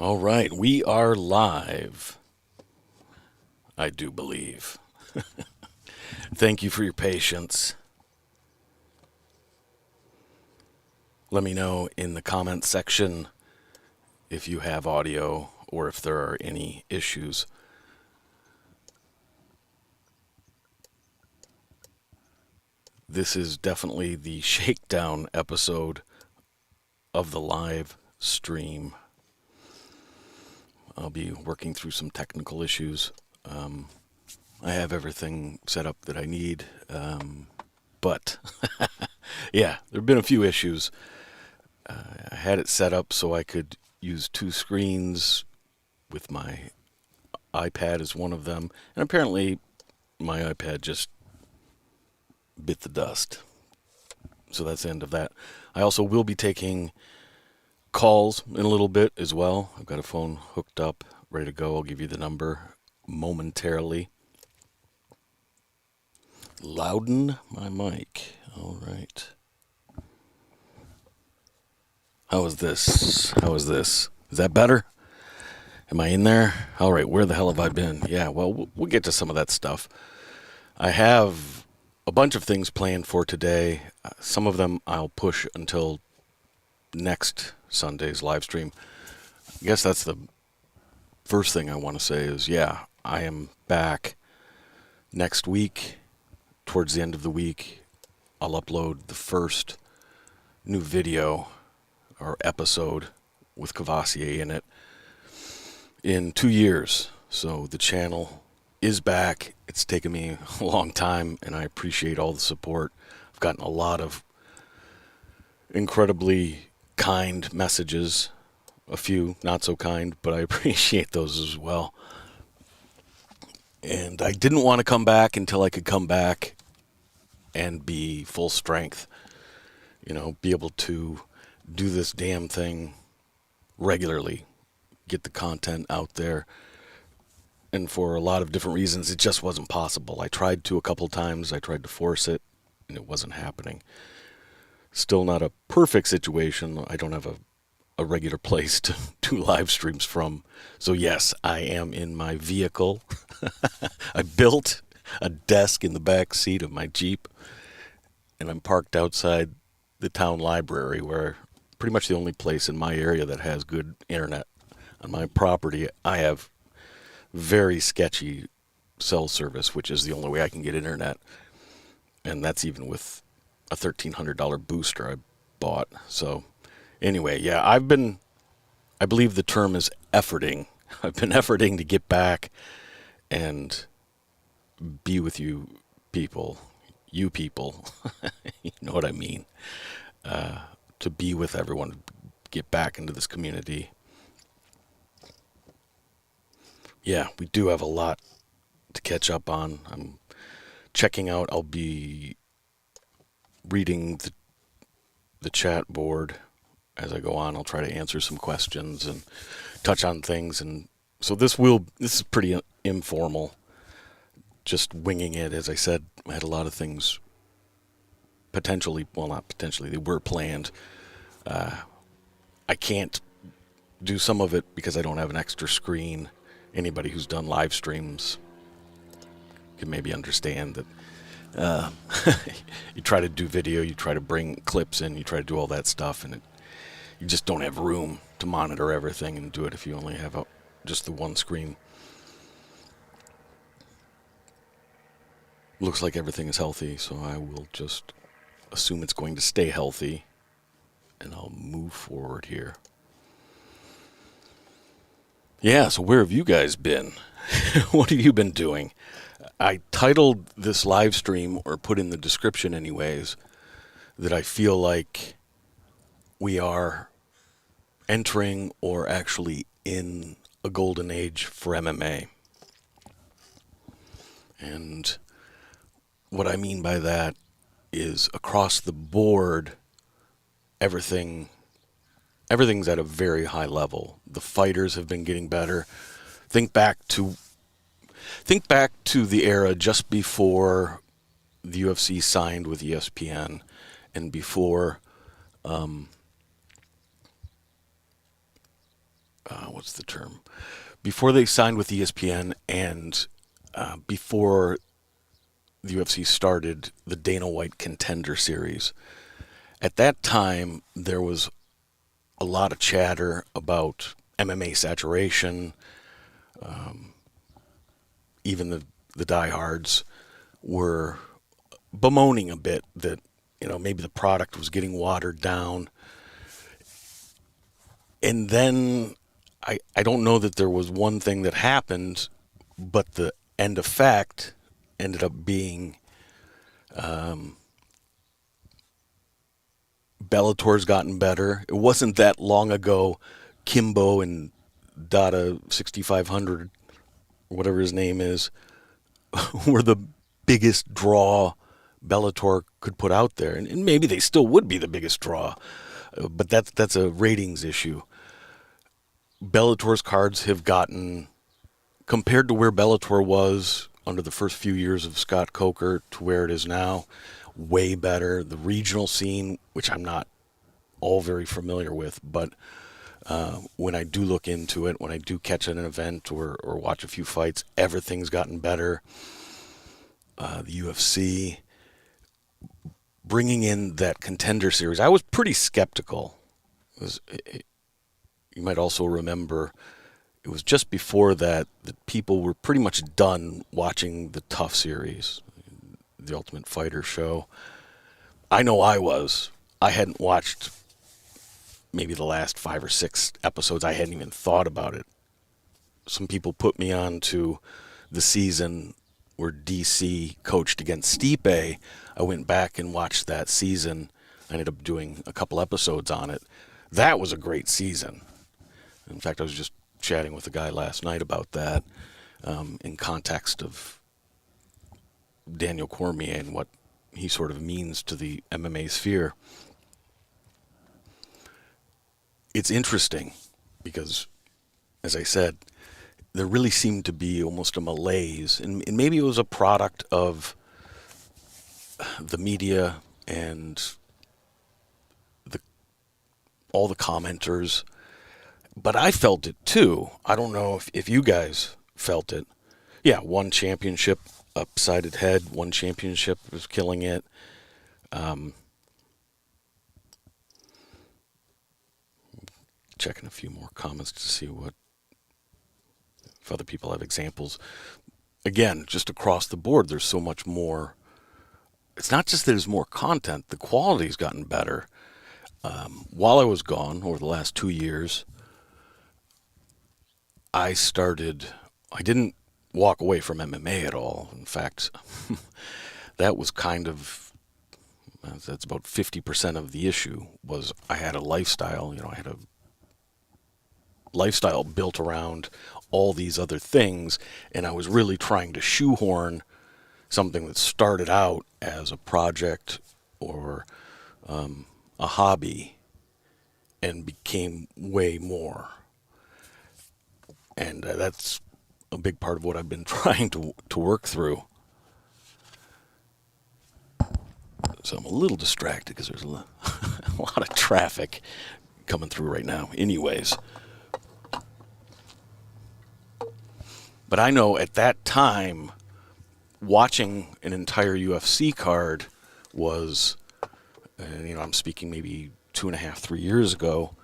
All right, we are live, I do believe. Thank you for your patience. Let me know in the comments section if you have audio or if there are any issues. This is definitely the shakedown episode of the live stream. I'll be working through some technical issues. I have everything set up that I need, but yeah, there have been a few issues. I had it set up so I could use two screens with my iPad as one of them, and apparently my iPad just bit the dust. So that's the end of that. I also will be taking calls in a little bit as well. I've got a phone hooked up, ready to go. I'll give you the number momentarily. Louden my mic. All right. How is this? Is that better? Am I in there? All right, where the hell have I been? Yeah, well, we'll get to some of that stuff. I have a bunch of things planned for today. Some of them I'll push until next Sunday's live stream. I guess that's the first thing I want to say is, yeah, I am back next week. Towards the end of the week, I'll upload the first new video or episode with Cavassier in it in 2 years. So the channel is back. It's taken me a long time, and I appreciate all the support. I've gotten a lot of incredibly kind messages, a few not so kind, but I appreciate those as well. And I didn't want to come back until I could come back and be full strength, be able to do this damn thing regularly, get the content out there. And for a lot of different reasons, it just wasn't possible. I tried to a couple times. I tried to force it, and it wasn't happening. Still not a perfect situation. I don't have a regular place to do live streams from. So yes, I am in my vehicle. I built a desk in the back seat of my Jeep, and I'm parked outside the town library, where pretty much the only place in my area that has good internet. On my property, I have very sketchy cell service, which is the only way I can get internet. And that's even with a $1,300 booster I bought. So anyway, yeah, I believe the term is efforting. I've been efforting to get back and be with you people. You people. You know what I mean. To be with everyone, get back into this community. Yeah, we do have a lot to catch up on. I'm checking out. I'll be reading the chat board as I go on. I'll try to answer some questions and touch on things. And so this is pretty informal, just winging it. As I said, I had a lot of things not potentially, they were planned. I can't do some of it because I don't have an extra screen. Anybody who's done live streams can maybe understand that you try to do video, you try to bring clips in, you try to do all that stuff, and you just don't have room to monitor everything and do it if you only have just the one screen. Looks like everything is healthy, so I will just assume it's going to stay healthy, and I'll move forward here. Yeah, so where have you guys been? What have you been doing? I titled this live stream, or put in the description anyways, that I feel like we are entering or actually in a golden age for MMA. And what I mean by that is across the board, everything's at a very high level. The fighters have been getting better. Think back to the era just before the UFC signed with ESPN, and before what's the term? Before they signed with ESPN and before the UFC started the Dana White Contender Series. At that time, there was a lot of chatter about MMA saturation. Even the diehards were bemoaning a bit that, maybe the product was getting watered down. And then I don't know that there was one thing that happened, but the end effect ended up being Bellator's gotten better. It wasn't that long ago Kimbo and Dada 6500, whatever his name is, were the biggest draw Bellator could put out there. And maybe they still would be the biggest draw, but that's a ratings issue. Bellator's cards have gotten, compared to where Bellator was under the first few years of Scott Coker to where it is now, way better. The regional scene, which I'm not all very familiar with, but when I do look into it, when I do catch an event or watch a few fights, everything's gotten better. The UFC, bringing in that Contender Series, I was pretty skeptical. You might also remember it was just before that people were pretty much done watching the Tough Series, the Ultimate Fighter show. I know I was. I hadn't watched maybe the last 5 or 6 episodes. I hadn't even thought about it. Some people put me on to the season where DC coached against Stipe. I went back and watched that season. I ended up doing a couple episodes on it. That was a great season. In fact, I was just chatting with a guy last night about that in context of Daniel Cormier and what he sort of means to the MMA sphere. It's interesting because, as I said, there really seemed to be almost a malaise, and maybe it was a product of the media and all the commenters, but I felt it too. I don't know if you guys felt it. Yeah, one championship, upsided head, one championship was killing it. Checking a few more comments to see if other people have examples. Again, just across the board, there's so much more. It's not just that there's more content, the quality's gotten better. While I was gone over the last 2 years, I didn't walk away from MMA at all. In fact, that was that's about 50% of the issue. Was I had a lifestyle, I had a lifestyle built around all these other things, and I was really trying to shoehorn something that started out as a project or a hobby and became way more. And that's a big part of what I've been trying to work through. So I'm a little distracted because there's a lot of traffic coming through right now. Anyways. But I know at that time, watching an entire UFC card was, I'm speaking maybe 2.5, 3 years ago,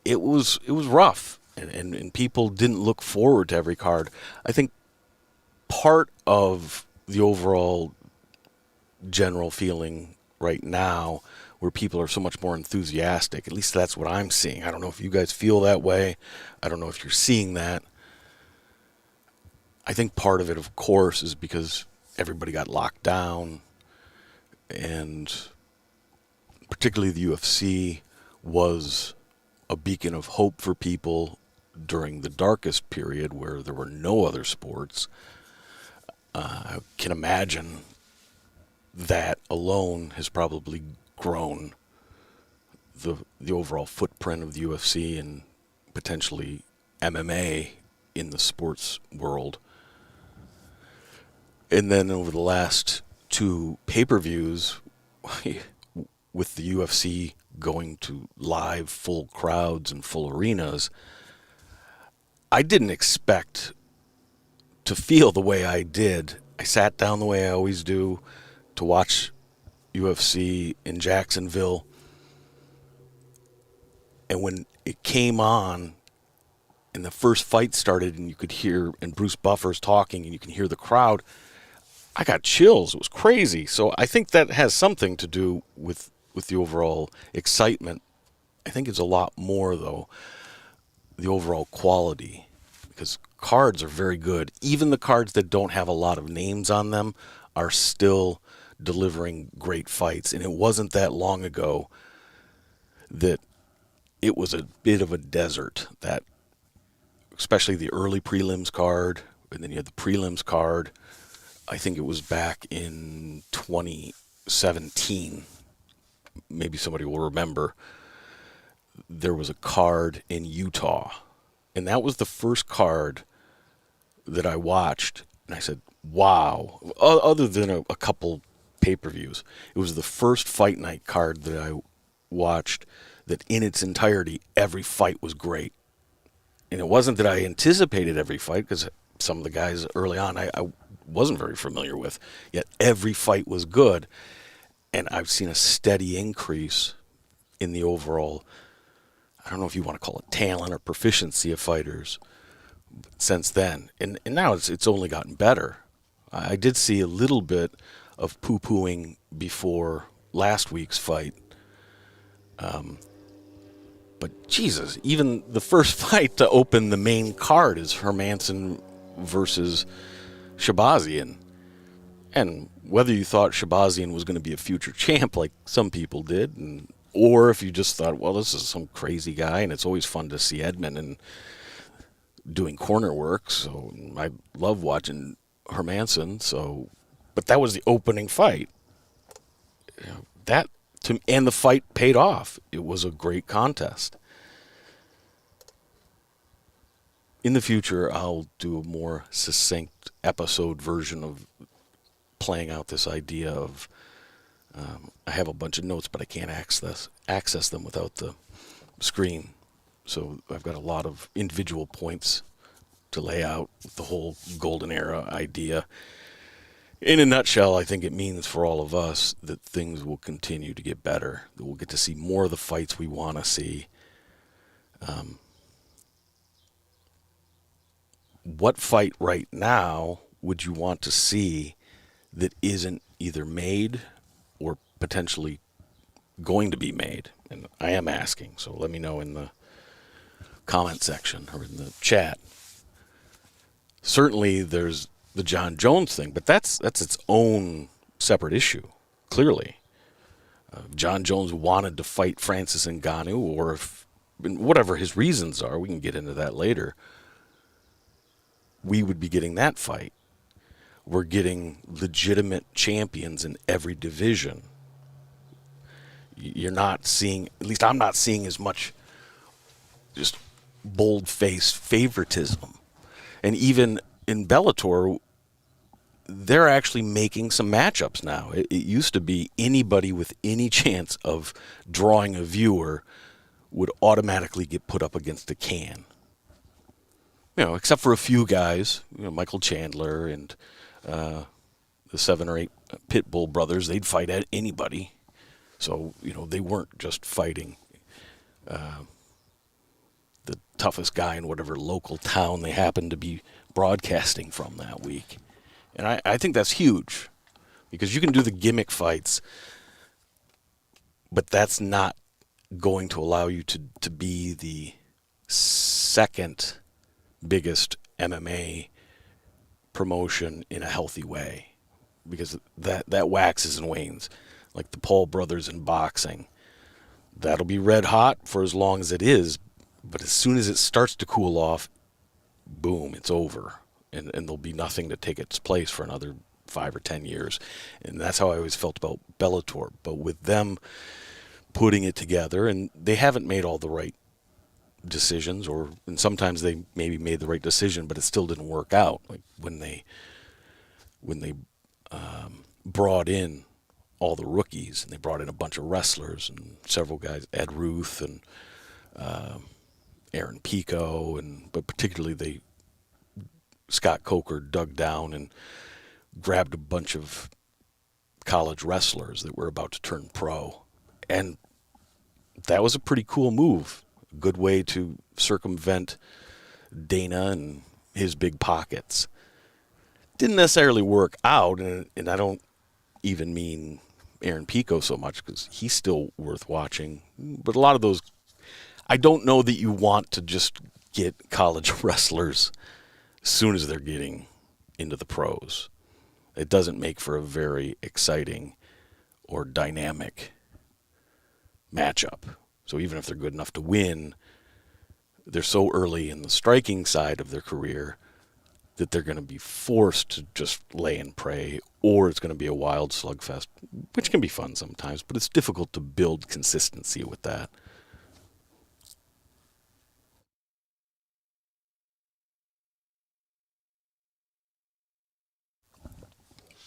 it was rough. And people didn't look forward to every card. I think part of the overall general feeling right now, where people are so much more enthusiastic, at least that's what I'm seeing. I don't know if you guys feel that way. I don't know if you're seeing that. I think part of it, of course, is because everybody got locked down, and particularly the UFC was a beacon of hope for people during the darkest period where there were no other sports. I can imagine that alone has probably grown the overall footprint of the UFC and potentially MMA in the sports world. And then over the last 2 pay-per-views, with the UFC going to live full crowds and full arenas, I didn't expect to feel the way I did. I sat down the way I always do to watch UFC in Jacksonville. And when it came on and the first fight started and you could hear, and Bruce Buffer's talking and you can hear the crowd, I got chills. It was crazy. So I think that has something to do with the overall excitement. I think it's a lot more, though, the overall quality, because cards are very good. Even the cards that don't have a lot of names on them are still delivering great fights. And it wasn't that long ago that it was a bit of a desert, that especially the early prelims card, and then you had the prelims card. I think it was back in 2017. Maybe somebody will remember. There was a card in Utah, and that was the first card that I watched, and I said, wow. Other than a couple pay-per-views, it was the first fight night card that I watched that in its entirety, every fight was great. And it wasn't that I anticipated every fight, because some of the guys early on I wasn't very familiar with, yet every fight was good. And I've seen a steady increase in the overall, I don't know if you want to call it talent or proficiency of fighters since then. And now it's only gotten better. I did see a little bit of poo-pooing before last week's fight. But Jesus, even the first fight to open the main card is Hermansson versus Shabazian. And whether you thought Shabazian was going to be a future champ like some people did, or if you just thought, well, this is some crazy guy, and it's always fun to see Edmund and doing corner work, so I love watching Hermansson. But that was the opening fight. And the fight paid off. It was a great contest. In the future, I'll do a more succinct episode version of playing out this idea of, I have a bunch of notes, but I can't access them without the screen. So I've got a lot of individual points to lay out with the whole Golden Era idea. In a nutshell, I think it means for all of us that things will continue to get better, that we'll get to see more of the fights we want to see. What fight right now would you want to see that isn't either made or potentially going to be made? And I am asking, so let me know in the comment section or in the chat. Certainly there's the Jon Jones thing, but that's its own separate issue, clearly. Jon Jones wanted to fight Francis Ngannou, or whatever his reasons are, we can get into that later, we would be getting that fight. We're getting legitimate champions in every division. You're not seeing, at least I'm not seeing as much just bold-faced favoritism. And even in Bellator, they're actually making some matchups now. It used to be anybody with any chance of drawing a viewer would automatically get put up against a can. Except for a few guys, Michael Chandler and the 7 or 8 Pitbull brothers, they'd fight at anybody. So, they weren't just fighting the toughest guy in whatever local town they happened to be broadcasting from that week. And I think that's huge, because you can do the gimmick fights, but that's not going to allow you to be the second biggest MMA promotion in a healthy way, because that waxes and wanes, like the Paul brothers in boxing. That'll be red hot for as long as it is, but as soon as it starts to cool off, boom, it's over. And there'll be nothing to take its place for another 5 or 10 years. And that's how I always felt about Bellator. But with them putting it together, and they haven't made all the right decisions, and sometimes they maybe made the right decision, but it still didn't work out. Like when they brought in all the rookies, and they brought in a bunch of wrestlers and several guys, Ed Ruth and Aaron Pico, but particularly Scott Coker dug down and grabbed a bunch of college wrestlers that were about to turn pro. And that was a pretty cool move. A good way to circumvent Dana and his big pockets. Didn't necessarily work out, and I don't even mean Aaron Pico so much because he's still worth watching. But a lot of those, I don't know that you want to just get college wrestlers as soon as they're getting into the pros. It doesn't make for a very exciting or dynamic matchup. So even if they're good enough to win, they're so early in the striking side of their career that they're going to be forced to just lay and pray, or it's going to be a wild slugfest, which can be fun sometimes, but it's difficult to build consistency with that.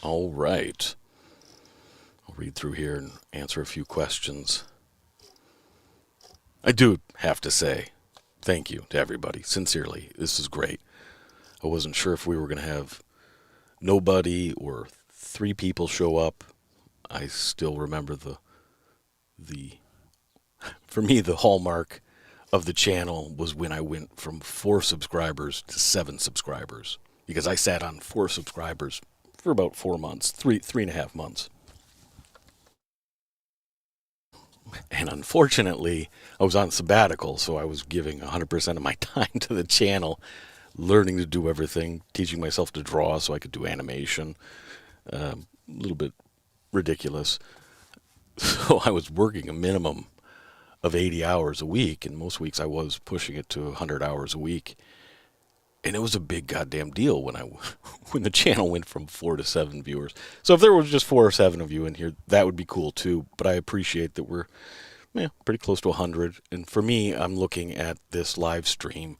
All right. I'll read through here and answer a few questions. I do have to say thank you to everybody. Sincerely, this is great. I wasn't sure if we were going to have nobody or 3 people show up. I still remember for me, the hallmark of the channel was when I went from 4 subscribers to 7 subscribers, because I sat on 4 subscribers for about 4 months, 3.5 months. And unfortunately, I was on sabbatical, so I was giving 100% of my time to the channel, learning to do everything, teaching myself to draw so I could do animation. A little bit ridiculous. So I was working a minimum of 80 hours a week, and most weeks I was pushing it to 100 hours a week. And it was a big goddamn deal when the channel went from 4 to 7 viewers. So if there was just 4 or 7 of you in here, that would be cool too. But I appreciate that we're pretty close to 100. And for me, I'm looking at this live stream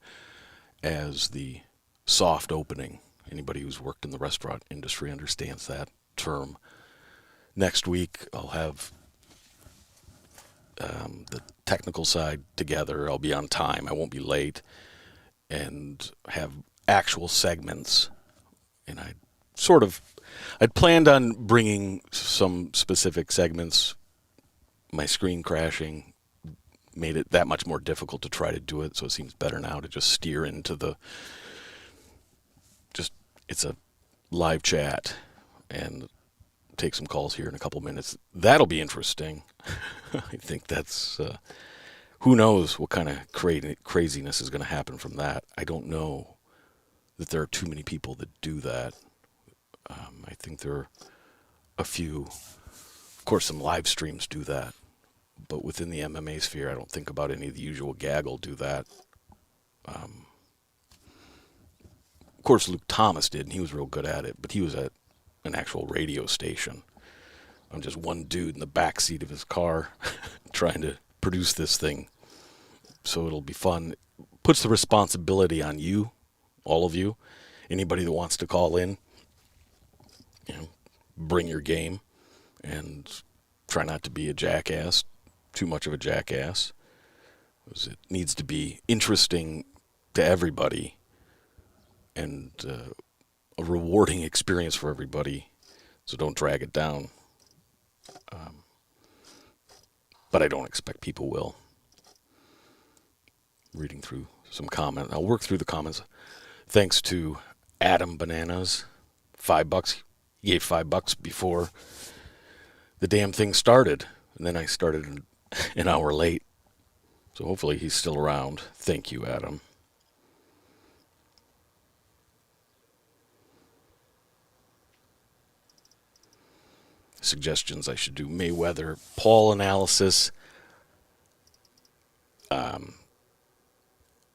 as the soft opening. Anybody who's worked in the restaurant industry understands that term. Next week, I'll have the technical side together. I'll be on time. I won't be late. And have actual segments. And I'd planned on bringing some specific segments. My screen crashing made it that much more difficult to try to do it, so it seems better now to just steer into it's a live chat and take some calls here in a couple minutes. That'll be interesting. I think that's, who knows what kind of craziness is going to happen from that. I don't know that there are too many people that do that. I think there are a few. Of course, some live streams do that. But within the MMA sphere, I don't think about any of the usual gaggle do that. Of course, Luke Thomas did, and he was real good at it, but he was at an actual radio station. I'm just one dude in the back seat of his car trying to produce this thing. So it'll be fun. Puts the responsibility on you, all of you, anybody that wants to call in. Bring your game and try not to be a jackass, too much of a jackass. Because it needs to be interesting to everybody and a rewarding experience for everybody. So don't drag it down. But I don't expect people will. Reading through some comments. I'll work through the comments. Thanks to Adam Bananas, $5. He gave $5 before the damn thing started, and then I started an hour late. So hopefully he's still around. Thank you, Adam. Suggestions I should do Mayweather-Paul analysis.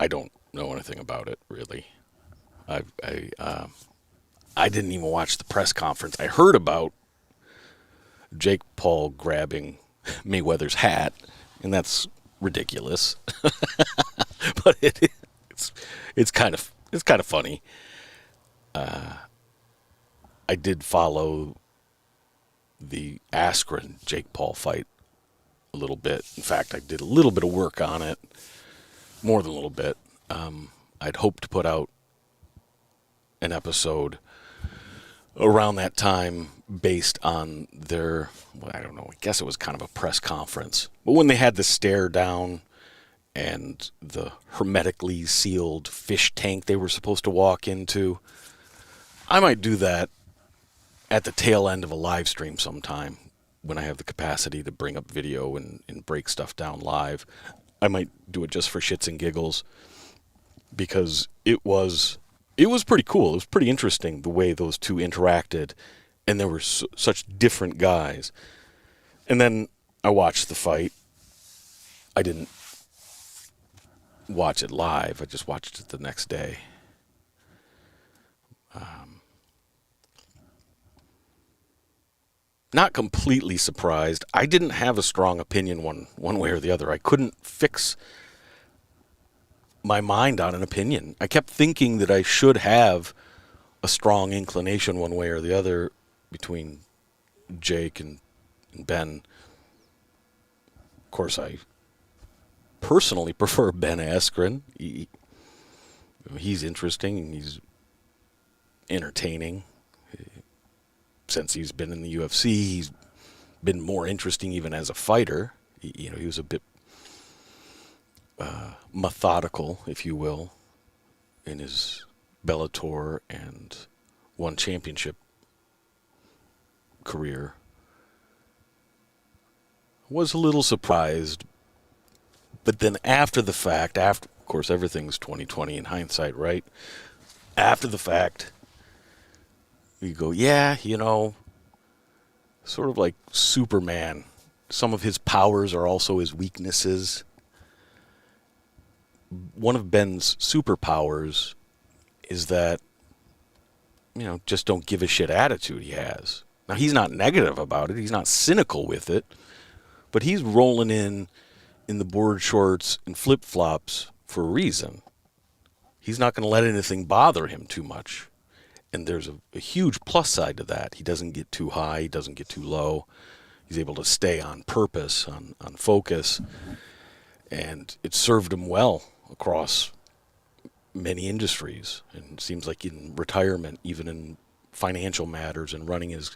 I don't know anything about it, really. I didn't even watch the press conference. I heard about Jake Paul grabbing Mayweather's hat, and that's ridiculous. But it's kind of funny. I did follow the Askren Jake Paul fight a little bit. In fact, I did a little bit of work on it. more than a little bit. I'd hoped to put out an episode around that time based on their, well, I don't know, I guess it was kind of a press conference. But when they had the stare down and the hermetically sealed fish tank they were supposed to walk into, I might do that at the tail end of a live stream sometime when I have the capacity to bring up video and break stuff down live. I might do it just for shits and giggles because it was pretty cool. It was pretty interesting the way those two interacted, and they were such different guys. And then I watched the fight. I didn't watch it live. I just watched it the next day. Not completely surprised. I didn't have a strong opinion one way or the other. I couldn't fix my mind on an opinion. I kept thinking that I should have a strong inclination one way or the other between Jake and Ben. Of course, I personally prefer Ben Askren. He's interesting and he's entertaining. Since he's been in the UFC, he's been more interesting even as a fighter. He was a bit methodical, if you will, in his Bellator and one championship career. Was a little surprised, but then after the fact, of course everything's 2020 in hindsight, right? After the fact, you go, yeah, sort of like Superman. Some of his powers are also his weaknesses. One of Ben's superpowers is that, just don't give a shit attitude he has. Now, he's not negative about it. He's not cynical with it. But he's rolling in the board shorts and flip-flops for a reason. He's not going to let anything bother him too much. And there's a huge plus side to that. He doesn't get too high. He doesn't get too low. He's able to stay on purpose, on focus. And it served him well across many industries. And it seems like in retirement, even in financial matters and running his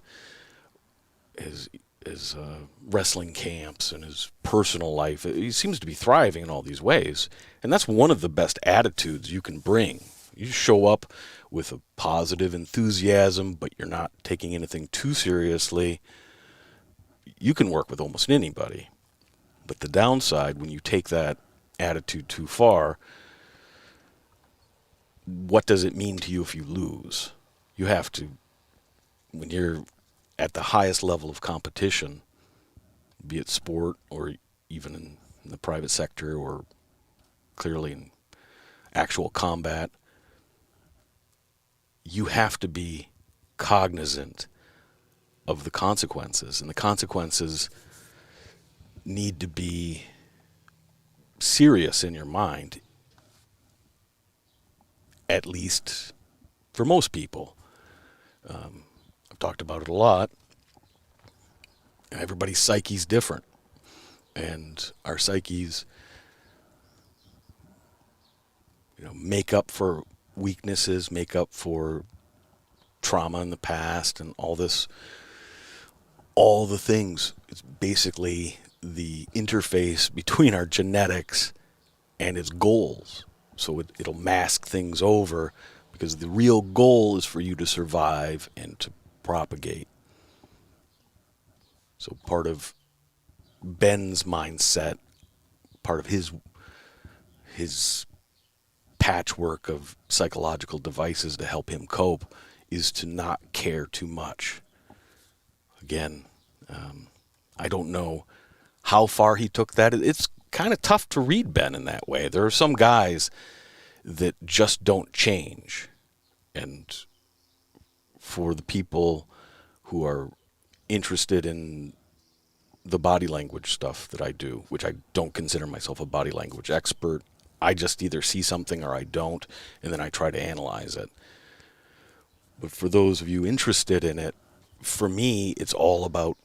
wrestling camps and his personal life, he seems to be thriving in all these ways. And that's one of the best attitudes you can bring. You show up with a positive enthusiasm, but you're not taking anything too seriously. You can work with almost anybody. But the downside, when you take that attitude too far, what does it mean to you if you lose? You have to, when you're at the highest level of competition, be it sport or even in the private sector or clearly in actual combat, you have to be cognizant of the consequences. And the consequences need to be serious in your mind, at least for most people. I've talked about it a lot. Everybody's psyche's different. And our psyches, make up for weaknesses, make up for trauma in the past and all the things. It's basically the interface between our genetics and its goals. So it'll mask things over because the real goal is for you to survive and to propagate. So part of Ben's mindset, part of his patchwork of psychological devices to help him cope is to not care too much. Again, I don't know how far he took that. It's kind of tough to read Ben in that way. There are some guys that just don't change. And for the people who are interested in the body language stuff that I do, which I don't consider myself a body language expert, I just either see something or I don't, and then I try to analyze it. But for those of you interested in it, for me, it's all about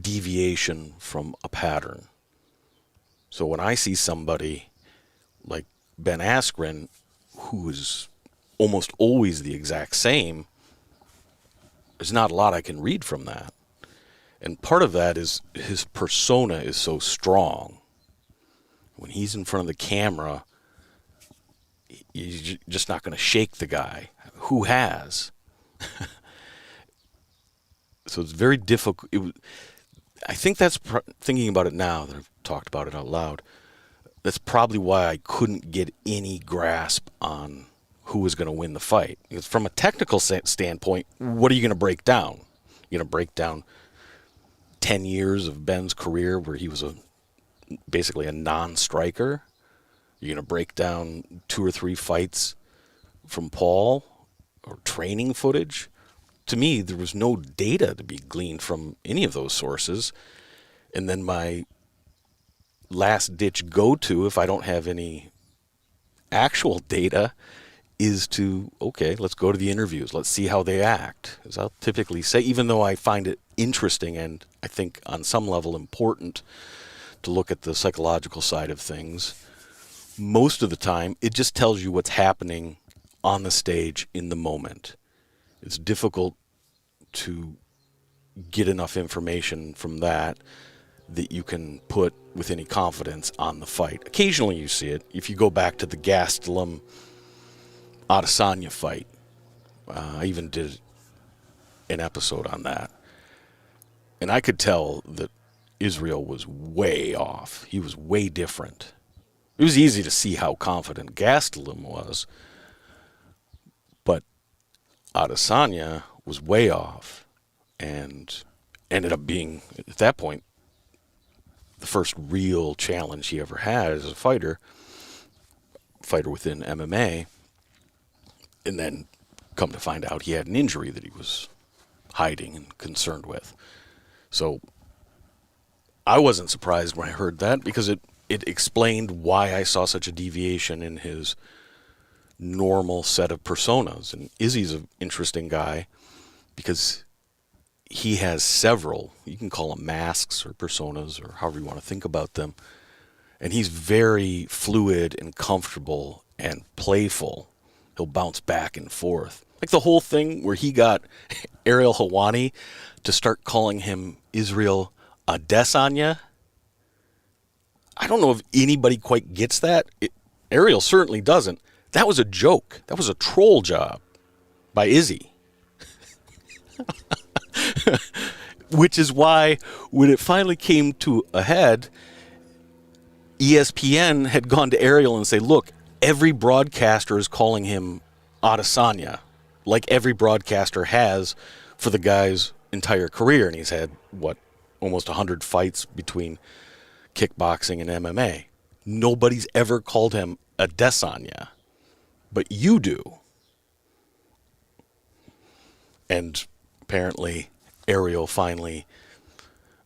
deviation from a pattern. So when I see somebody like Ben Askren, who is almost always the exact same, there's not a lot I can read from that. And part of that is his persona is so strong. When he's in front of the camera, you're just not going to shake the guy. Who has? So it's very difficult. I think that's, thinking about it now that I've talked about it out loud, that's probably why I couldn't get any grasp on who was going to win the fight. Because from a technical standpoint, what are you going to break down? You're going to break down 10 years of Ben's career where he was basically a non-striker. You're going to break down 2 or 3 fights from Paul or training footage. To me, there was no data to be gleaned from any of those sources. And then my last-ditch go-to, if I don't have any actual data, is to, okay, let's go to the interviews. Let's see how they act. As I'll typically say, even though I find it interesting and I think on some level important to look at the psychological side of things, most of the time it just tells you what's happening on the stage in the moment. It's difficult to get enough information from that you can put with any confidence on the fight. Occasionally you see it. If you go back to the Gastelum Adesanya fight, I even did an episode on that. And I could tell that Israel was way off. He was way different. It was easy to see how confident Gastelum was, but Adesanya was way off and ended up being, at that point, the first real challenge he ever had as a fighter within MMA. And then come to find out he had an injury that he was hiding and concerned with. So I wasn't surprised when I heard that, because it explained why I saw such a deviation in his normal set of personas. And Izzy's an interesting guy because he has several, you can call them masks or personas or however you want to think about them. And he's very fluid and comfortable and playful. He'll bounce back and forth. Like the whole thing where he got Ariel Helwani to start calling him Israel Adesanya. I don't know if anybody quite gets that. Ariel certainly doesn't. That was a joke. That was a troll job by Izzy. Which is why when it finally came to a head, ESPN had gone to Ariel and say, look, every broadcaster is calling him Adesanya, like every broadcaster has for the guy's entire career. And he's had, almost 100 fights between kickboxing and MMA. Nobody's ever called him Adesanya, but you do. And apparently Ariel finally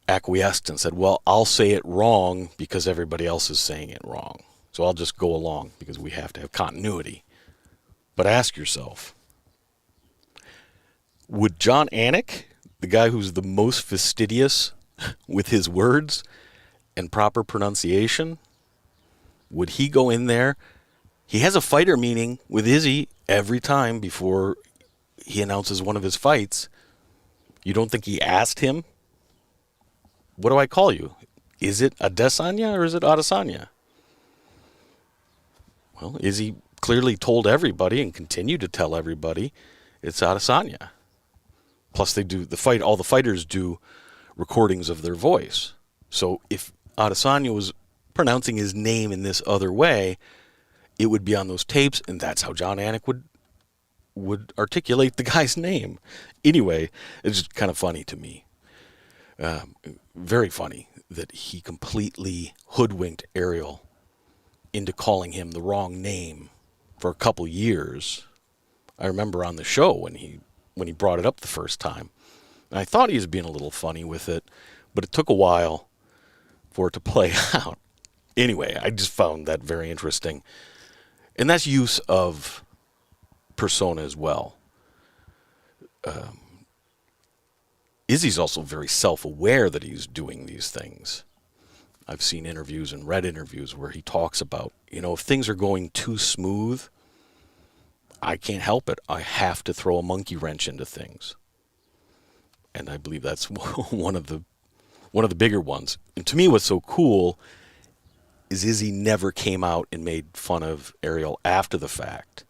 acquiesced and said, well, I'll say it wrong because everybody else is saying it wrong. So I'll just go along because we have to have continuity. But ask yourself, would Jon Anik, the guy who's the most fastidious with his words and proper pronunciation, would he go in there? He has a fighter meeting with Izzy every time before he announces one of his fights. You don't think he asked him, what do I call you? Is it Adesanya or is it Adesanya? Well, Izzy clearly told everybody and continued to tell everybody it's Adesanya. Plus they do all the fighters do recordings of their voice. So if Adesanya was pronouncing his name in this other way, it would be on those tapes, and that's how Jon Anik would articulate the guy's name. Anyway, it's just kind of funny to me. Very funny that he completely hoodwinked Ariel into calling him the wrong name for a couple years. I remember on the show when he brought it up the first time. And I thought he was being a little funny with it, but it took a while for it to play out. Anyway, I just found that very interesting. And that's use of persona as well. Izzy's also very self-aware that he's doing these things. I've seen interviews and read interviews where he talks about, if things are going too smooth, I can't help it. I have to throw a monkey wrench into things. And I believe that's one of the bigger ones. And to me, what's so cool is Izzy never came out and made fun of Ariel after the fact.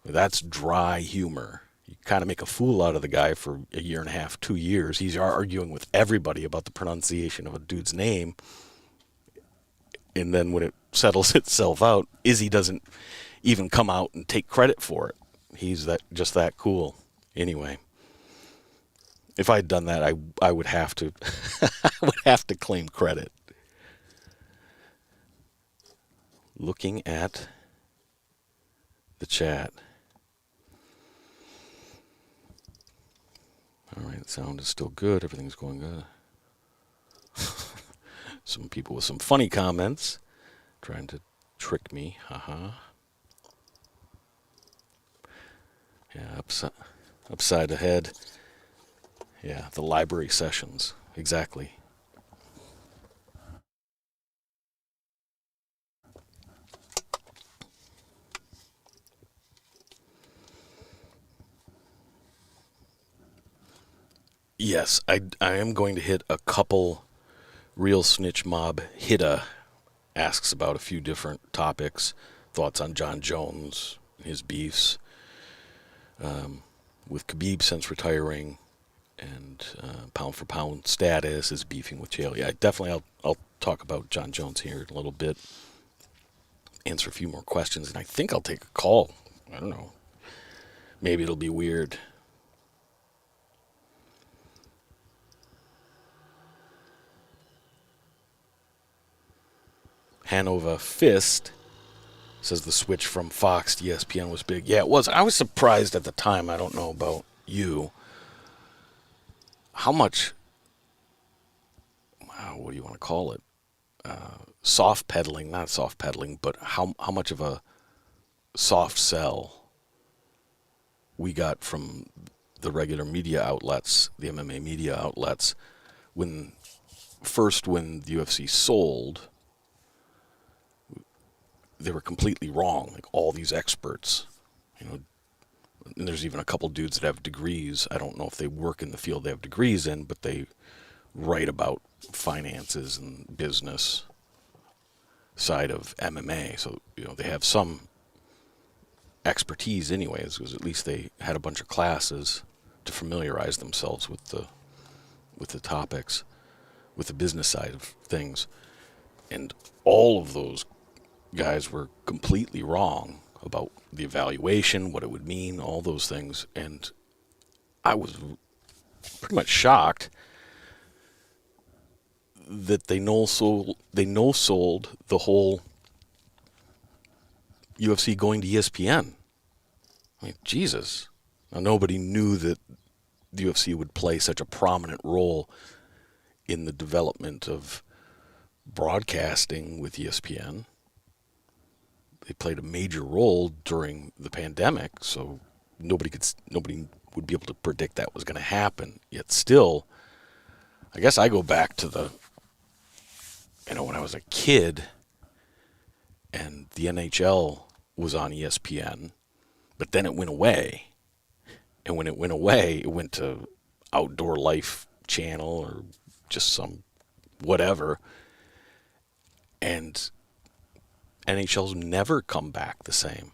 That's dry humor. You kind of make a fool out of the guy for a year and a half, 2 years. He's arguing with everybody about the pronunciation of a dude's name. And then when it settles itself out, Izzy doesn't even come out and take credit for it. He's just that cool. Anyway, if I'd done that, I would have to I would have to claim credit. Looking at the chat. All right, the sound is still good. Everything's going good. Some people with some funny comments trying to trick me. Haha. Yeah, upside ahead. Yeah, the library sessions. Exactly. Yes, I am going to hit a couple Real Snitch Mob Hitta asks about a few different topics. Thoughts on Jon Jones, his beefs with Khabib since retiring, and pound for pound status, is beefing with Chael. Yeah, definitely I'll talk about Jon Jones here in a little bit. Answer a few more questions, and I think I'll take a call. I don't know. Maybe it'll be weird. Hanover Fist says the switch from Fox to ESPN was big. Yeah, it was. I was surprised at the time. I don't know about you. How much, what do you want to call it? Soft peddling, not soft peddling, but how much of a soft sell we got from the regular media outlets, the MMA media outlets, when the UFC sold, they were completely wrong. Like all these experts, and there's even a couple dudes that have degrees. I don't know if they work in the field they have degrees in, but they write about finances and business side of MMA. So, they have some expertise anyways, because at least they had a bunch of classes to familiarize themselves with the topics, with the business side of things. And all of those guys were completely wrong about the evaluation, what it would mean, all those things. And I was pretty much shocked that they no-sold the whole UFC going to ESPN. I mean, Jesus. Now, nobody knew that the UFC would play such a prominent role in the development of broadcasting with ESPN. They played a major role during the pandemic, so nobody would be able to predict that was going to happen. Yet still, I guess I go back to when I was a kid and the NHL was on ESPN, but then it went away. And when it went away, it went to Outdoor Life Channel or just some whatever. And NHL's never come back the same.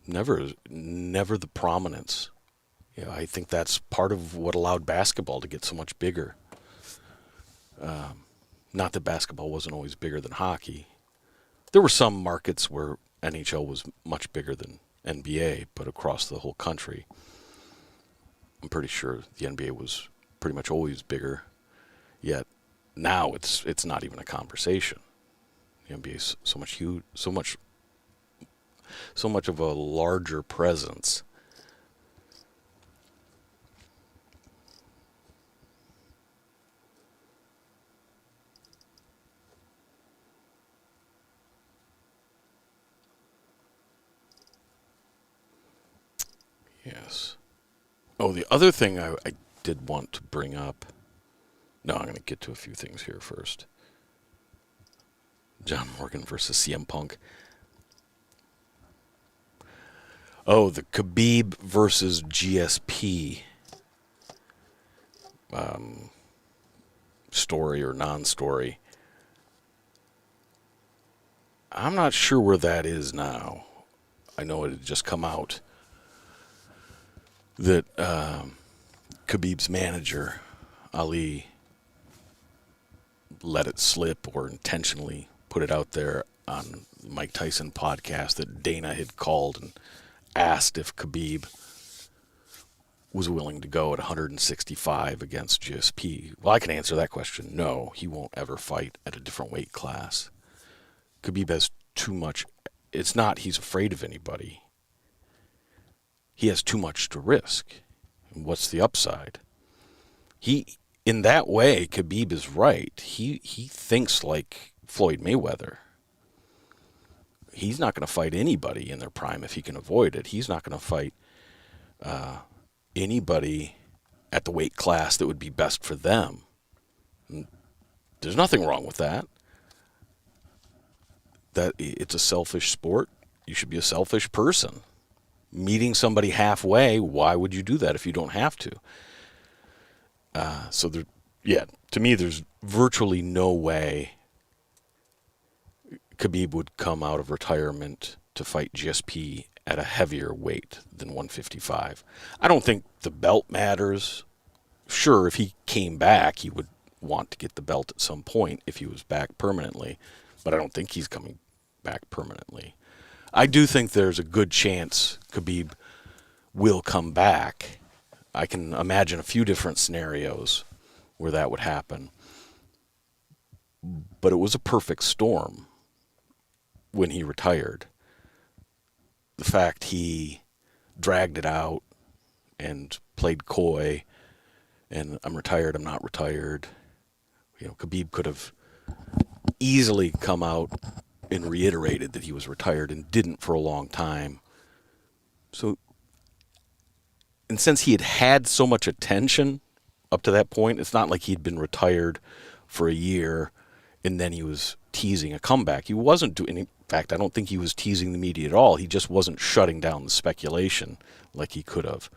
Never the prominence. I think that's part of what allowed basketball to get so much bigger. Not that basketball wasn't always bigger than hockey. There were some markets where NHL was much bigger than NBA, but across the whole country, I'm pretty sure the NBA was pretty much always bigger. Yet now it's not even a conversation. The NBA is so much of a larger presence. Yes. Oh, the other thing I did want to bring up. No, I'm going to get to a few things here first. John Morgan versus CM Punk. Oh, the Khabib versus GSP story or non-story. I'm not sure where that is now. I know it had just come out that Khabib's manager, Ali, let it slip or intentionally put it out there on Mike Tyson podcast that Dana had called and asked if Khabib was willing to go at 165 against GSP. Well, I can answer that question. No, he won't ever fight at a different weight class. Khabib has too much. It's not he's afraid of anybody. He has too much to risk. And what's the upside? In that way, Khabib is right. He thinks like Floyd Mayweather. He's not going to fight anybody in their prime if he can avoid it. He's not going to fight anybody at the weight class that would be best for them. There's nothing wrong with that. That it's a selfish sport. You should be a selfish person. Meeting somebody halfway, why would you do that if you don't have to? To me, there's virtually no way Khabib would come out of retirement to fight GSP at a heavier weight than 155. I don't think the belt matters. Sure, if he came back, he would want to get the belt at some point if he was back permanently, but I don't think he's coming back permanently. I do think there's a good chance Khabib will come back. I can imagine a few different scenarios where that would happen. But it was a perfect storm when he retired. The fact he dragged it out and played coy and I'm retired, I'm not retired. Khabib could have easily come out and reiterated that he was retired and didn't for a long time. So, and since he had had so much attention up to that point, it's not like he'd been retired for a year and then he was teasing a comeback. He wasn't doing, in fact, I don't think he was teasing the media at all. He just wasn't shutting down the speculation like he could have.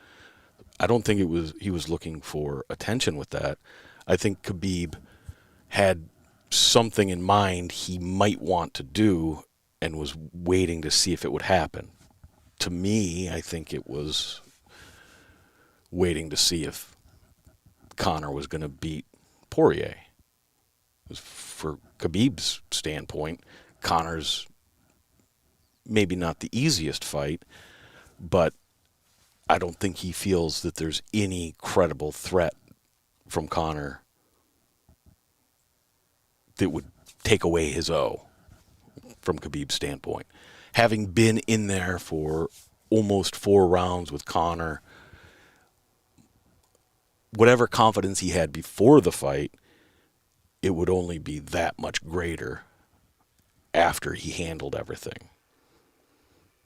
I don't think he was looking for attention with that. I think Khabib had something in mind he might want to do and was waiting to see if it would happen. To me, I think it was waiting to see if Conor was going to beat Poirier. For Khabib's standpoint, Conor's maybe not the easiest fight, but I don't think he feels that there's any credible threat from Conor that would take away his O from Khabib's standpoint. Having been in there for almost 4 rounds with Conor, whatever confidence he had before the fight, it would only be that much greater after he handled everything.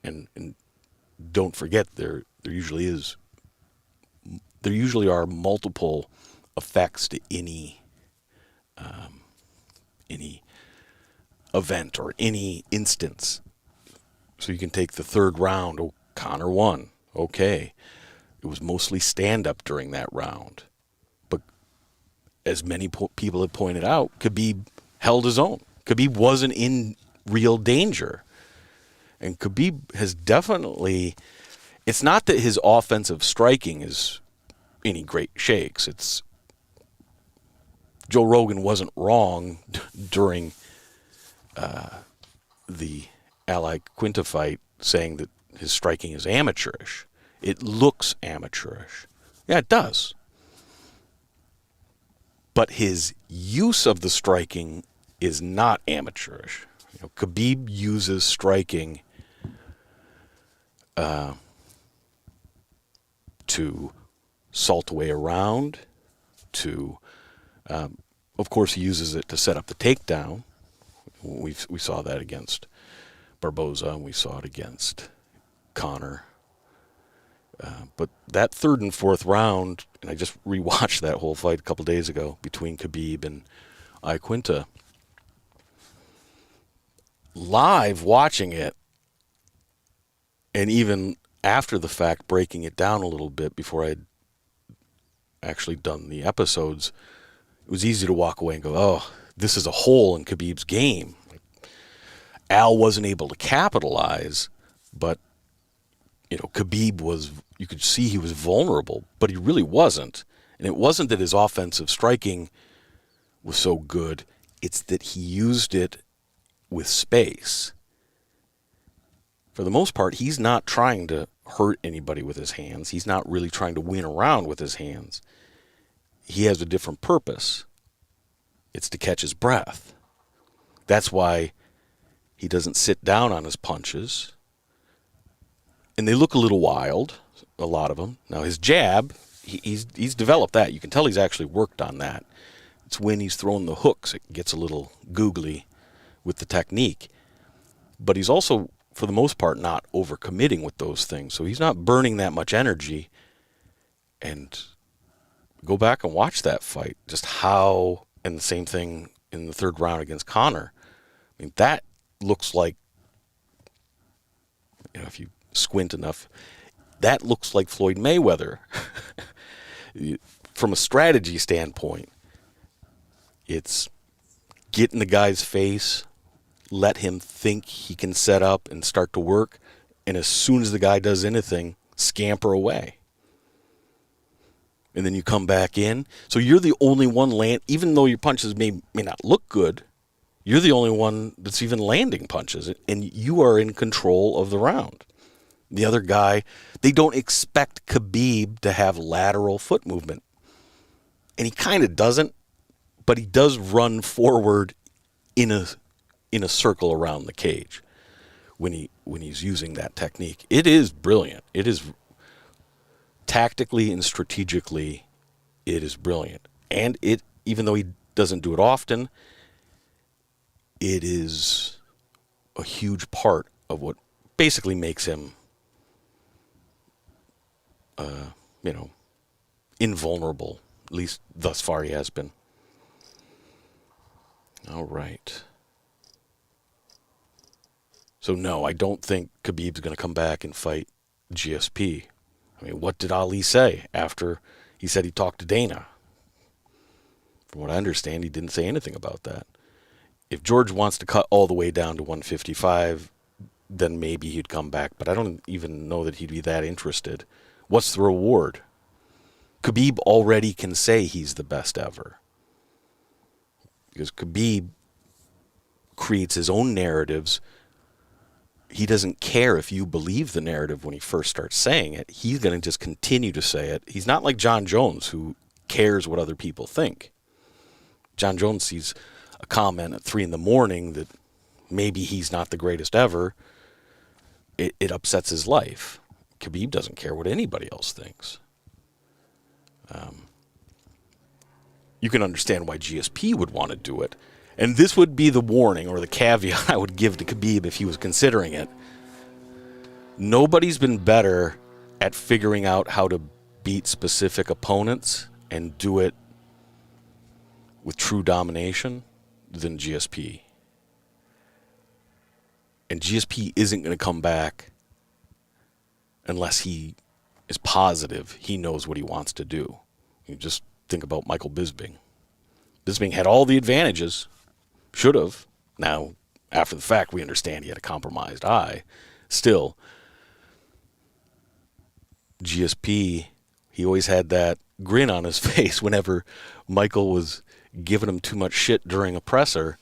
And don't forget, there usually are multiple effects to any event or any instance. So you can take the 3rd round. Oh, Conor won. Okay. It was mostly stand-up during that round. But as many people have pointed out, Khabib held his own. Khabib wasn't in real danger. And Khabib has definitely... It's not that his offensive striking is any great shakes. It's... Joe Rogan wasn't wrong during the Ally Quinta fight saying that his striking is amateurish. It looks amateurish. Yeah, it does. But his use of the striking is not amateurish. Khabib uses striking to salt away a round, to, of course, he uses it to set up the takedown. We saw that against Barboza, and we saw it against Conor. But that 3rd and 4th round, and I just rewatched that whole fight a couple days ago between Khabib and Iaquinta, live watching it, and even after the fact, breaking it down a little bit before I'd actually done the episodes, it was easy to walk away and go, oh, this is a hole in Khabib's game. Al wasn't able to capitalize, but, Khabib was, you could see he was vulnerable, but he really wasn't. And it wasn't that his offensive striking was so good, it's that he used it with space. For the most part, he's not trying to hurt anybody with his hands. He's not really trying to win around with his hands. He has a different purpose. It's to catch his breath. That's why he doesn't sit down on his punches. And they look a little wild, a lot of them. Now, his jab, he's developed that. You can tell he's actually worked on that. It's when he's throwing the hooks, it gets a little googly with the technique. But he's also, for the most part, not overcommitting with those things. So he's not burning that much energy. And go back and watch that fight. Just how, and the same thing in the third round against Conor. I mean, that looks like, if you squint enough, that looks like Floyd Mayweather. From a strategy standpoint, it's get in the guy's face, let him think he can set up and start to work, and as soon as the guy does anything, scamper away. And then you come back in. So you're the only one even though your punches may not look good, you're the only one that's even landing punches, and you are in control of the round. The other guy, they don't expect Khabib to have lateral foot movement. And he kind of doesn't, but he does run forward in a circle around the cage when he's using that technique. It is brilliant. It is tactically and strategically, it is brilliant. And it, even though he doesn't do it often, it is a huge part of what basically makes him, invulnerable. At least thus far he has been. All right. So no, I don't think Khabib's going to come back and fight GSP. I mean, what did Ali say after he said he talked to Dana? From what I understand, he didn't say anything about that. If George wants to cut all the way down to 155, then maybe he'd come back. But I don't even know that he'd be that interested. What's the reward? Khabib already can say he's the best ever. Because Khabib creates his own narratives. He doesn't care if you believe the narrative when he first starts saying it. He's going to just continue to say it. He's not like Jon Jones, who cares what other people think. Jon Jones sees a comment at 3 a.m. that maybe he's not the greatest ever. It upsets his life. Khabib doesn't care what anybody else thinks. You can understand why GSP would want to do it. And this would be the warning or the caveat I would give to Khabib if he was considering it. Nobody's been better at figuring out how to beat specific opponents and do it with true domination than GSP. And GSP isn't going to come back unless he is positive he knows what he wants to do. You just think about Michael Bisping. Bisping had all the advantages. Should have. Now, after the fact, we understand he had a compromised eye. Still, GSP, he always had that grin on his face whenever Michael was giving him too much shit during a presser.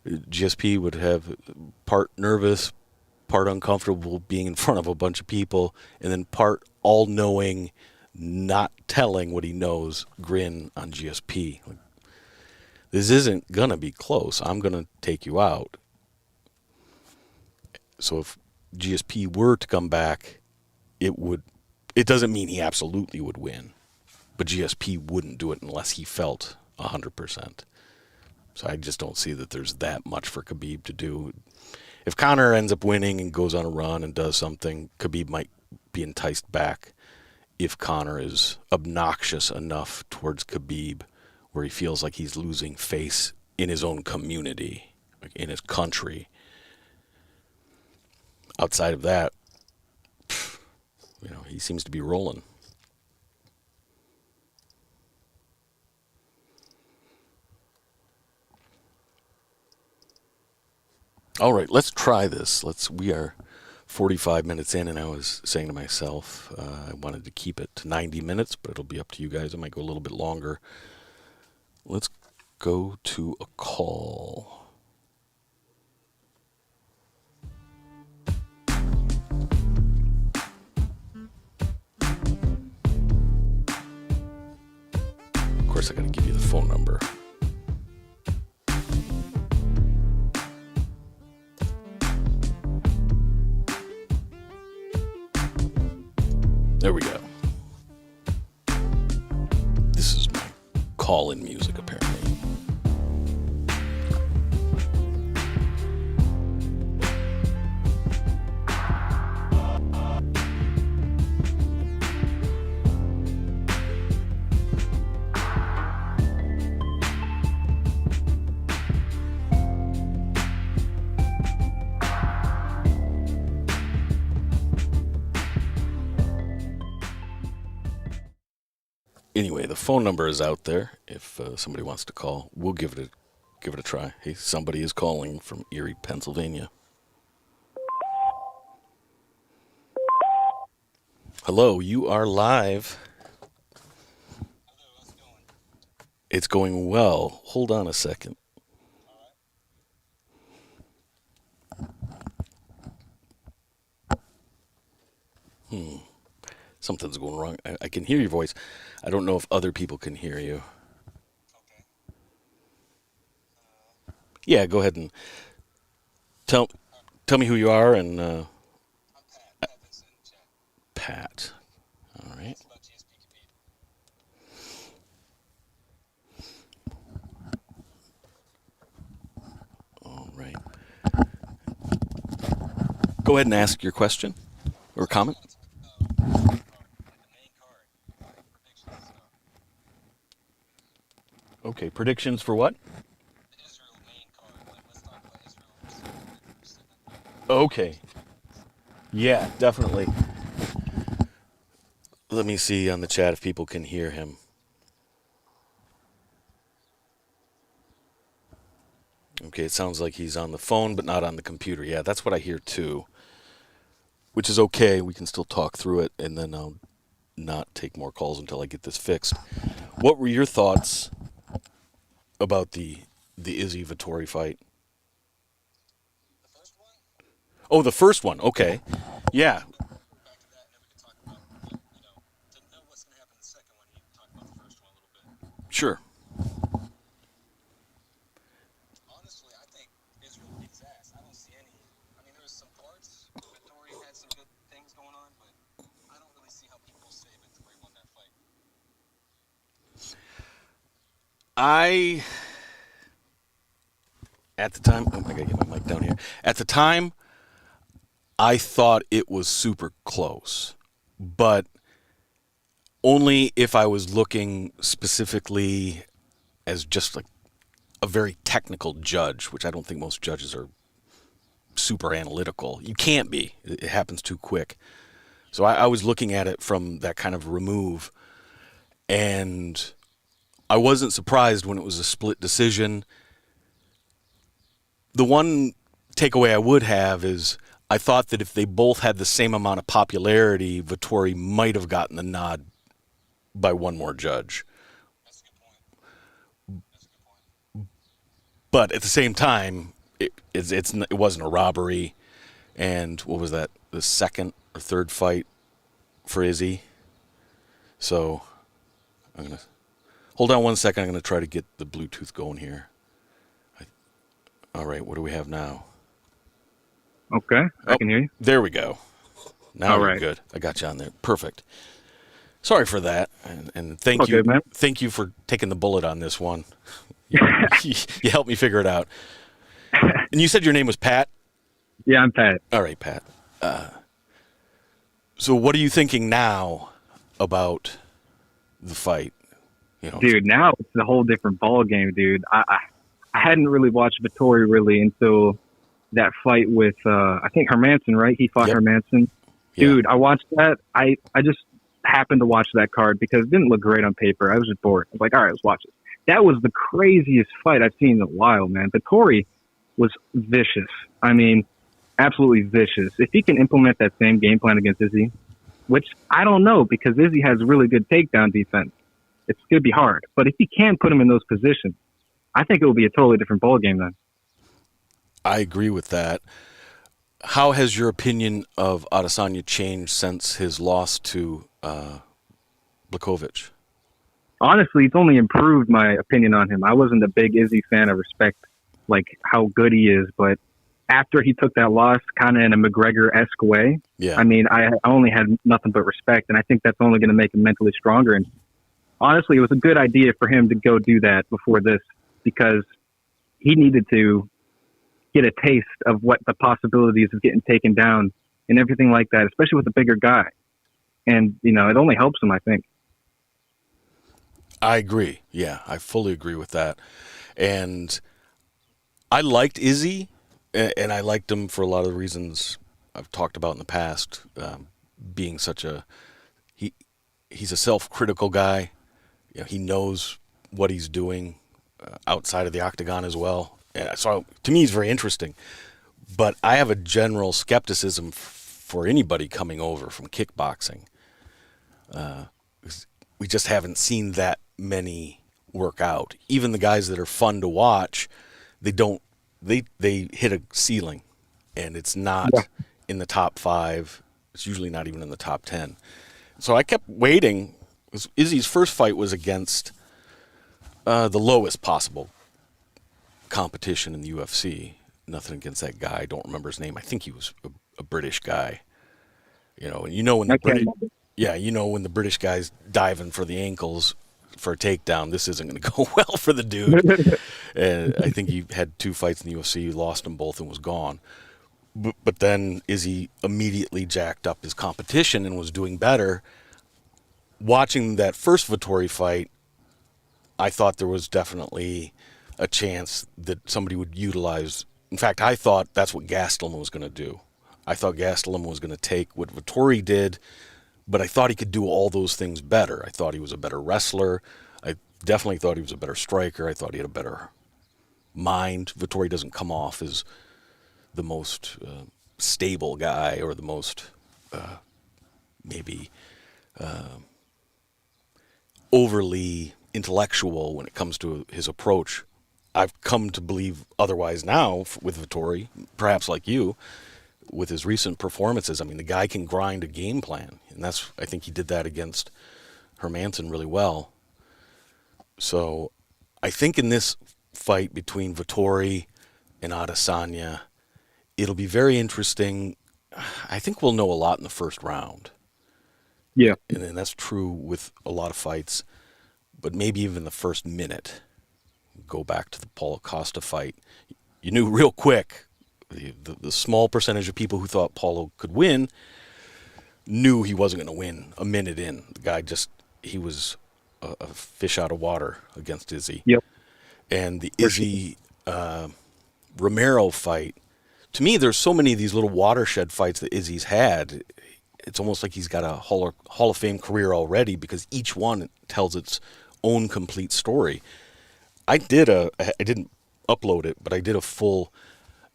GSP would have part nervous, part uncomfortable being in front of a bunch of people, and then part all-knowing, not telling what he knows, grin on GSP. This isn't going to be close. I'm going to take you out. So if GSP were to come back, it doesn't mean he absolutely would win. But GSP wouldn't do it unless he felt 100%. So I just don't see that there's that much for Khabib to do. If Conor ends up winning and goes on a run and does something, Khabib might be enticed back if Conor is obnoxious enough towards Khabib where he feels like he's losing face in his own community, in his country. outside of that, he seems to be rolling. All right, let's try this. We are 45 minutes in, and I was saying to myself, I wanted to keep it to 90 minutes, but it'll be up to you guys. It might go a little bit longer. Let's go to a call. Of course, I got to give you the phone number. There we go. This is my call-in music, apparently. Anyway, the phone number is out there. If somebody wants to call, we'll give it a try. Hey, somebody is calling from Erie, Pennsylvania. Hello, you are live. How's it going? It's going well. Hold on a second. Something's going wrong. I can hear your voice. I don't know if other people can hear you. Okay. Yeah, go ahead and tell me who you are and I'm Pat. Pat Vincent, chat. Pat. All right. It's about GSP Khabib. All right. Go ahead and ask your question or comment. Like the main card, predictions and stuff. Okay, predictions for what? The Israel main card. Like, let's talk about Israel. Okay. Yeah, definitely. Let me see on the chat if people can hear him. Okay, it sounds like he's on the phone, but not on the computer. Yeah, that's what I hear too. Which is okay. We can still talk through it, and then I'll not take more calls until I get this fixed. What were your thoughts about the Izzy Vettori fight? The first one? Oh, the first one. Okay. Yeah. Back to that, and then we can talk about, to know what's going to happen in the second one, you can talk about the first one a little bit. Sure. Honestly, I think Israel beat his ass. I don't see any. I mean, there's some parts. Vettori had some good things going on, but I don't really see how people say Vettori won that fight. At the time, I gotta get my mic down here. At the time, I thought it was super close, but only if I was looking specifically as just like a very technical judge, which I don't think most judges are super analytical. You can't be. It happens too quick. So I was looking at it from that kind of remove, and I wasn't surprised when it was a split decision. The one takeaway I would have is I thought that if they both had the same amount of popularity, Vettori might have gotten the nod by one more judge. That's a good point. But at the same time, it wasn't a robbery. And what was that? The second or third fight for Izzy. So I'm going to hold on one second. I'm going to try to get the Bluetooth going here. All right, what do we have now? Okay, I can hear you. There we go. Now All we're right. good. I got you on there. Perfect. Sorry for that, and thank you, man. Thank you for taking the bullet on this one. You helped me figure it out. And you said your name was Pat? Yeah, I'm Pat. All right, Pat. So what are you thinking now about the fight? Dude, now it's a whole different ball game, dude. I hadn't really watched Vettori really until that fight with, I think Hermanson, right? He fought Hermanson. Dude, I watched that. I just happened to watch that card because it didn't look great on paper. I was just bored. I was like, all right, let's watch it. That was the craziest fight I've seen in a while, man. Vettori was vicious. I mean, absolutely vicious. If he can implement that same game plan against Izzy, which I don't know because Izzy has really good takedown defense, it's going to be hard. But if he can put him in those positions, I think it will be a totally different ballgame then. I agree with that. How has your opinion of Adesanya changed since his loss to Blachowicz? Honestly, it's only improved my opinion on him. I wasn't a big Izzy fan. I respect like how good he is, but after he took that loss kind of in a McGregor-esque way, I mean, I only had nothing but respect, and I think that's only going to make him mentally stronger. And honestly, it was a good idea for him to go do that before this because he needed to get a taste of what the possibilities of getting taken down and everything like that, especially with a bigger guy. And, you know, it only helps him, I think. I agree. Yeah, I fully agree with that. And I liked Izzy, and I liked him for a lot of the reasons I've talked about in the past, being such a he's a self-critical guy. You know, he knows what he's doing outside of the octagon as well. So to me, he's very interesting. But I have a general skepticism for anybody coming over from kickboxing. We just haven't seen that many work out. Even the guys that are fun to watch, they hit a ceiling, and it's not in the top 5. It's usually not even in the top 10. So I kept waiting. Izzy's first fight was against the lowest possible competition in the UFC. Nothing against that guy. I don't remember his name. I think he was a British guy. You know, and you know when the British guy's diving for the ankles for a takedown, this isn't going to go well for the dude. And I think he had 2 fights in the UFC. He lost them both and was gone. But then Izzy immediately jacked up his competition and was doing better. Watching that first Vettori fight, I thought there was definitely a chance that somebody would utilize. In fact, I thought that's what Gastelum was going to do. I thought Gastelum was going to take what Vettori did, but I thought he could do all those things better. I thought he was a better wrestler. I definitely thought he was a better striker. I thought he had a better mind. Vettori doesn't come off as the most stable guy or the most maybe overly intellectual when it comes to his approach. I've come to believe otherwise now with Vettori, perhaps like you, with his recent performances. I mean, the guy can grind a game plan, and I think he did that against Hermanson really well. So I think in this fight between Vettori and Adesanya, it'll be very interesting. I think we'll know a lot in the first round. Yeah. And that's true with a lot of fights, but maybe even the first minute. Go back to the Paulo Costa fight. You knew real quick, the small percentage of people who thought Paulo could win knew he wasn't going to win a minute in. The guy he was a fish out of water against Izzy. Yep. And the Izzy Romero fight, to me, there's so many of these little watershed fights that Izzy's had. It's almost like he's got a Hall of Fame career already because each one tells its own complete story. I didn't upload it, but I did a full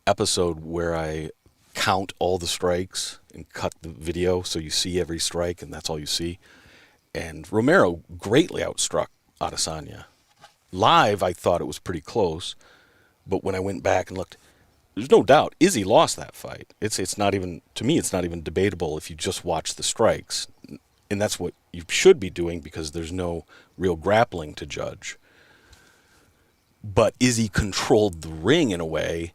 episode where I count all the strikes and cut the video so you see every strike and that's all you see. And Romero greatly outstruck Adesanya. Live, I thought it was pretty close, but when I went back and looked, there's no doubt Izzy lost that fight. It's not even, to me, it's not even debatable if you just watch the strikes. And that's what you should be doing because there's no real grappling to judge. But Izzy controlled the ring in a way,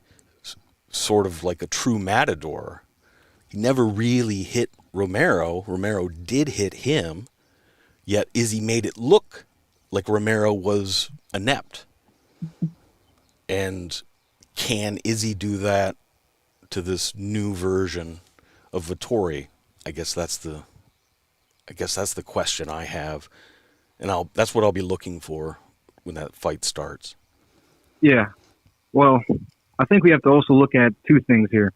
sort of like a true matador. He never really hit Romero. Romero did hit him, yet Izzy made it look like Romero was inept. And can Izzy do that to this new version of Vettori? I guess that's the question I have, and that's what I'll be looking for when that fight starts. Yeah. Well, I think we have to also look at two things here.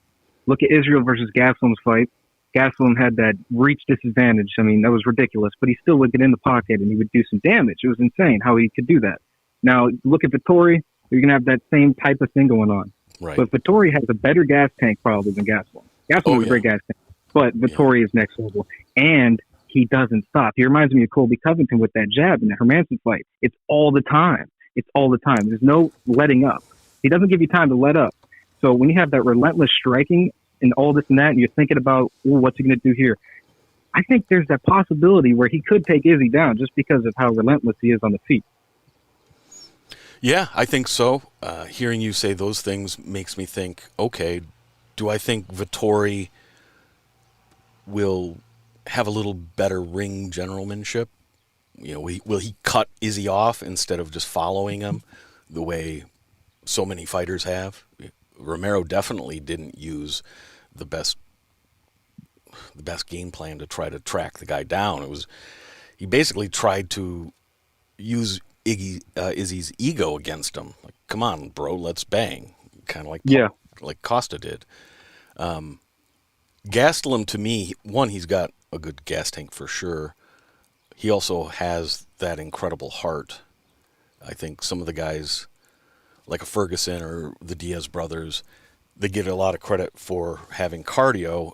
Look at Israel versus Gastelum's fight. Gastelum had that reach disadvantage. I mean, that was ridiculous, but he still would get in the pocket and he would do some damage. It was insane how he could do that. Now, look at Vettori. You're going to have that same type of thing going on. Right. But Vettori has a better gas tank probably than Gastelum. Gastelum is a great gas tank, but Vettori is next level. And he doesn't stop. He reminds me of Colby Covington with that jab in the Hermanson fight. It's all the time. It's all the time. There's no letting up. He doesn't give you time to let up. So when you have that relentless striking and all this and that, and you're thinking about, what's he going to do here? I think there's that possibility where he could take Izzy down just because of how relentless he is on the feet. Yeah, I think so. Hearing you say those things makes me think, okay, do I think Vettori will have a little better ring generalmanship? You know, will he cut Izzy off instead of just following him the way so many fighters have? Romero definitely didn't use the best game plan to try to track the guy down. He basically tried to use Izzy's ego against him. Like, come on, bro, let's bang. Kind of like Costa did. Gastelum, to me, one, he's got a good gas tank for sure. He also has that incredible heart. I think some of the guys, like a Ferguson or the Diaz brothers, they get a lot of credit for having cardio.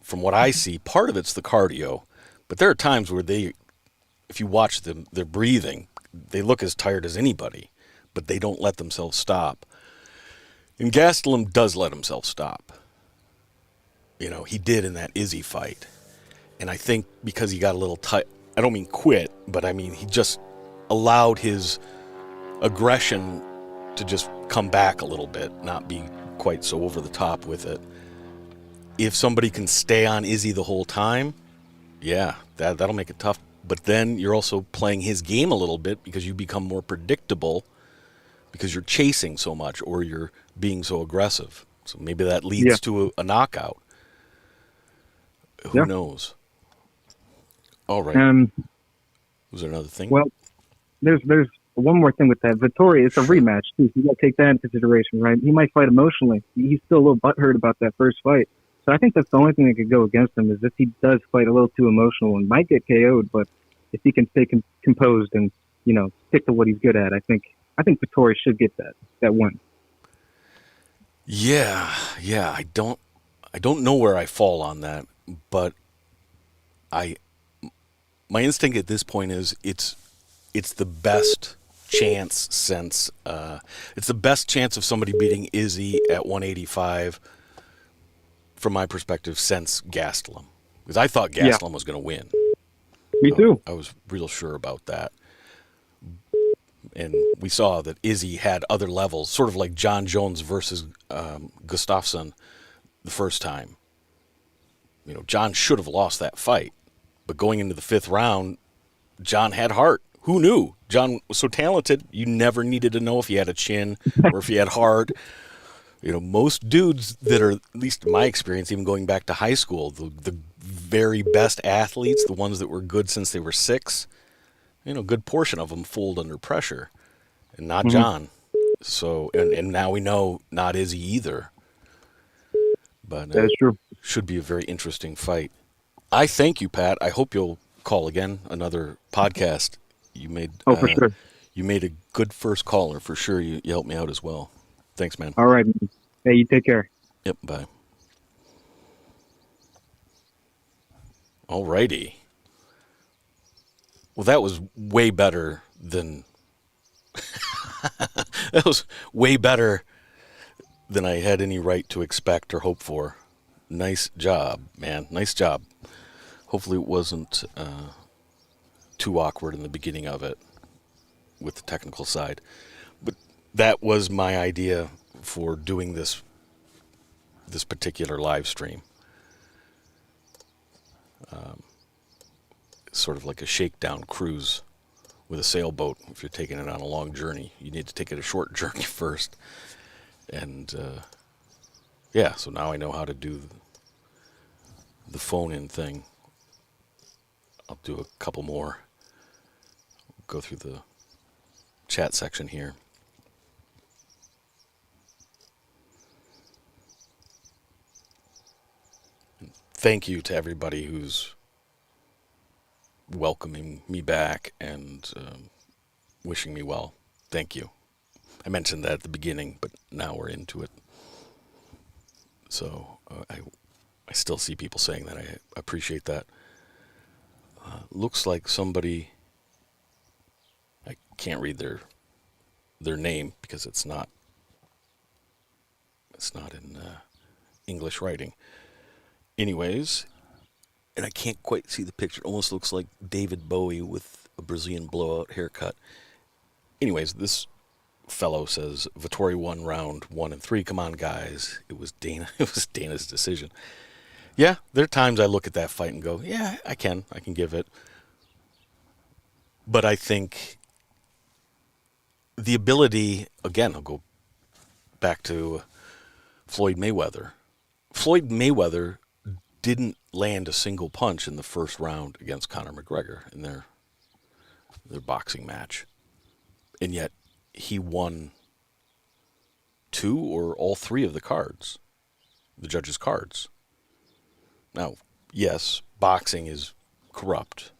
From what I see, part of it's the cardio, but there are times where if you watch them, their breathing, they look as tired as anybody, but they don't let themselves stop. And Gastelum does let himself stop. You know, he did in that Izzy fight. And I think because he got a little tight, I don't mean quit, but I mean he just allowed his aggression to just come back a little bit, not be quite so over the top with it. If somebody can stay on Izzy the whole time, yeah, that'll make it tough. But then you're also playing his game a little bit because you become more predictable because you're chasing so much or you're being so aggressive. So maybe that leads to a knockout. Who knows? All right. Was there another thing? Well, there's one more thing with that. Vettori, it's a rematch, too. So you got to take that into consideration, right? He might fight emotionally. He's still a little butthurt about that first fight. So I think that's the only thing that could go against him is if he does fight a little too emotional and might get KO'd, but if he can stay composed and, stick to what he's good at, I think Vettori should get that win. Yeah. I don't know where I fall on that, but my instinct at this point is it's the best chance since it's the best chance of somebody beating Izzy at 185 from my perspective since Gastelum, because I thought Gastelum was going to win. Me too. I was real sure about that. And we saw that Izzy had other levels, sort of like Jon Jones versus Gustafsson the first time. Jon should have lost that fight. But going into the fifth round, Jon had heart. Who knew? Jon was so talented, you never needed to know if he had a chin or if he had heart. Most dudes that are, at least in my experience, even going back to high school, the very best athletes, the ones that were good since they were 6, a good portion of them fold under pressure. And not Jon. So, and now we know not Izzy either. But that is true. Should be a very interesting fight. I thank you, Pat. I hope you'll call again, another podcast. You made for sure. You made a good first caller for sure. You helped me out as well. Thanks, man. All right. Hey, you take care. Yep. Bye. All righty. Well, that was way better than that was way better than I had any right to expect or hope for. Nice job, man. Nice job. Hopefully it wasn't too awkward in the beginning of it with the technical side. But that was my idea for doing this particular live stream. Sort of like a shakedown cruise with a sailboat. If you're taking it on a long journey, you need to take it a short journey first. And so now I know how to do the phone-in thing. I'll do a couple more. Go through the chat section here. thank you to everybody who's welcoming me back and wishing me well. Thank you. I mentioned that at the beginning, but now we're into it. So I still see people saying that. I appreciate that. Looks like somebody, I can't read their name because it's not in English writing. Anyways, and I can't quite see the picture. It almost looks like David Bowie with a Brazilian blowout haircut. Anyways, this fellow says Vettori won round 1 and 3. Come on, guys. It was Dana's decision. Yeah, there are times I look at that fight and go, yeah, I can give it. But I think the ability, again, I'll go back to Floyd Mayweather. Floyd Mayweather didn't land a single punch in the first round against Conor McGregor in their boxing match. And yet he won 2 or all 3 of the cards, the judges' cards. Now, yes, boxing is corrupt.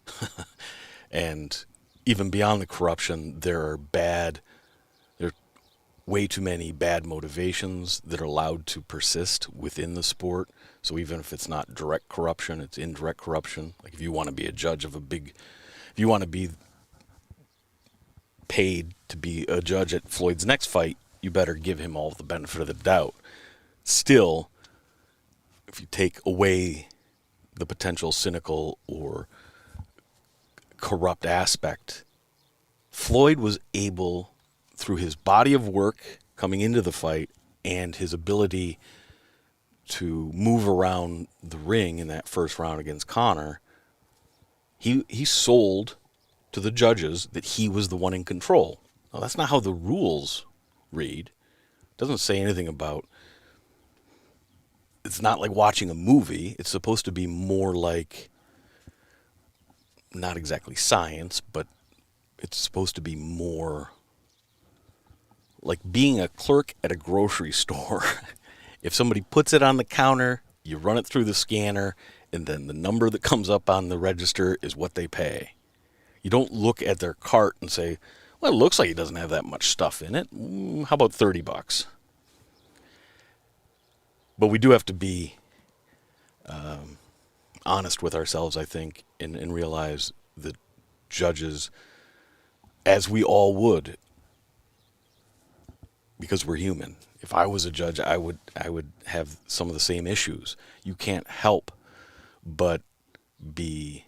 And even beyond the corruption, there are way too many bad motivations that are allowed to persist within the sport. So even if it's not direct corruption, it's indirect corruption. Like if you want to be a judge of if you want to be paid to be a judge at Floyd's next fight, you better give him all the benefit of the doubt. Still, if you take away the potential cynical or corrupt aspect, Floyd was able, through his body of work coming into the fight and his ability to move around the ring in that first round against Conor, he sold to the judges that he was the one in control. Now, that's not how the rules read. It doesn't say anything about... It's not like watching a movie. It's supposed to be more like, not exactly science, but it's supposed to be more like being a clerk at a grocery store. If somebody puts it on the counter, you run it through the scanner, and then the number that comes up on the register is what they pay. You don't look at their cart and say, well, it looks like it doesn't have that much stuff in it. How about $30? But we do have to be honest with ourselves, I think, and realize that judges, as we all would, because we're human. If I was a judge, I would have some of the same issues. You can't help but be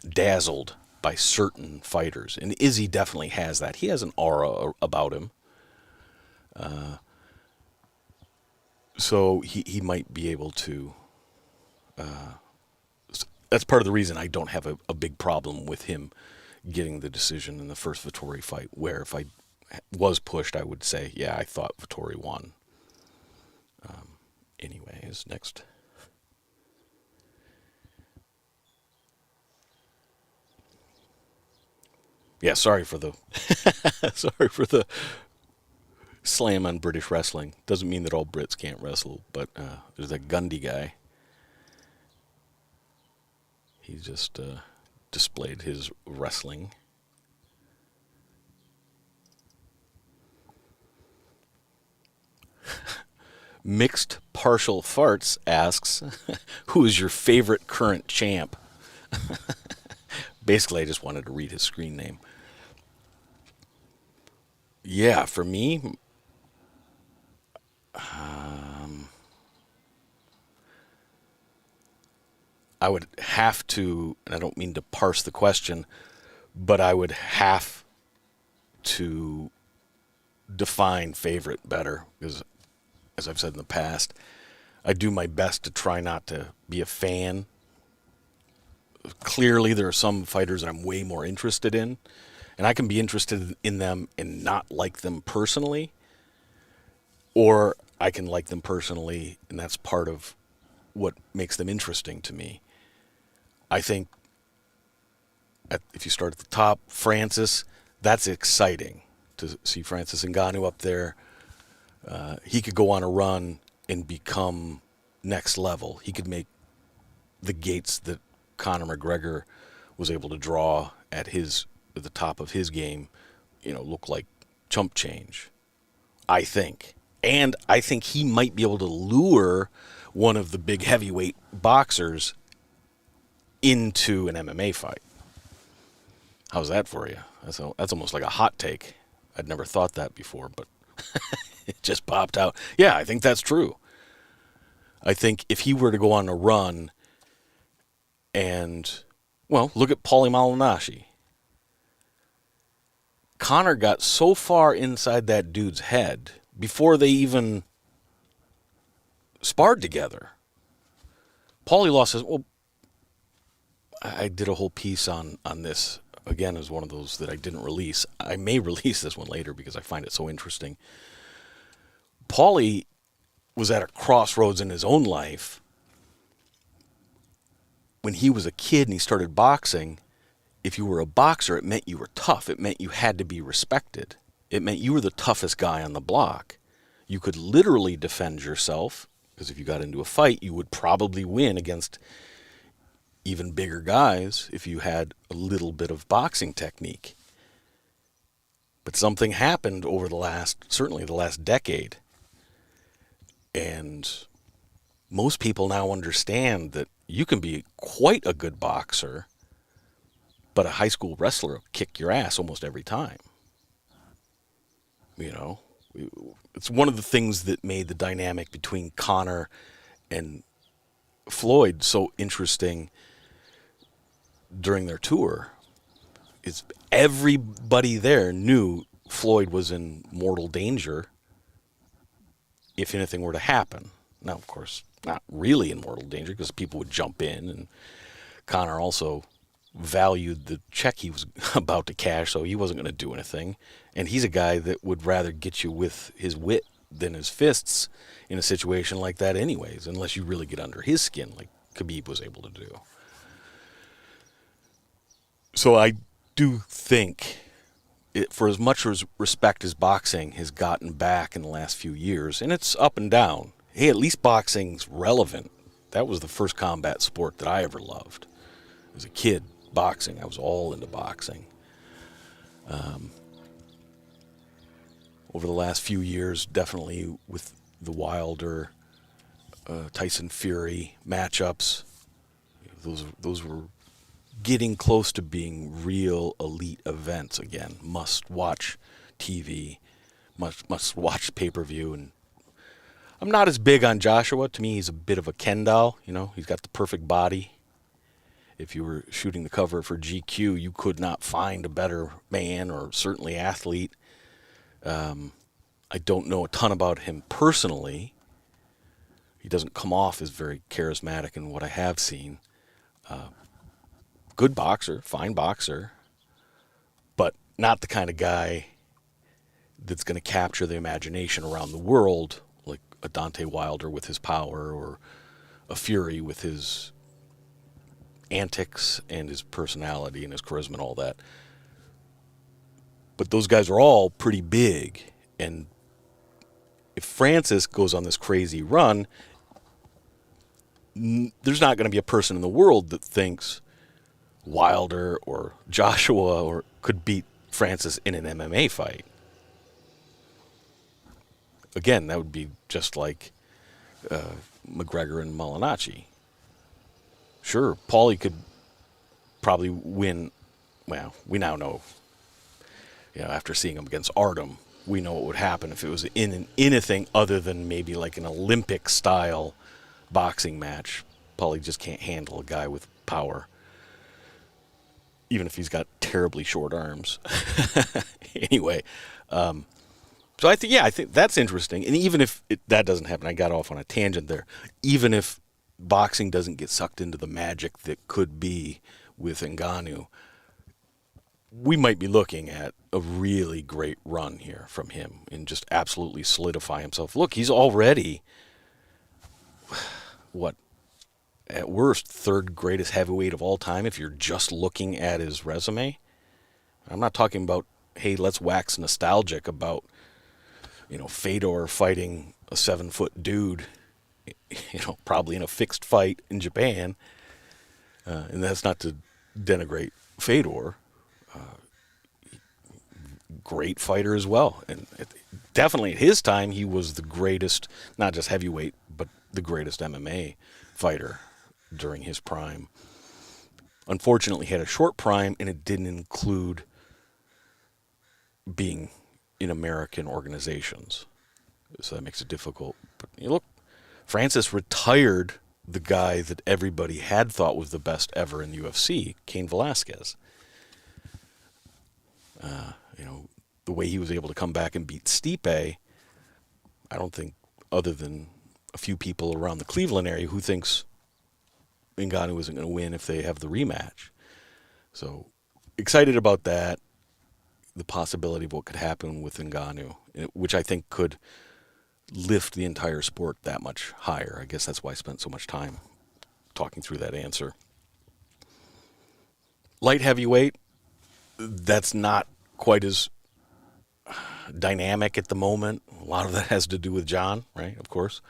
dazzled by certain fighters. And Izzy definitely has that. He has an aura about him. So he might be able to... that's part of the reason I don't have a big problem with him getting the decision in the first Vettori fight, where if I was pushed, I would say, yeah, I thought Vettori won. Anyways, next. Yeah, sorry for the slam on British wrestling. Doesn't mean that all Brits can't wrestle, but there's that Gundy guy. He just displayed his wrestling. Mixed Partial Farts asks, who is your favorite current champ? Basically, I just wanted to read his screen name. Yeah, for me, I would have to, and I don't mean to parse the question, but I would have to define favorite better, because as I've said in the past, I do my best to try not to be a fan. Clearly, there are some fighters that I'm way more interested in, and I can be interested in them and not like them personally, or I can like them personally, and that's part of what makes them interesting to me. I think if you start at the top, Francis, that's exciting to see Francis Ngannou up there. He could go on a run and become next level. He could make the gates that Conor McGregor was able to draw at the top of his game, look like chump change, I think. And I think he might be able to lure one of the big heavyweight boxers into an MMA fight. How's that for you? That's almost like a hot take. I'd never thought that before, but it just popped out. Yeah, I think that's true. I think if he were to go on a run and, look at Paulie Malignaggi. Conor got so far inside that dude's head before they even sparred together. Paulie lost his... Well, I did a whole piece on this. Again, as one of those that I didn't release. I may release this one later because I find it so interesting. Paulie was at a crossroads in his own life. When he was a kid and he started boxing, if you were a boxer, it meant you were tough. It meant you had to be respected. It meant you were the toughest guy on the block. You could literally defend yourself, because if you got into a fight, you would probably win against even bigger guys if you had a little bit of boxing technique. But something happened over certainly the last decade. And most people now understand that you can be quite a good boxer, but a high school wrestler will kick your ass almost every time. It's one of the things that made the dynamic between Conor and Floyd so interesting during their tour. Is everybody there knew Floyd was in mortal danger if anything were to happen. Now, of course, not really in mortal danger because people would jump in, and Conor also valued the check he was about to cash, so he wasn't going to do anything. And he's a guy that would rather get you with his wit than his fists in a situation like that anyways, unless you really get under his skin like Khabib was able to do. So I do think, for as much respect as boxing has gotten back in the last few years, and it's up and down, hey, at least boxing's relevant. That was the first combat sport that I ever loved. As a kid, boxing, I was all into boxing. Over the last few years, definitely with the Wilder, Tyson Fury matchups, those were getting close to being real elite events again. Must-watch TV, must-watch pay-per-view. And I'm not as big on Joshua. To me, he's a bit of a Ken doll. He's got the perfect body. If you were shooting the cover for GQ, you could not find a better man or certainly athlete. I don't know a ton about him personally. He doesn't come off as very charismatic in what I have seen. Good boxer, fine boxer, but not the kind of guy that's going to capture the imagination around the world like a Deontay Wilder with his power or a Fury with his antics and his personality and his charisma and all that. But those guys are all pretty big, and if Francis goes on this crazy run, there's not going to be a person in the world that thinks Wilder or Joshua or could beat Francis in an MMA fight. Again, that would be just like McGregor and Malignaggi. Sure, Paulie could probably win. Well, we now know, after seeing him against Artem, we know what would happen if it was in anything other than maybe like an Olympic-style boxing match. Paulie just can't handle a guy with power, even if he's got terribly short arms. Anyway, so I think that's interesting. And even if that doesn't happen, I got off on a tangent there. Even if boxing doesn't get sucked into the magic that could be with Ngannou, we might be looking at a really great run here from him and just absolutely solidify himself. Look, he's already, at worst, third greatest heavyweight of all time if you're just looking at his resume. I'm not talking about, hey, let's wax nostalgic about, Fedor fighting a 7-foot dude probably in a fixed fight in Japan. And that's not to denigrate Fedor. Great fighter as well. And definitely at his time, he was the greatest, not just heavyweight, but the greatest MMA fighter during his prime. Unfortunately, he had a short prime, and it didn't include being in American organizations. So that makes it difficult. But look, Francis retired the guy that everybody had thought was the best ever in the UFC, Cain Velasquez. The way he was able to come back and beat Stipe, I don't think, other than a few people around the Cleveland area, who thinks Ngannou isn't going to win if they have the rematch. So excited about that, the possibility of what could happen with Ngannou, which I think could lift the entire sport that much higher. I guess that's why I spent so much time talking through that answer. Light heavyweight, that's not quite as dynamic at the moment. A lot of that has to do with Jon, right? Of course.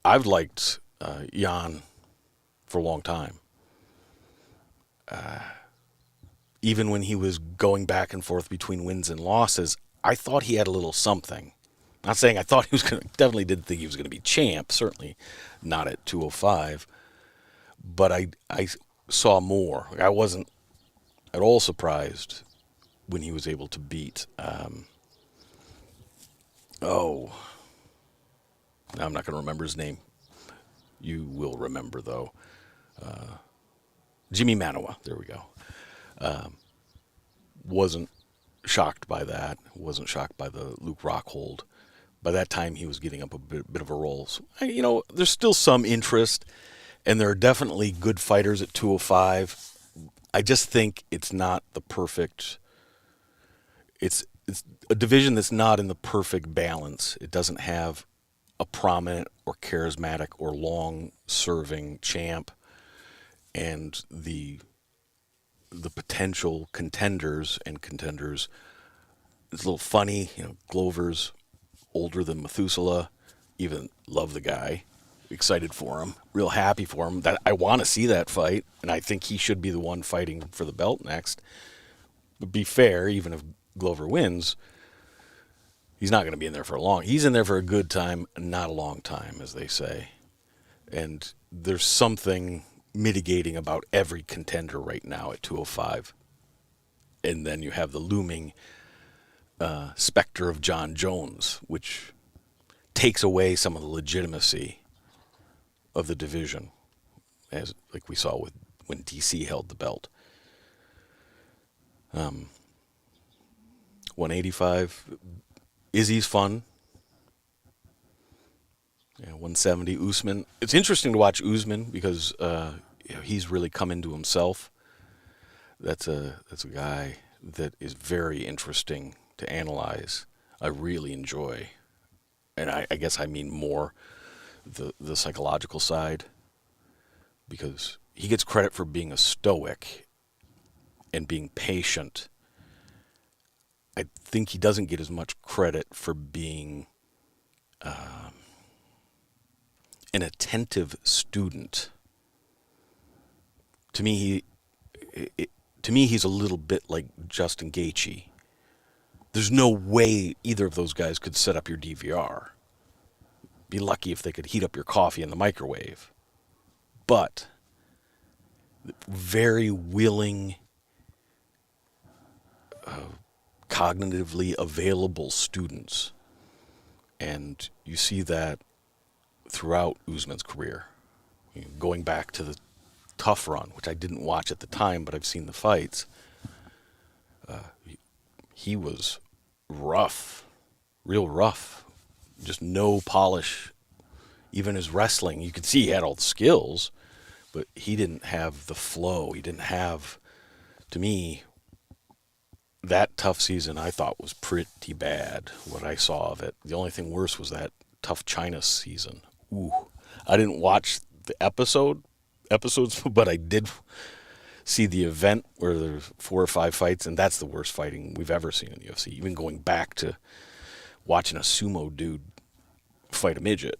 I've liked Jan for a long time. Even when he was going back and forth between wins and losses, I thought he had a little something. Not saying I thought he was going to, definitely didn't think he was going to be champ, certainly not at 205. But I saw more. I wasn't at all surprised when he was able to beat, I'm not going to remember his name. You will remember, though. Jimmy Manuwa, there we go. Wasn't shocked by that. Wasn't shocked by the Luke Rockhold. By that time, he was getting up a bit of a roll. So, there's still some interest, and there are definitely good fighters at 205. I just think it's not the perfect. It's a division that's not in the perfect balance. It doesn't have a prominent or charismatic or long-serving champ, and the potential contenders. It's a little funny. Glover's older than Methuselah. Even love the guy. Excited for him. Real happy for him. That I want to see that fight, and I think he should be the one fighting for the belt next. But be fair, even if Glover wins, he's not going to be in there for long. He's in there for a good time, not a long time, as they say. And there's something mitigating about every contender right now at 205. And then you have the looming specter of Jon Jones, which takes away some of the legitimacy of the division, as like we saw when DC held the belt. 185, Izzy's fun. 170, Usman. It's interesting to watch Usman because he's really come into himself. That's a guy that is very interesting to analyze. I really enjoy, and I guess I mean more the psychological side, because he gets credit for being a stoic and being patient. I think he doesn't get as much credit for being an attentive student. To me, he's a little bit like Justin Gaethje. There's no way either of those guys could set up your DVR. Be lucky if they could heat up your coffee in the microwave. But very willing, cognitively available students. And you see that throughout Usman's career. Going back to the Tough Run, which I didn't watch at the time, but I've seen the fights. He was rough, real rough. Just no polish. Even his wrestling, you could see he had all the skills, but he didn't have the flow. He didn't have, to me, that tough season I thought was pretty bad, what I saw of it. The only thing worse was that tough China season. Ooh. I didn't watch the episodes, but I did see the event where there's 4 or 5 fights, and that's the worst fighting we've ever seen in the UFC. Even going back to watching a sumo dude fight a midget.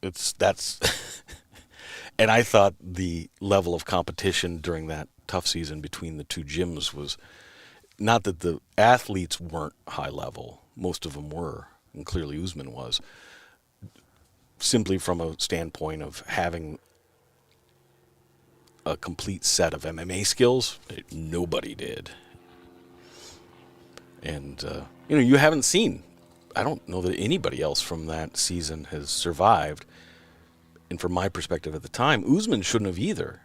That's and I thought the level of competition during that tough season between the two gyms was not that the athletes weren't high level. Most of them were, and clearly Usman was, simply from a standpoint of having a complete set of MMA skills. Nobody did. And, you haven't seen, I don't know that anybody else from that season has survived. And from my perspective at the time, Usman shouldn't have either.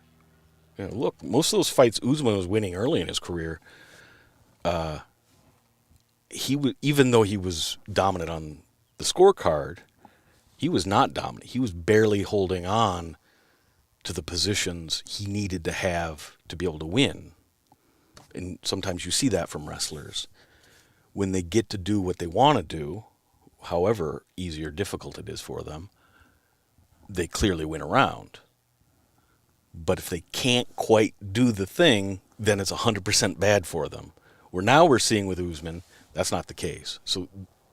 Look, most of those fights Usman was winning early in his career, even though he was dominant on the scorecard, he was not dominant. He was barely holding on to the positions he needed to have to be able to win. And sometimes you see that from wrestlers. When they get to do what they want to do, however easy or difficult it is for them, they clearly win a round. But if they can't quite do the thing, then it's 100% bad for them. Now we're seeing with Usman, that's not the case. So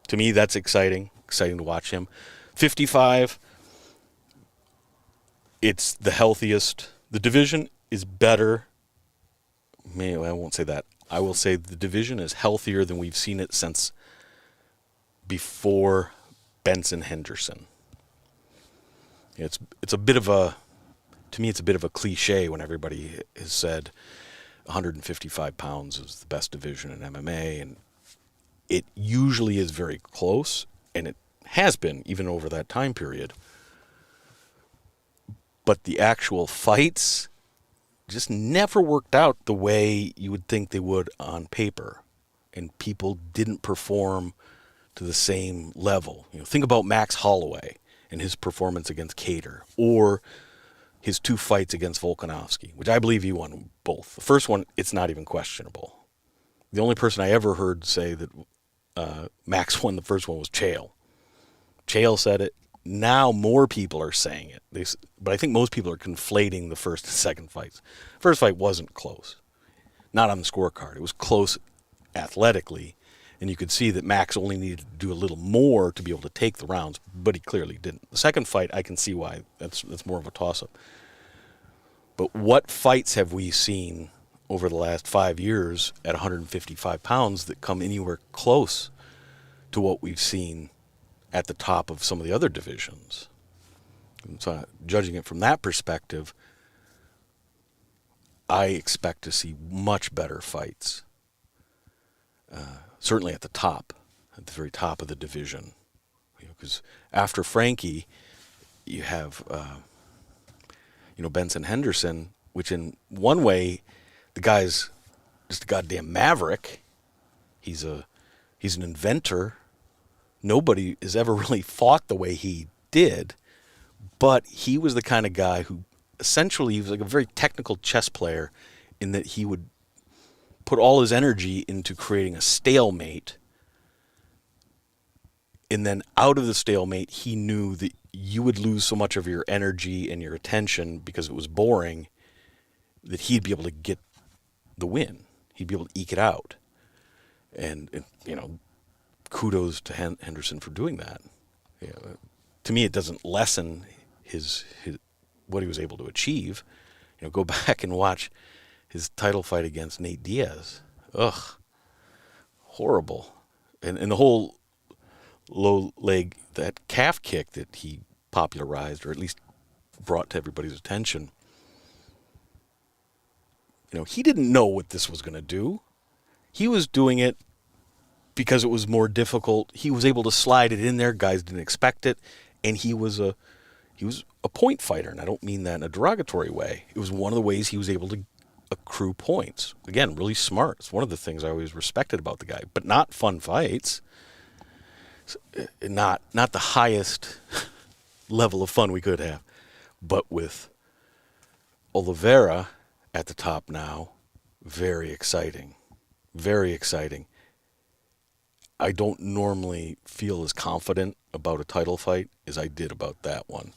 to me, that's exciting to watch him. 55, it's the healthiest. The division is better. I won't say that. I will say the division is healthier than we've seen it since before Benson Henderson. It's a bit of a, to me, it's a bit of a cliche when everybody has said 155 pounds is the best division in MMA, and it usually is very close, and it has been even over that time period. But the actual fights just never worked out the way you would think they would on paper, and people didn't perform to the same level. Think about Max Holloway and his performance against Kattar, or his two fights against Volkanovski, which I believe he won both. The first one, it's not even questionable. The only person I ever heard say that Max won the first one was Chael. Chael said it. Now more people are saying it. But I think most people are conflating the first and second fights. First fight wasn't close. Not on the scorecard. It was close athletically, and you could see that Max only needed to do a little more to be able to take the rounds, but he clearly didn't. The second fight, I can see why. That's more of a toss-up. But what fights have we seen over the last 5 years at 155 pounds that come anywhere close to what we've seen at the top of some of the other divisions? And so judging it from that perspective, I expect to see much better fights. Certainly at the top, at the very top of the division. Because after Frankie, you have, Benson Henderson, which in one way, the guy's just a goddamn maverick. He's an inventor. Nobody has ever really fought the way he did, but he was the kind of guy who essentially, he was like a very technical chess player in that he would put all his energy into creating a stalemate, and then out of the stalemate, he knew that you would lose so much of your energy and your attention because it was boring that he'd be able to get the win. He'd be able to eke it out. And kudos to Henderson for doing that. To me, it doesn't lessen his what he was able to achieve. Go back and watch his title fight against Nate Diaz. Ugh, horrible. And the whole low leg, that calf kick that he popularized, or at least brought to everybody's attention. He didn't know what this was going to do. He was doing it because it was more difficult. He was able to slide it in there. Guys didn't expect it. And he was a point fighter. And I don't mean that in a derogatory way. It was one of the ways he was able to accrue points. Again, really smart. It's one of the things I always respected about the guy. But not fun fights. Not the highest level of fun we could have. But with Oliveira at the top now, very exciting. Very exciting. I don't normally feel as confident about a title fight as I did about that one.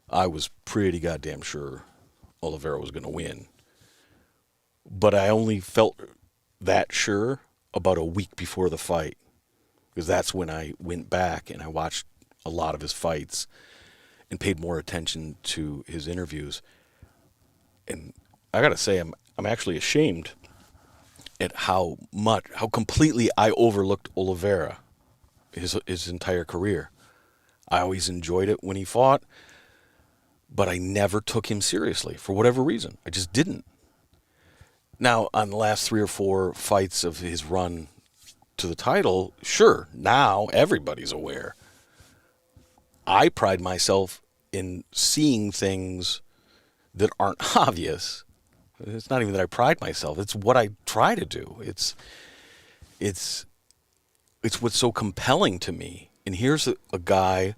I was pretty goddamn sure Oliveira was going to win. But I only felt that sure about a week before the fight. because that's when I went back and I watched a lot of his fights and paid more attention to his interviews. And I got to say, I'm actually ashamed at how completely I overlooked Oliveira his entire career. I always enjoyed it when he fought, but I never took him seriously for whatever reason. I just didn't. Now, on the last 3 or 4 fights of his run to the title, sure, now everybody's aware. I pride myself in seeing things that aren't obvious. It's not even that I pride myself. It's what I try to do. It's what's so compelling to me. And here's a guy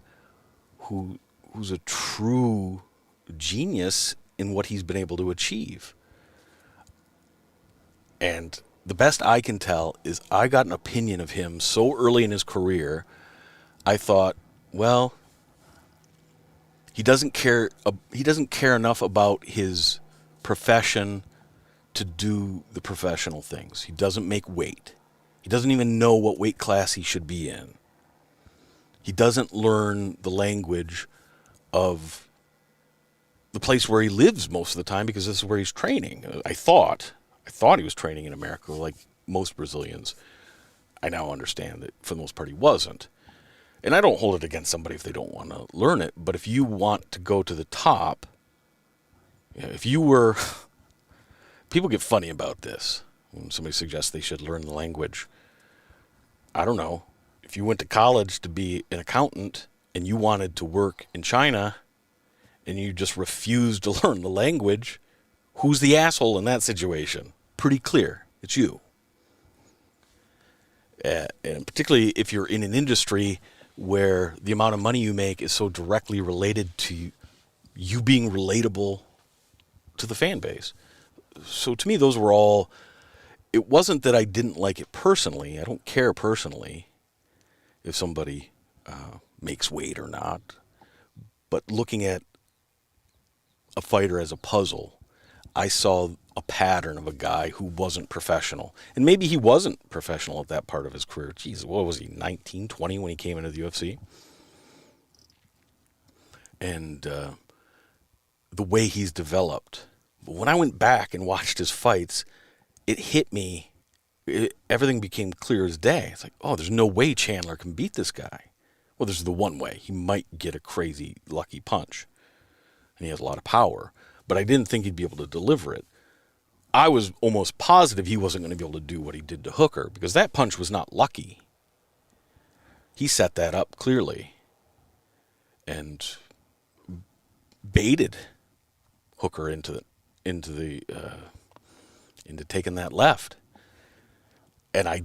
who's a true genius in what he's been able to achieve. And the best I can tell is I got an opinion of him so early in his career, I thought, well, he doesn't care enough about his profession to do the professional things. He doesn't make weight. He doesn't even know what weight class he should be in. He doesn't learn the language of the place where he lives most of the time, because this is where he's training. I thought he was training in America like most Brazilians. I now understand that for the most part he wasn't. And I don't hold it against somebody if they don't want to learn it. But if you want to go to the top, if you were... People get funny about this when somebody suggests they should learn the language. I don't know. If you went to college to be an accountant and you wanted to work in China and you just refused to learn the language, who's the asshole in that situation? Pretty clear. It's you. And particularly if you're in an industry where the amount of money you make is so directly related to you being relatable to the fan base. So to me, those were all... It wasn't that I didn't like it personally. I don't care personally if somebody makes weight or not. But looking at a fighter as a puzzle, I saw a pattern of a guy who wasn't professional. And maybe he wasn't professional at that part of his career. Jeez, what was he, 19, 20 when he came into the UFC? And the way he's developed. But when I went back and watched his fights, it hit me. Everything became clear as day. It's like, oh, there's no way Chandler can beat this guy. Well, there's the one way. He might get a crazy lucky punch. And he has a lot of power. But I didn't think he'd be able to deliver it. I was almost positive he wasn't going to be able to do what he did to Hooker, because that punch was not lucky. He set that up clearly and baited Hooker into taking that left. And I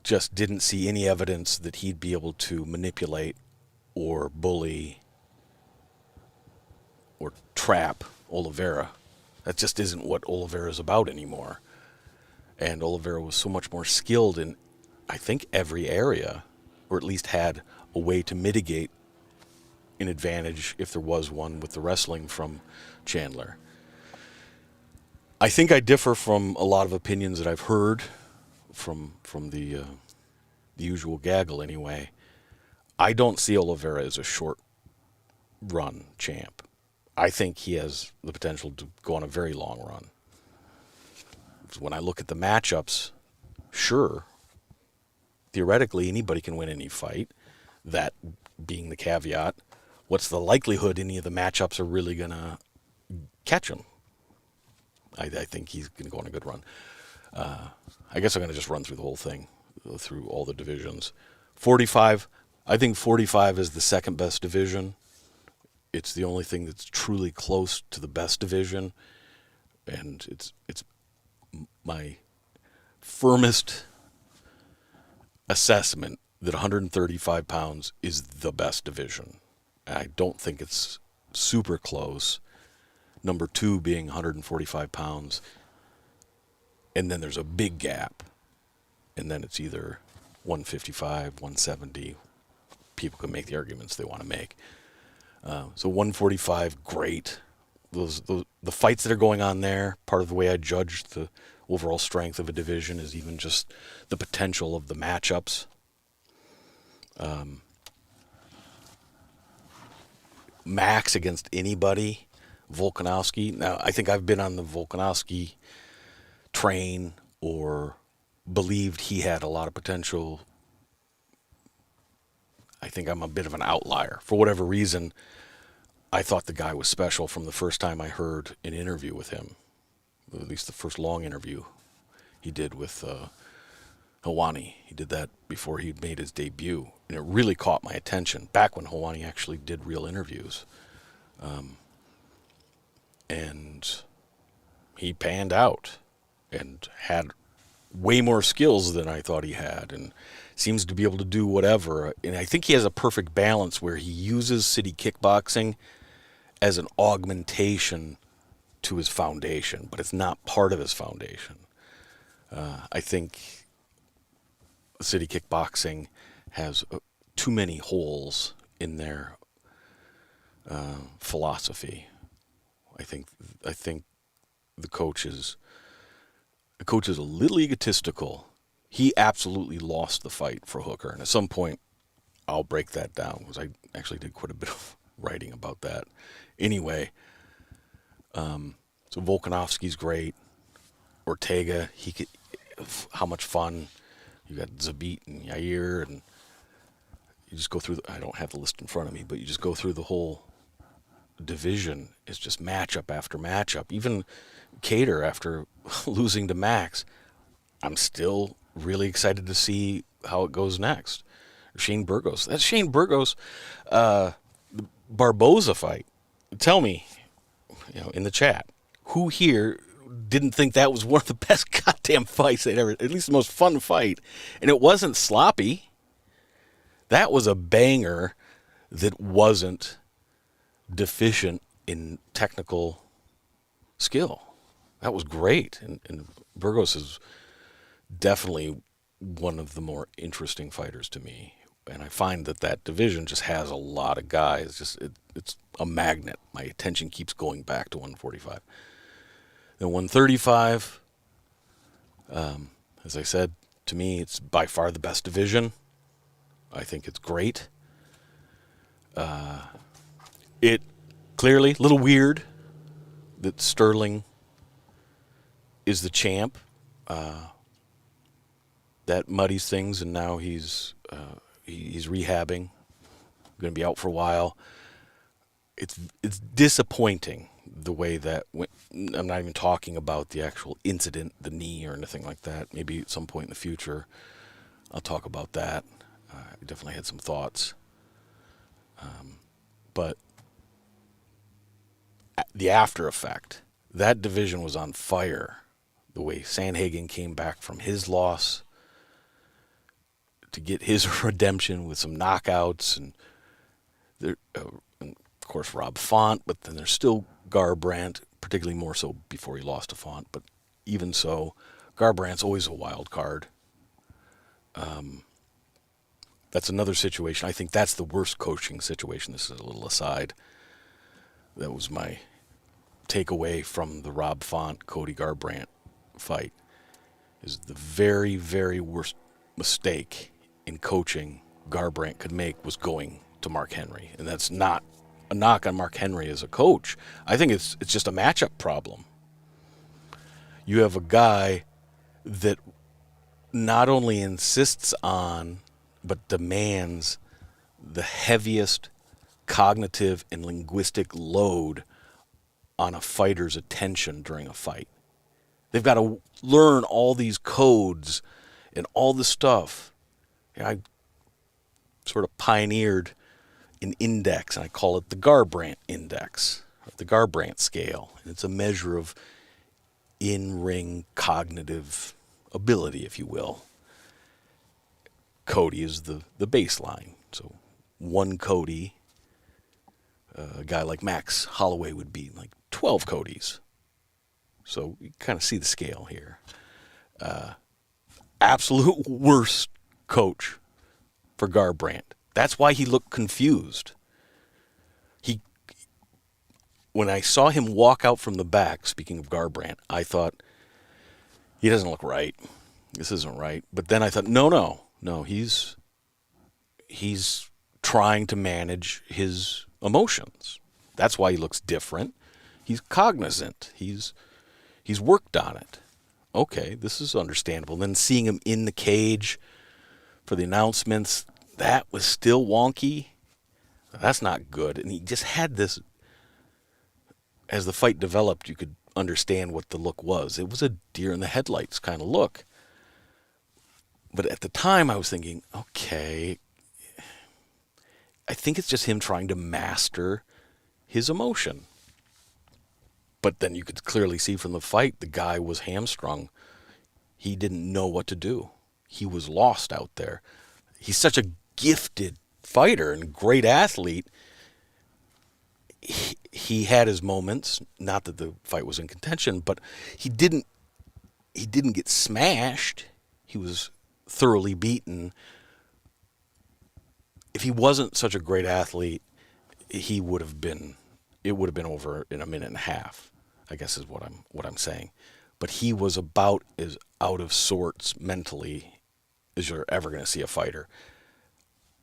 just didn't see any evidence that he'd be able to manipulate or bully or trap Oliveira. That just isn't what Oliveira is about anymore. And Oliveira was so much more skilled in, I think, every area, or at least had a way to mitigate an advantage, if there was one, with the wrestling from Chandler. I think I differ from a lot of opinions that I've heard from the usual gaggle anyway. I don't see Oliveira as a short-run champ. I think he has the potential to go on a very long run. When I look at the matchups, sure, theoretically anybody can win any fight, that being the caveat. What's the likelihood any of the matchups are really going to catch him? I think he's going to go on a good run. I guess I'm going to just run through the whole thing, through all the divisions. 45, I think 45 is the second best division. It's the only thing that's truly close to the best division. And it's my firmest assessment that 135 pounds is the best division. I don't think it's super close. Number 2 being 145 pounds. And then there's a big gap. And then it's either 155, 170. People can make the arguments they want to make. So 145, great. The fights that are going on there, part of the way I judge the overall strength of a division is even just the potential of the matchups. Max against anybody, Volkanovski. Now, I think I've been on the Volkanovski train or believed he had a lot of potential. I think I'm a bit of an outlier. For whatever reason, I thought the guy was special from the first time I heard an interview with him, at least the first long interview he did with Helwani. He did that before he'd made his debut, and it really caught my attention, back when Helwani actually did real interviews. And he panned out and had way more skills than I thought he had, and seems to be able to do whatever. And I think he has a perfect balance where he uses city kickboxing as an augmentation to his foundation, but it's not part of his foundation. I think city kickboxing has too many holes in their philosophy. I think the coach is a little egotistical. He absolutely lost the fight for Hooker, and at some point I'll break that down, because I actually did quite a bit of writing about that. Anyway, so Volkanovski's great. Ortega, how much fun. You got Zabit and Yair, and you just go through, I don't have the list in front of me, but you just go through the whole division. It's just matchup after matchup. Even Cater, after losing to Max, I'm still really excited to see how it goes next. Shane Burgos. That's Shane Burgos, Barboza fight. Tell me, in the chat, who here didn't think that was one of the best goddamn fights they'd ever, at least the most fun fight. And it wasn't sloppy. That was a banger that wasn't deficient in technical skill. That was great. And Burgos is definitely one of the more interesting fighters to me. And I find that division just has a lot of guys. It's a magnet. My attention keeps going back to 145. Then 135, as I said, to me, it's by far the best division. I think it's great. It clearly, a little weird that Sterling is the champ. That muddies things, and now he's rehabbing, going to be out for a while. It's disappointing the way that I'm not even talking about the actual incident, the knee or anything like that. Maybe at some point in the future, I'll talk about that. I definitely had some thoughts, but the after effect, that division was on fire. The way Sandhagen came back from his loss to get his redemption with some knockouts, and of course Rob Font, but then there's still Garbrandt, particularly more so before he lost to Font, but even so, Garbrandt's always a wild card. That's another situation. I think that's the worst coaching situation. This is a little aside. That was my takeaway from the Rob Font, Cody Garbrandt fight, is the very, very worst mistake in coaching Garbrandt could make was going to Mark Henry. And that's not a knock on Mark Henry as a coach. I think it's just a matchup problem. You have a guy that not only insists on, but demands the heaviest cognitive and linguistic load on a fighter's attention during a fight. They've got to learn all these codes and all this stuff. And I sort of pioneered an index, and I call it the Garbrandt Index, or the Garbrandt Scale. And it's a measure of in-ring cognitive ability, if you will. Cody is the baseline. So one Cody, a guy like Max Holloway would be like 12 Codys. So you kind of see the scale here. Absolute worst coach for Garbrandt. That's why he looked confused. When I saw him walk out from the back, speaking of Garbrandt, I thought, he doesn't look right. This isn't right. But then I thought, no, he's he's trying to manage his emotions. That's why he looks different. He's cognizant. He's worked on it. Okay, this is understandable. Then seeing him in the cage for the announcements, that was still wonky. That's not good. And he just had this, as the fight developed, you could understand what the look was. It was a deer in the headlights kind of look. But at the time I was thinking, okay, I think it's just him trying to master his emotion. But then you could clearly see from the fight, the guy was hamstrung. He didn't know what to do. He was lost out there. He's such a gifted fighter and great athlete. He had his moments, not that the fight was in contention, but he didn't get smashed. He was thoroughly beaten. If he wasn't such a great athlete, it would have been over in a minute and a half, I guess is what I'm saying. But he was about as out of sorts mentally as you're ever going to see a fighter.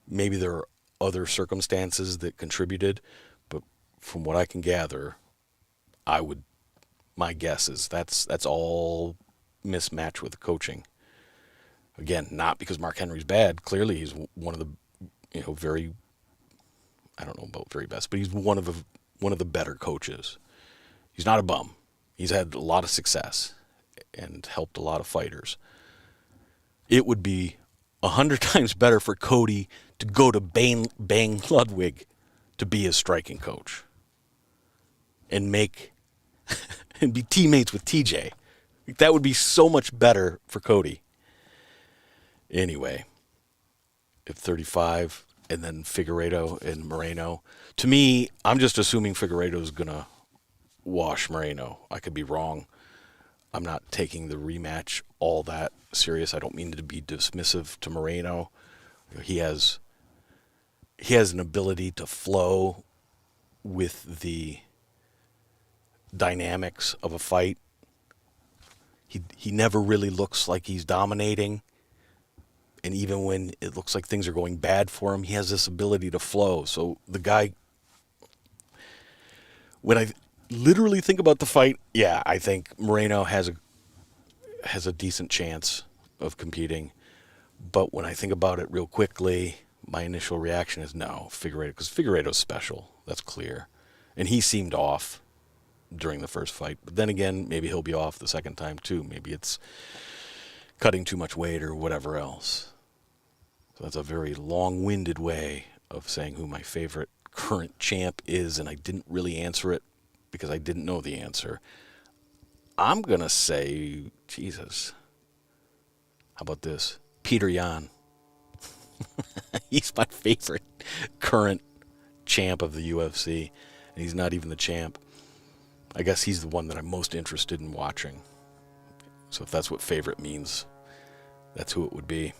Maybe there are other circumstances that contributed, but from what I can gather, my guess is that's all mismatched with the coaching. Again, not because Mark Henry's bad. Clearly, he's one of the, very, I don't know about very best, but he's one of the better coaches. He's not a bum. He's had a lot of success and helped a lot of fighters. It would be 100 times better for Cody to go to Bang Ludwig to be his striking coach and and be teammates with TJ. That would be so much better for Cody. Anyway, at 35, and then Figueiredo and Moreno. To me, I'm just assuming Figueiredo's going to wash Moreno. I could be wrong. I'm not taking the rematch all that serious. I don't mean to be dismissive to Moreno. He has an ability to flow with the dynamics of a fight. He never really looks like he's dominating. And even when it looks like things are going bad for him, he has this ability to flow. So the guy, when I literally think about the fight, yeah, I think Moreno has a decent chance of competing. But when I think about it real quickly, my initial reaction is no, Figueiredo, because Figueiredo's special. That's clear. And he seemed off during the first fight. But then again, maybe he'll be off the second time too. Maybe it's cutting too much weight or whatever else. So that's a very long-winded way of saying who my favorite current champ is, and I didn't really answer it because I didn't know the answer. I'm going to say, Jesus, how about this? Peter Yan. He's my favorite current champ of the UFC, and he's not even the champ. I guess he's the one that I'm most interested in watching. So if that's what favorite means, that's who it would be.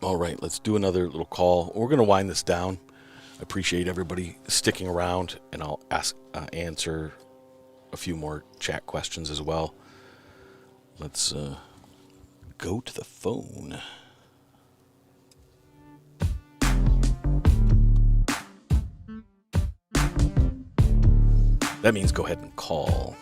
All right, let's do another little call. We're going to wind this down. I appreciate everybody sticking around, and I'll answer a few more chat questions as well. Let's go to the phone. That means go ahead and call.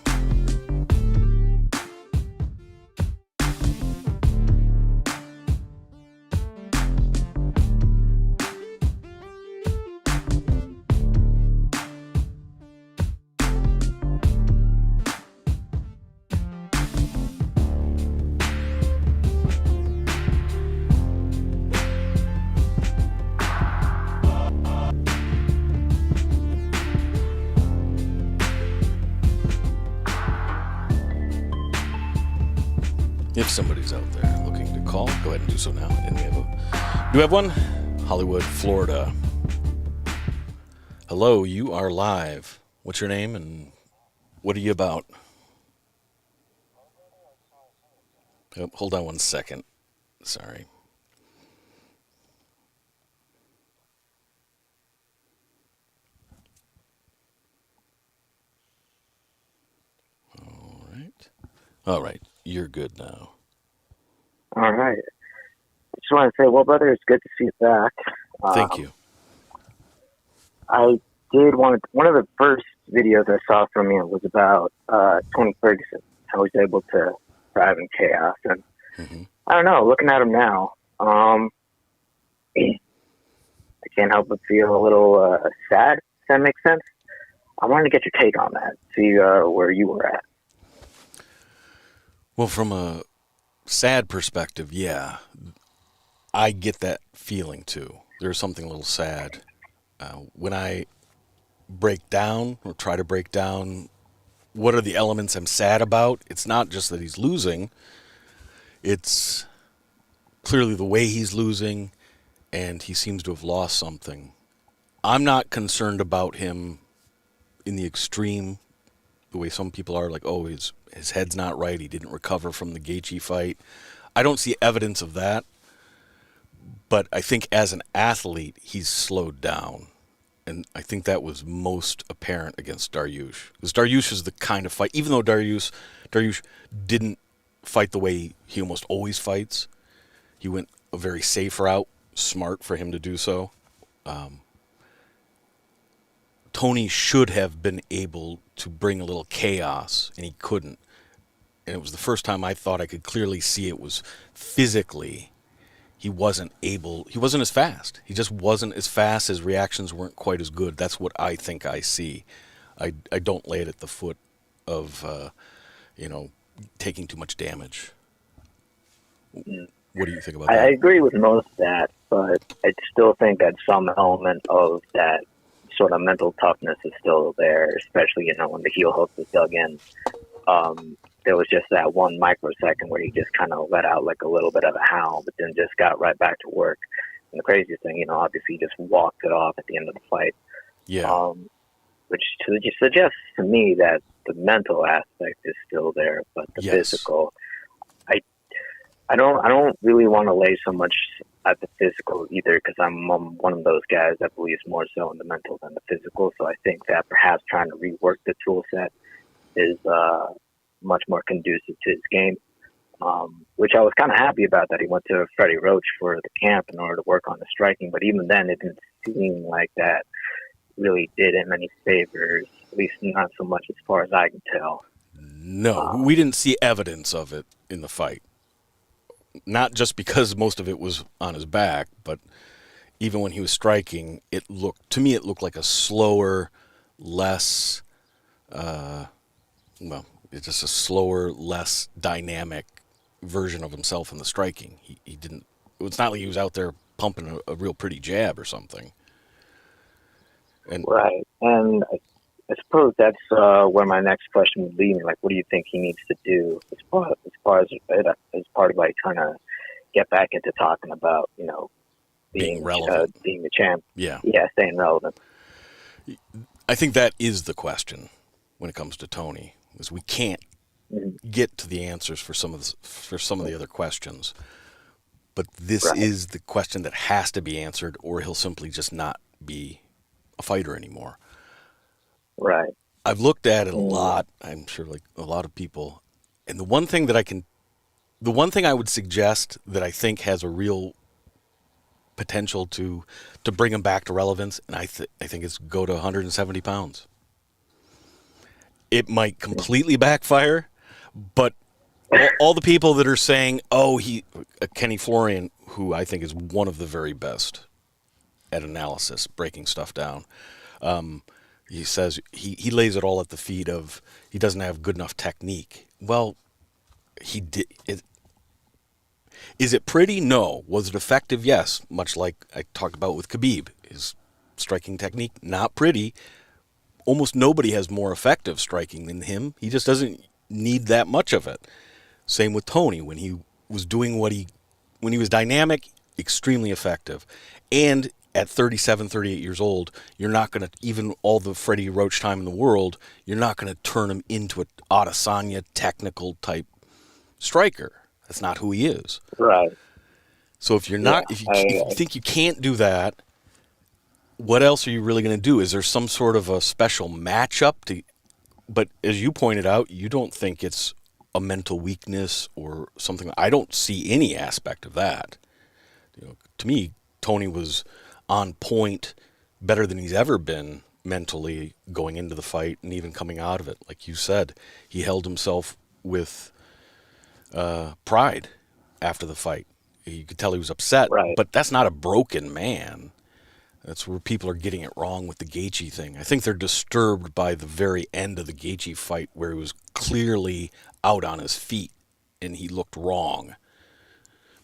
If somebody's out there looking to call, go ahead and do so now. And we have one, Hollywood, Florida. Hello, you are live. What's your name and what are you about? Oh, hold on one second. Sorry. All right. You're good now. All right. just want to say, well, brother, it's good to see you back. Thank you. I did one of the first videos I saw from you was about Tony Ferguson, how he's able to thrive in chaos. And I don't know, looking at him now, I can't help but feel a little sad, if that makes sense. I wanted to get your take on that, see where you were at. Well, from a sad perspective, yeah, I get that feeling too. There's something a little sad. When I break down or try to break down what are the elements I'm sad about, it's not just that he's losing. It's clearly the way he's losing, and he seems to have lost something. I'm not concerned about him in the extreme, the way some people are, like, oh, his head's not right, he didn't recover from the Gaethje fight. I don't see evidence of that, but I think as an athlete, he's slowed down. And I think that was most apparent against Dariush. Because Dariush is the kind of fight, even though Dariush didn't fight the way he almost always fights, he went a very safe route, smart for him to do so. Tony should have been able to bring a little chaos, and he couldn't. And it was the first time I thought I could clearly see it was physically he wasn't as fast. He just wasn't as fast. His reactions weren't quite as good. That's what I think I see. I don't lay it at the foot of, taking too much damage. What do you think about that? I agree with most of that, but I still think that some element of that sort of mental toughness is still there, especially, when the heel hook was dug in. There was just that one microsecond where he just kind of let out like a little bit of a howl, but then just got right back to work. And the craziest thing, obviously he just walked it off at the end of the fight. Yeah. Which suggests to me that the mental aspect is still there, but the physical, I don't really want to lay so much at the physical either, because I'm one of those guys that believes more so in the mental than the physical. So I think that perhaps trying to rework the tool set is much more conducive to his game, which I was kind of happy about, that he went to Freddie Roach for the camp in order to work on the striking. But even then, it didn't seem like that really did him any favors, at least not so much as far as I can tell. No, we didn't see evidence of it in the fight. Not just because most of it was on his back, but even when he was striking, it looked like a slower, less, it's just a slower, less dynamic version of himself in the striking. He didn't. It's not like he was out there pumping a real pretty jab or something. Right, and I suppose that's where my next question would lead me. Like, what do you think he needs to do as part of like trying to get back into talking about being relevant, being the champ? Yeah, staying relevant. I think that is the question when it comes to Tony, is we can't get to the answers for some of the other questions, but this is the question that has to be answered, or he'll simply just not be a fighter anymore. Right. I've looked at it a lot, I'm sure, like a lot of people, and the one thing I would suggest that I think has a real potential to bring him back to relevance, and I think it's go to 170 pounds. It might completely backfire, but all the people that are saying, Kenny Florian, who I think is one of the very best at analysis, breaking stuff down, he says he lays it all at the feet of he doesn't have good enough technique. Well, he did. Is it pretty? No. Was it effective? Yes. Much like I talked about with Khabib. His striking technique, not pretty. Almost nobody has more effective striking than him. He just doesn't need that much of it. Same with Tony. When he was doing when he was dynamic, extremely effective. And at 37, 38 years old, you're not going to, even all the Freddie Roach time in the world, you're not going to turn him into an Adesanya technical type striker. That's not who he is. Right. So if you think you can't do that, what else are you really going to do? Is there some sort of a special matchup but as you pointed out, you don't think it's a mental weakness or something. I don't see any aspect of that. To me, Tony was on point, better than he's ever been mentally going into the fight and even coming out of it. Like you said, he held himself with pride after the fight. You could tell he was upset, right. but that's not a broken man. That's where people are getting it wrong with the Gaethje thing. I think they're disturbed by the very end of the Gaethje fight where he was clearly out on his feet and he looked wrong.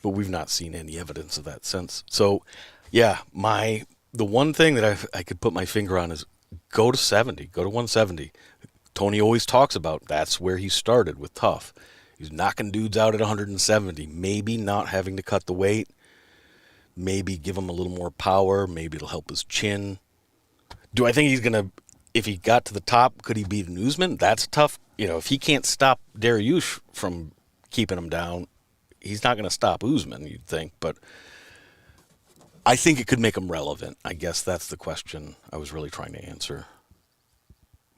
But we've not seen any evidence of that since. So, yeah, the one thing that I could put my finger on is go to 70, go to 170. Tony always talks about that's where he started with tough. He's knocking dudes out at 170, maybe not having to cut the weight, maybe give him a little more power, maybe it'll help his chin. Do I think he's going to, if he got to the top, could he beat an Usman? That's tough. If he can't stop Dariush from keeping him down, he's not going to stop Usman, you'd think. But I think it could make him relevant. I guess that's the question I was really trying to answer.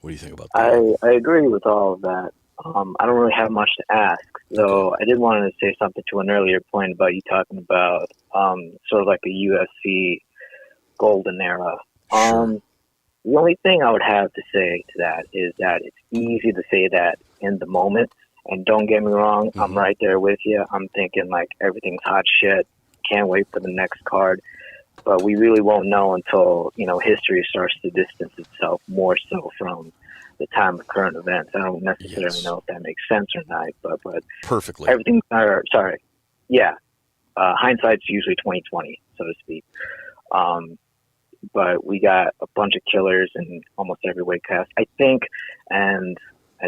What do you think about that? I agree with all of that. I don't really have much to ask, though. I did want to say something to an earlier point about you talking about sort of like a UFC Golden Era. Sure. The only thing I would have to say to that is that it's easy to say that in the moment. And don't get me wrong, Mm-hmm. I'm right there with you. I'm thinking like everything's hot shit. Can't wait for the next card. But we really won't know until, history starts to distance itself more so from the time of current events. I don't necessarily know if that makes sense or not, but perfectly. Everything. Yeah. Hindsight's usually 20/20, so to speak. But we got a bunch of killers in almost every weight class, I think, and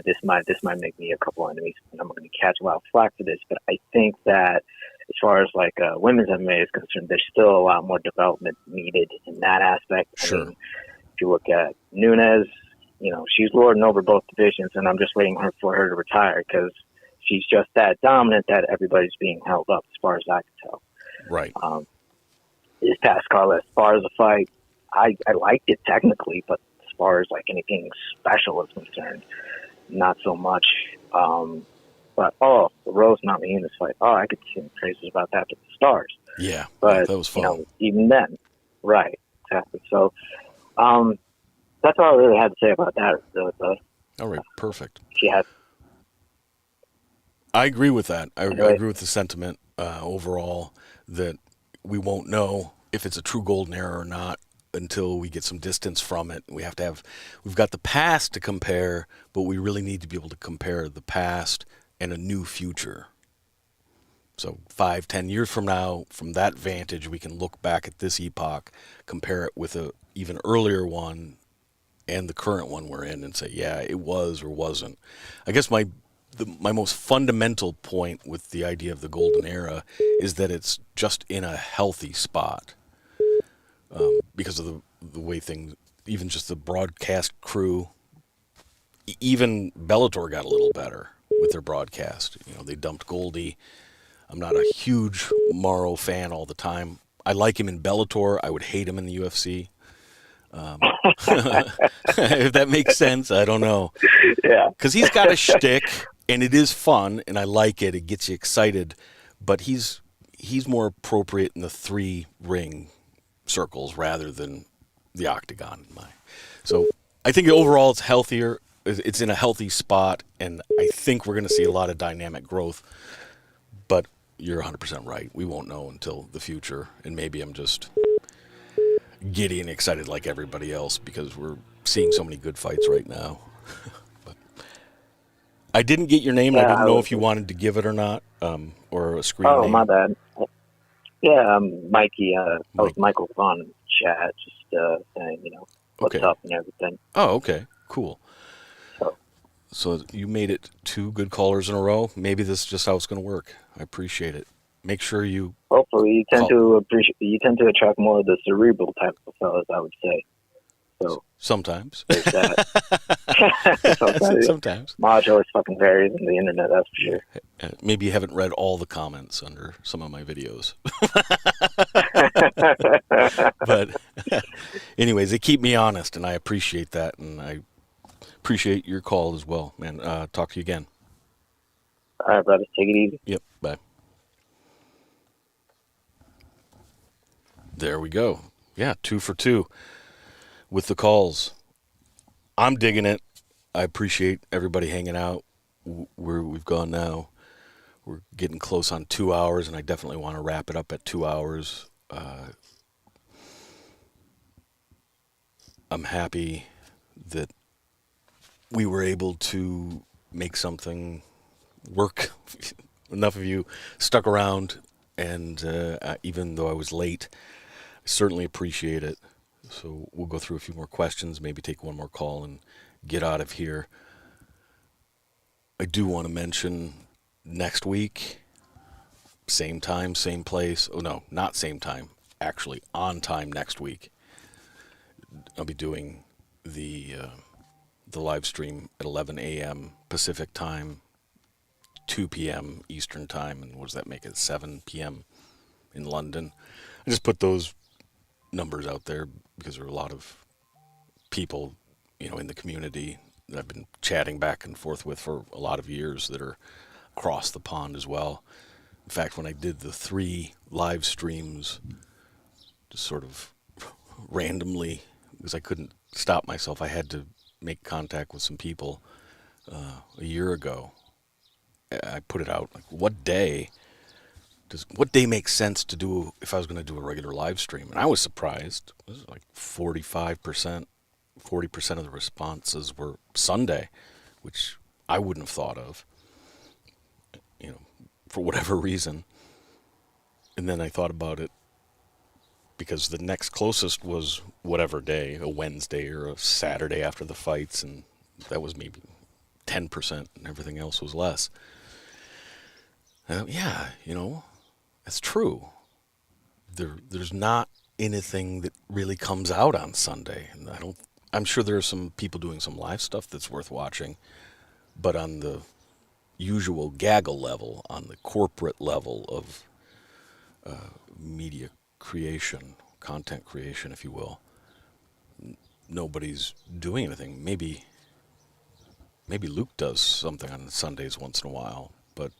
this might make me a couple enemies, and I'm going to catch a lot of flack for this. But I think that as far as like women's MMA is concerned, there's still a lot more development needed in that aspect. Sure. I mean, if you look at Nunes, she's lording over both divisions, and I'm just waiting for her to retire because she's just that dominant that everybody's being held up as far as I can tell. Right. This past Carla Esparza fight, I liked it technically, but as far as like anything special is concerned, not so much. But the Rose Namajunas fight, I could sing praises about that to the stars. Yeah, but that was fun. Even then, right, exactly. So that's all I really had to say about that. All right, perfect. She had. I agree with that. I agree with the sentiment overall that we won't know if it's a true golden era or not until we get some distance from it. We've got the past to compare, but we really need to be able to compare the past and a new future. So 5-10 years from now, from that vantage, we can look back at this epoch, compare it with a even earlier one and the current one we're in and say, yeah, it was or wasn't. I guess my most fundamental point with the idea of the golden era is that it's just in a healthy spot because of the way things, even just the broadcast crew, even Bellator got a little better with their broadcast. They dumped Goldie. I'm not a huge Morrow fan all the time. I like him in Bellator. I would hate him in the UFC. If that makes sense, I don't know. Yeah. Because he's got a shtick, and it is fun, and I like it. It gets you excited. But he's more appropriate in the 3-ring circles rather than the octagon. So I think overall it's healthier. It's in a healthy spot, and I think we're going to see a lot of dynamic growth. But you're 100% right. We won't know until the future, and maybe I'm just giddy and excited like everybody else because we're seeing so many good fights right now. But I didn't get your name. Yeah, I didn't know if you wanted to give it or not, or a screen name. Oh, my bad. Yeah, Mikey. I was Michael on chat, just saying, what's up and everything. Oh, okay, cool. So you made it 2 good callers in a row. Maybe this is just how it's going to work. I appreciate it. Make sure you. Hopefully, you tend to attract more of the cerebral type of fellas, I would say. So sometimes. There's that. Sometimes. Maj always fucking varies on the internet. That's for sure. Maybe you haven't read all the comments under some of my videos. But anyways, they keep me honest, and I appreciate that, and I appreciate your call as well, man. Talk to you again. All right, brother. Take it easy. Yep. Bye. There we go. Yeah, 2 for 2 with the calls. I'm digging it. I appreciate everybody hanging out. We've gone now. We're getting close on 2 hours, and I definitely want to wrap it up at 2 hours. I'm happy that we were able to make something work. Enough of you stuck around, and even though I was late, I certainly appreciate it. So we'll go through a few more questions, maybe take one more call and get out of here. I do want to mention next week, same time, same place. Oh, no, not same time. Actually, on time next week. I'll be doing the live stream at 11 a.m. Pacific time, 2 p.m. Eastern time, and what does that make it, 7 p.m. in London. I just put those numbers out there because there are a lot of people, in the community that I've been chatting back and forth with for a lot of years that are across the pond as well. In fact, when I did the 3 live streams, just sort of randomly, because I couldn't stop myself, I had to make contact with some people a year ago. I put it out, like, what day makes sense to do if I was going to do a regular live stream? And I was surprised. It was like 40% of the responses were Sunday, which I wouldn't have thought of, for whatever reason. And then I thought about it because the next closest was whatever day, a Wednesday or a Saturday after the fights, and that was maybe 10%, and everything else was less. Yeah, that's true. There's not anything that really comes out on Sunday, and I'm sure there are some people doing some live stuff that's worth watching, but on the usual gaggle level, on the corporate level of media creation, content creation, if you will, nobody's doing anything. Maybe Luke does something on Sundays once in a while, but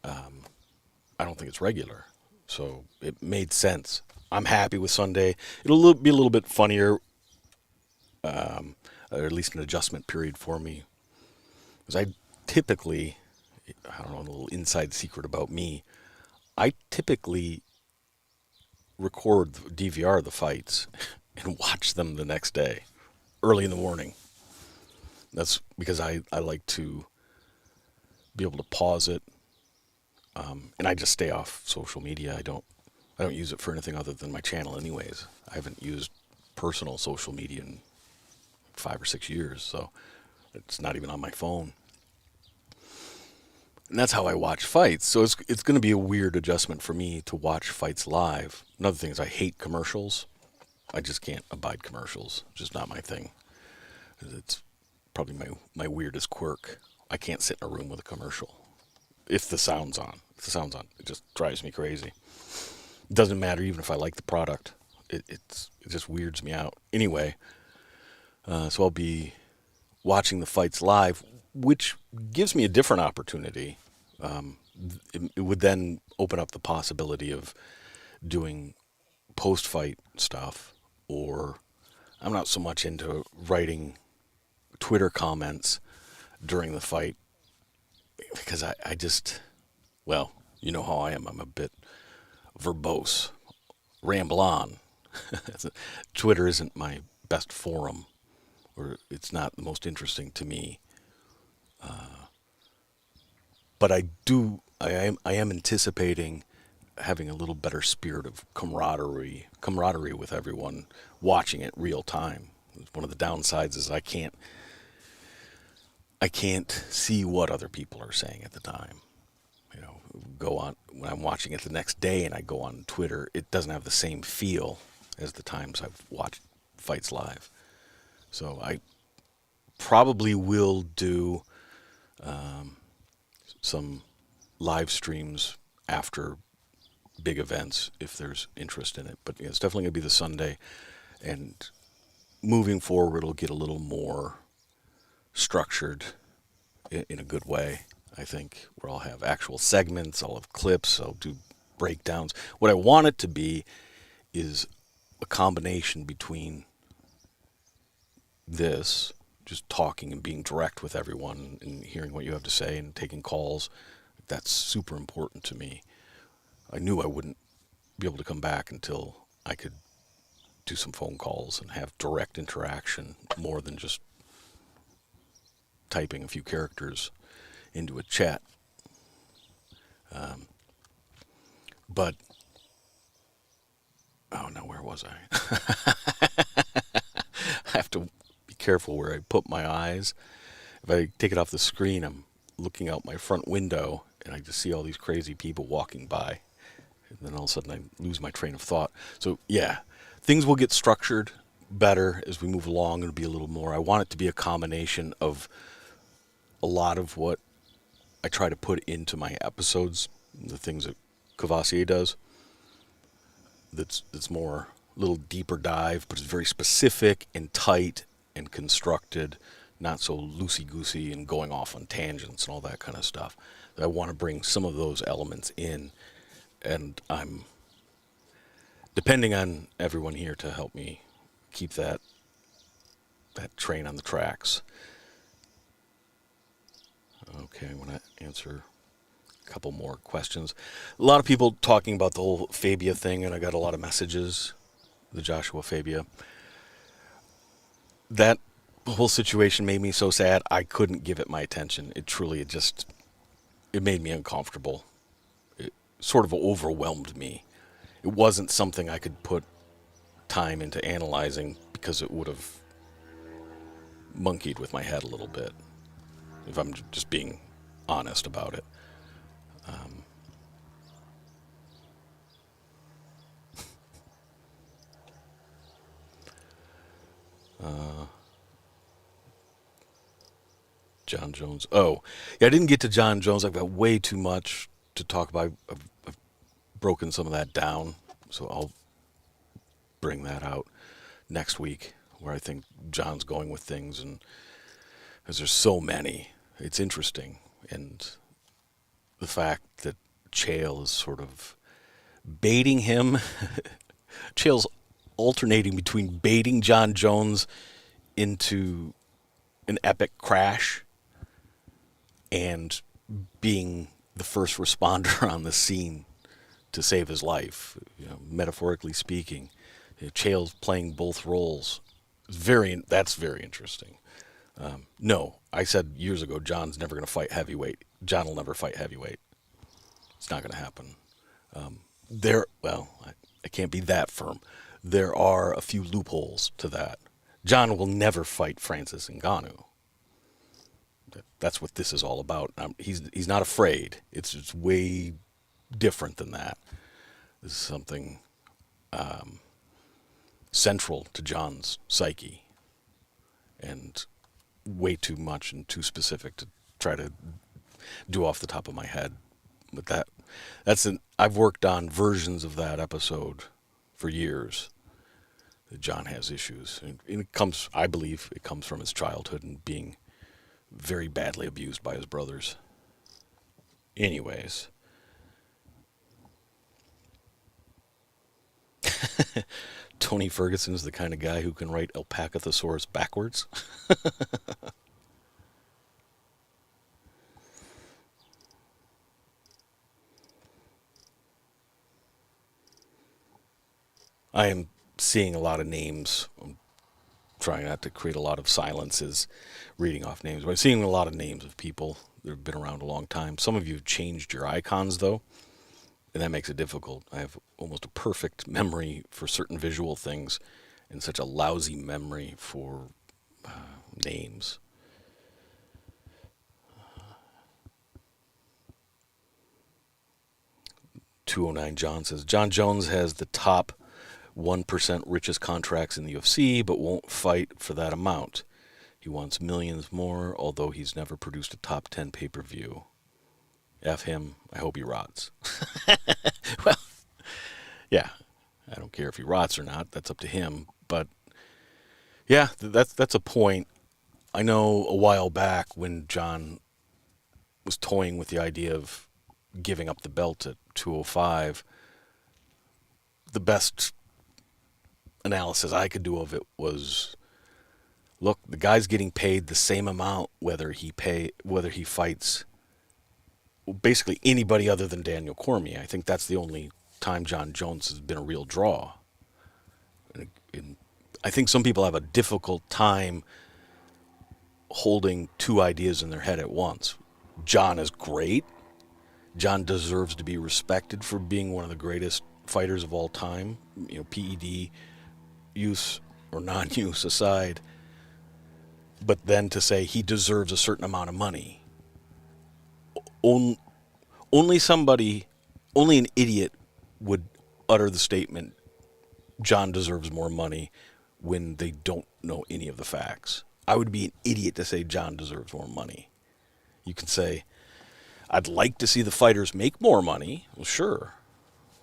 I don't think it's regular. So it made sense. I'm happy with Sunday. It'll be a little bit funnier, or at least an adjustment period for me. Because I typically, I don't know, a little inside secret about me, I typically record, DVR the fights and watch them the next day, early in the morning. That's because I like to be able to pause it, and I just stay off social media. I don't use it for anything other than my channel anyways. I haven't used personal social media in 5 or 6 years, so it's not even on my phone. And that's how I watch fights. So it's going to be a weird adjustment for me to watch fights live. Another thing is I hate commercials. I just can't abide commercials. It's just not my thing. It's probably my weirdest quirk. I can't sit in a room with a commercial. If the sound's on. It just drives me crazy. It doesn't matter even if I like the product. It just weirds me out. Anyway, so I'll be watching the fights live, which gives me a different opportunity. It would then open up the possibility of doing post-fight stuff, or I'm not so much into writing Twitter comments during the fight because I just, well, you know how I am. I'm a bit verbose, ramble on. Twitter isn't my best forum, or it's not the most interesting to me. But I am anticipating having a little better spirit of camaraderie with everyone watching it real time. One of the downsides is I can't see what other people are saying at the time. Go on when I'm watching it the next day and I go on Twitter, it doesn't have the same feel as the times I've watched fights live. So I probably will do some live streams after big events if there's interest in it. But yeah, it's definitely going to be the Sunday. And moving forward, it'll get a little more structured in a good way, I think, where I'll have actual segments, I'll have clips, I'll do breakdowns. What I want it to be is a combination between this, just talking and being direct with everyone and hearing what you have to say and taking calls. That's super important to me. I knew I wouldn't be able to come back until I could do some phone calls and have direct interaction more than just typing a few characters into a chat. But, oh no, where was I? I have to be careful where I put my eyes. If I take it off the screen, I'm looking out my front window and I just see all these crazy people walking by. And then all of a sudden I lose my train of thought. So yeah, things will get structured better as we move along. It'll be a little more. I want it to be a combination of a lot of what I try to put into my episodes, the things that Cavassier does. That's more a little deeper dive, but it's very specific and tight and constructed, not so loosey-goosey and going off on tangents and all that kind of stuff. I want to bring some of those elements in, and I'm depending on everyone here to help me keep that train on the tracks. Okay, I want to answer a couple more questions. A lot of people talking about the whole Fabia thing, and I got a lot of messages, the Joshua Fabia. That whole situation made me so sad, I couldn't give it my attention. It made me uncomfortable. It sort of overwhelmed me. It wasn't something I could put time into analyzing because it would have monkeyed with my head a little bit, if I'm just being honest about it. Jon Jones. Oh, yeah, I didn't get to Jon Jones. I've got way too much to talk about. I've broken some of that down, so I'll bring that out next week, where I think John's going with things, and because there's so many, it's interesting, and the fact that Chael is sort of baiting him. Chael's alternating between baiting Jon Jones into an epic crash and being the first responder on the scene to save his life, metaphorically speaking. Chael's playing both roles. That's very interesting. No, I said years ago, John's never going to fight heavyweight. Jon will never fight heavyweight. It's not going to happen. I can't be that firm. There are a few loopholes to that. Jon will never fight Francis Ngannou. That's what this is all about. He's not afraid. It's way different than that. This is something central to Jon's psyche, and way too much and too specific to try to do off the top of my head. But I've worked on versions of that episode for years. Jon has issues, and I believe it comes from his childhood and being very badly abused by his brothers. Anyways. Tony Ferguson is the kind of guy who can write alpaca thesaurus backwards. I am seeing a lot of names. I'm trying not to create a lot of silences reading off names, but I'm seeing a lot of names of people that have been around a long time. Some of you have changed your icons, though, and that makes it difficult. I have almost a perfect memory for certain visual things and such a lousy memory for names. .209 John says, Jon Jones has the top 1% richest contracts in the UFC, but won't fight for that amount. He wants millions more, although he's never produced a top 10 pay-per-view. F him. I hope he rots. Well, yeah, I don't care if he rots or not. That's up to him. But yeah, that's a point. I know a while back when Jon was toying with the idea of giving up the belt at 205, the best analysis I could do of it was, look, the guy's getting paid the same amount whether he fights basically anybody other than Daniel Cormier. I think that's the only time Jon Jones has been a real draw. And I think some people have a difficult time holding two ideas in their head at once. Jon is great. Jon deserves to be respected for being one of the greatest fighters of all time. You know, PED use or non-use aside. But then to say he deserves a certain amount of money. Only an idiot would utter the statement, Jon deserves more money, when they don't know any of the facts. I would be an idiot to say Jon deserves more money. You can say, I'd like to see the fighters make more money. Well, sure.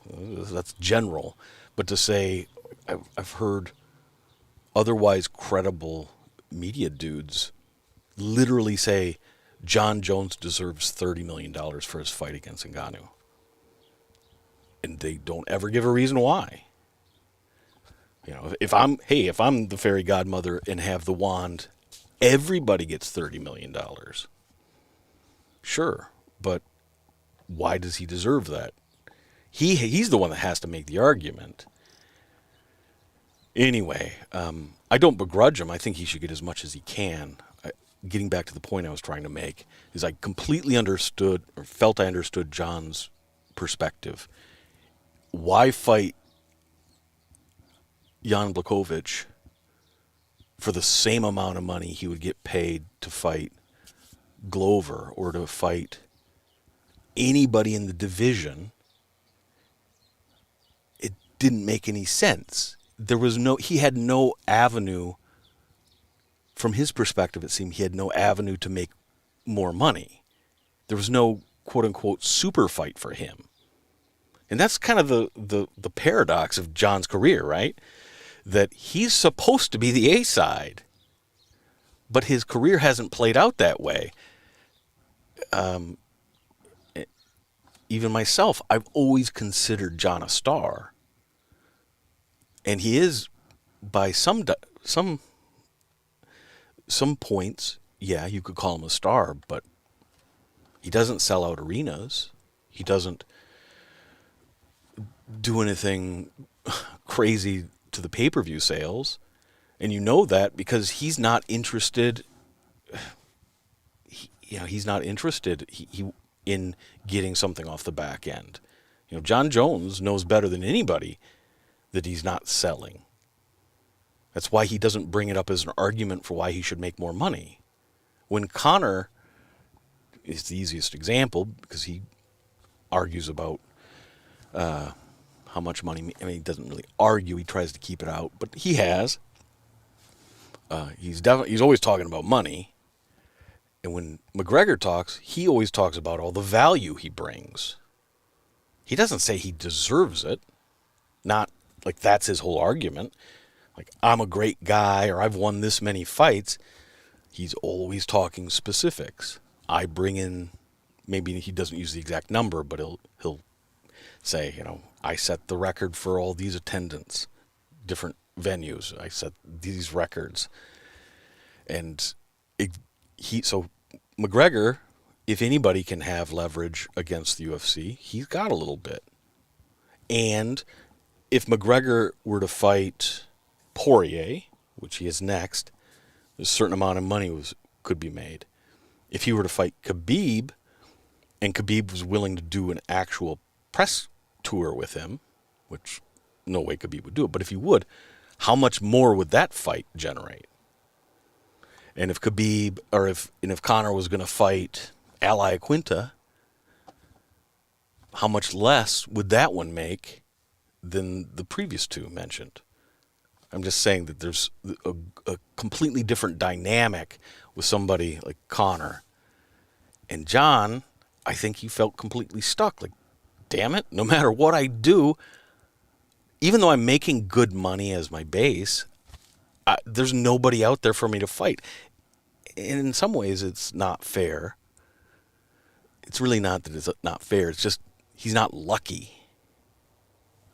That's general. But to say, I've heard otherwise credible media dudes literally say, Jon Jones deserves $30 million for his fight against Ngannou. And they don't ever give a reason why. You know, if I'm the fairy godmother and have the wand, everybody gets $30 million. Sure, but why does he deserve that? He's the one that has to make the argument. Anyway, I don't begrudge him. I think he should get as much as he can. Getting back to the point I was trying to make, is I completely understood, or felt I understood Jon's perspective. Why fight Jan Blachowicz for the same amount of money he would get paid to fight Glover or to fight anybody in the division? It didn't make any sense. He had no avenue. From his perspective, it seemed he had no avenue to make more money. There was no quote-unquote super fight for him. And that's kind of the paradox of Jon's career, right? That he's supposed to be the A-side, but his career hasn't played out that way. Even myself, I've always considered Jon a star. And he is, by some points, yeah, you could call him a star, but he doesn't sell out arenas. He doesn't do anything crazy to the pay-per-view sales. And you know that because he's not interested. He's not interested in getting something off the back end. You know, Jon Jones knows better than anybody that he's not selling. That's why he doesn't bring it up as an argument for why he should make more money. When Conor is the easiest example because he argues about how much money. I mean, he doesn't really argue. He tries to keep it out, but he has. He's always talking about money. And when McGregor talks, he always talks about all the value he brings. He doesn't say he deserves it. Not like that's his whole argument. Like, I'm a great guy, or I've won this many fights. He's always talking specifics. I bring in, maybe he doesn't use the exact number, but he'll say, I set the record for all these attendance, different venues. I set these records. And so McGregor, if anybody can have leverage against the UFC, he's got a little bit. And if McGregor were to fight Poirier, which he is next, a certain amount of money could be made. If he were to fight Khabib, and Khabib was willing to do an actual press tour with him, which no way Khabib would do it, but if he would, how much more would that fight generate? And if Conor was going to fight Ally Quinta, how much less would that one make than the previous two mentioned? I'm just saying that there's a completely different dynamic with somebody like Conor. And Jon, I think he felt completely stuck. Like, damn it, no matter what I do, even though I'm making good money as my base, there's nobody out there for me to fight. And in some ways, it's not fair. It's really not that it's not fair. It's just he's not lucky.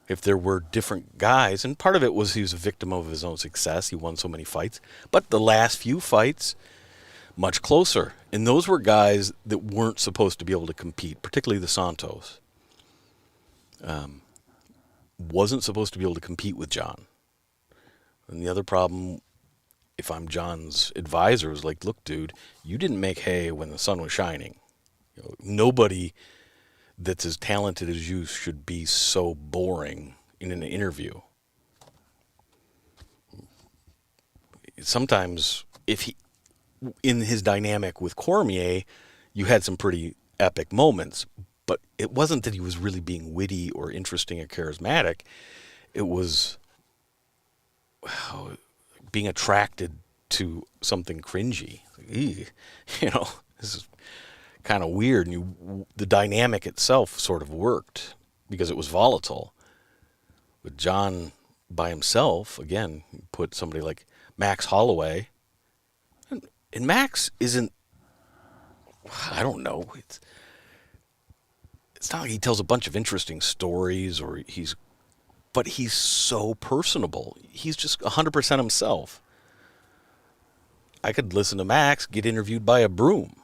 if there were different guys, and part of it was he was a victim of his own success. He won so many fights. But the last few fights, much closer. And those were guys that weren't supposed to be able to compete, particularly the Santos. Wasn't supposed to be able to compete with Jon. And the other problem, if I'm Jon's advisor, was like, look, dude, you didn't make hay when the sun was shining. Nobody that's as talented as you should be so boring in an interview. Sometimes, in his dynamic with Cormier, you had some pretty epic moments, but it wasn't that he was really being witty or interesting or charismatic. It was being attracted to something cringy. This is kind of weird. And the dynamic itself sort of worked because it was volatile. With Jon by himself, again, put somebody like Max Holloway. And Max isn't, I don't know, it's not like he tells a bunch of interesting stories but he's so personable. He's just 100% himself. I could listen to Max get interviewed by a broom.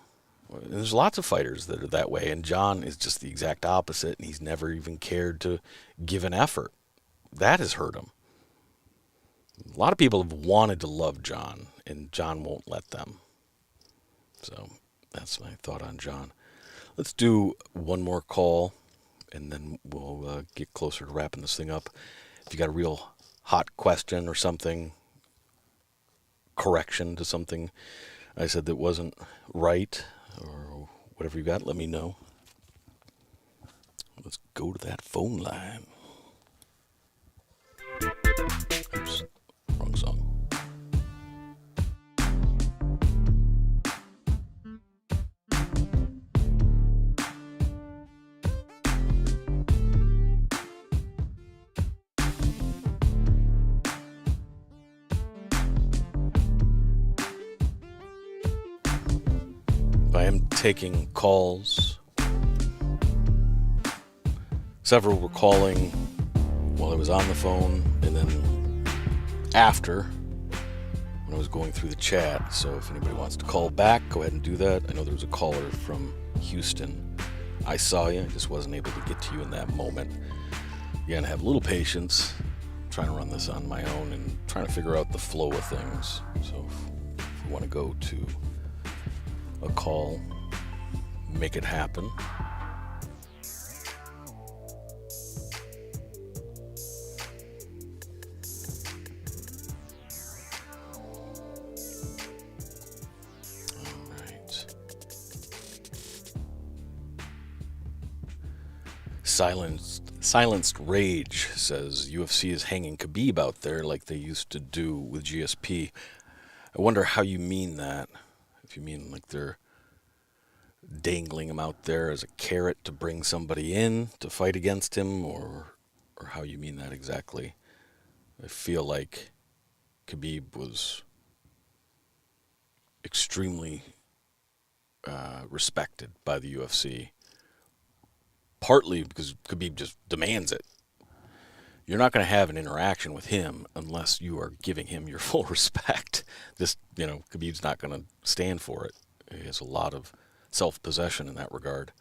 And there's lots of fighters that are that way, and Jon is just the exact opposite, and he's never even cared to give an effort. That has hurt him. A lot of people have wanted to love Jon, and Jon won't let them. So that's my thought on Jon. Let's do one more call, and then we'll get closer to wrapping this thing up. If you got a real hot question or something, correction to something I said that wasn't right, or whatever you got, let me know. Let's go to that phone line. Oops, wrong song. I am taking calls. Several were calling while I was on the phone, and then after, when I was going through the chat. So if anybody wants to call back, go ahead and do that. I know there was a caller from Houston. I saw you, I just wasn't able to get to you in that moment. Again, have a little patience. I'm trying to run this on my own and trying to figure out the flow of things. So if you want to go to a call, make it happen. All right. Silenced Rage says UFC is hanging Khabib out there like they used to do with GSP. I wonder how you mean that. If you mean like they're dangling him out there as a carrot to bring somebody in to fight against him, or how you mean that exactly. I feel like Khabib was extremely respected by the UFC, partly because Khabib just demands it. You're not going to have an interaction with him unless you are giving him your full respect. Khabib's not going to stand for it. He has a lot of self-possession in that regard.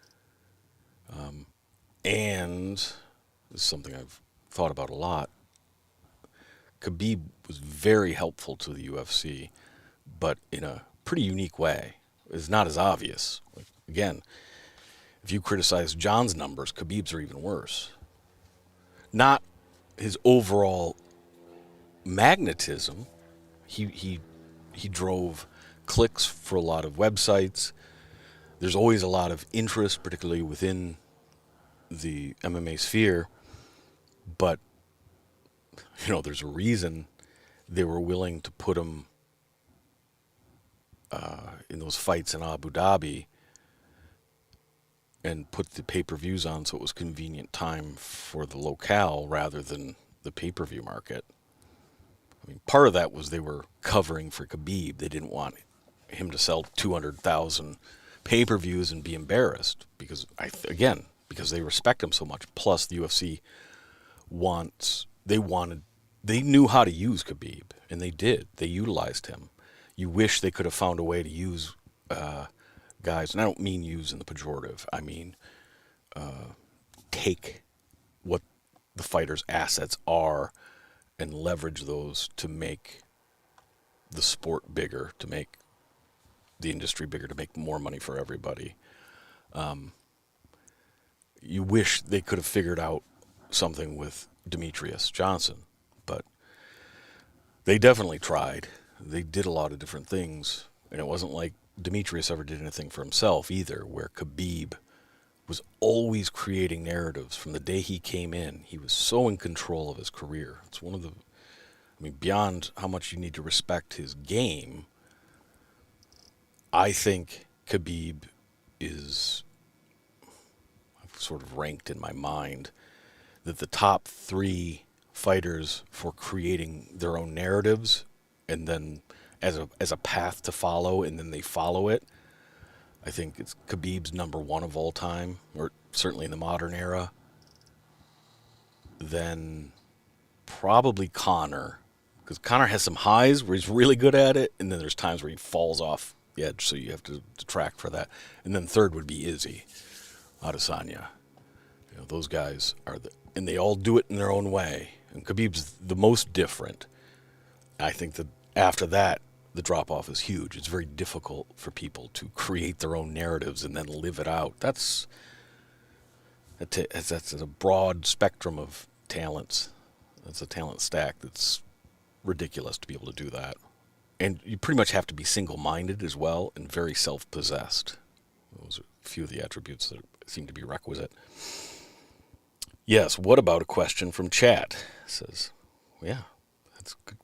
And this is something I've thought about a lot. Khabib was very helpful to the UFC, but in a pretty unique way. It's not as obvious. Again, if you criticize Jon's numbers, Khabib's are even worse. Not his overall magnetism. He drove clicks for a lot of websites. There's always a lot of interest, particularly within the MMA sphere. But, there's a reason they were willing to put him in those fights in Abu Dhabi and put the pay-per-views on so it was convenient time for the locale rather than the pay-per-view market. I mean, part of that was they were covering for Khabib. They didn't want him to sell 200,000 pay-per-views and be embarrassed because they respect him so much. Plus, the UFC they knew how to use Khabib, and they did. They utilized him. You wish they could have found a way to use guys, and I don't mean use in the pejorative. I mean take what the fighter's assets are and leverage those to make the sport bigger, to make the industry bigger, to make more money for everybody. You wish they could have figured out something with Demetrius Johnson, but they definitely tried. They did a lot of different things, and it wasn't like Demetrius ever did anything for himself either, where Khabib was always creating narratives from the day he came in. He was so in control of his career. It's one of the, beyond how much you need to respect his game, I think Khabib is, I've sort of ranked in my mind, that the top 3 fighters for creating their own narratives and then as a path to follow, and then they follow it. I think it's Khabib's number 1 of all time, or certainly in the modern era. Then probably Conor, because Conor has some highs where he's really good at it, and then there's times where he falls off the edge, so you have to detract for that. And then third would be Izzy, Adesanya. Those guys are and they all do it in their own way. And Khabib's the most different. I think that after that, the drop-off is huge. It's very difficult for people to create their own narratives and then live it out. That's a broad spectrum of talents. That's a talent stack that's ridiculous to be able to do that. And you pretty much have to be single-minded as well and very self-possessed. Those are a few of the attributes that seem to be requisite. Yes, what about a question from chat? It says, yeah, that's good.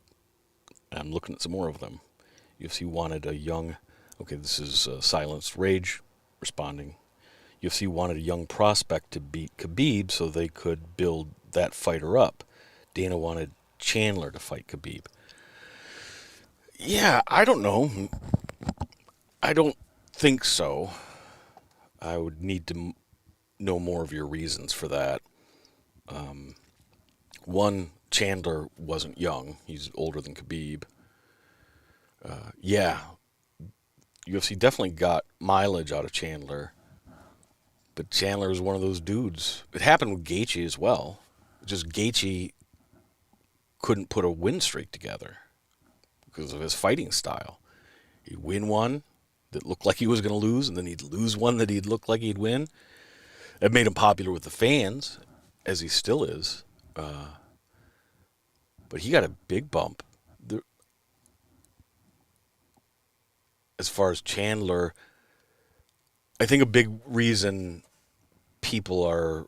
I'm looking at some more of them. UFC wanted a young... Okay, this is Silenced Rage responding. UFC wanted a young prospect to beat Khabib so they could build that fighter up. Dana wanted Chandler to fight Khabib. Yeah, I don't know. I don't think so. I would need to know more of your reasons for that. One, Chandler wasn't young. He's older than Khabib. Yeah, UFC definitely got mileage out of Chandler, but Chandler is one of those dudes. It happened with Gaethje as well. Just Gaethje couldn't put a win streak together because of his fighting style. He'd win one that looked like he was going to lose, and then he'd lose one that he'd look like he'd win. It made him popular with the fans, as he still is. But he got a big bump. As far as Chandler, I think a big reason people are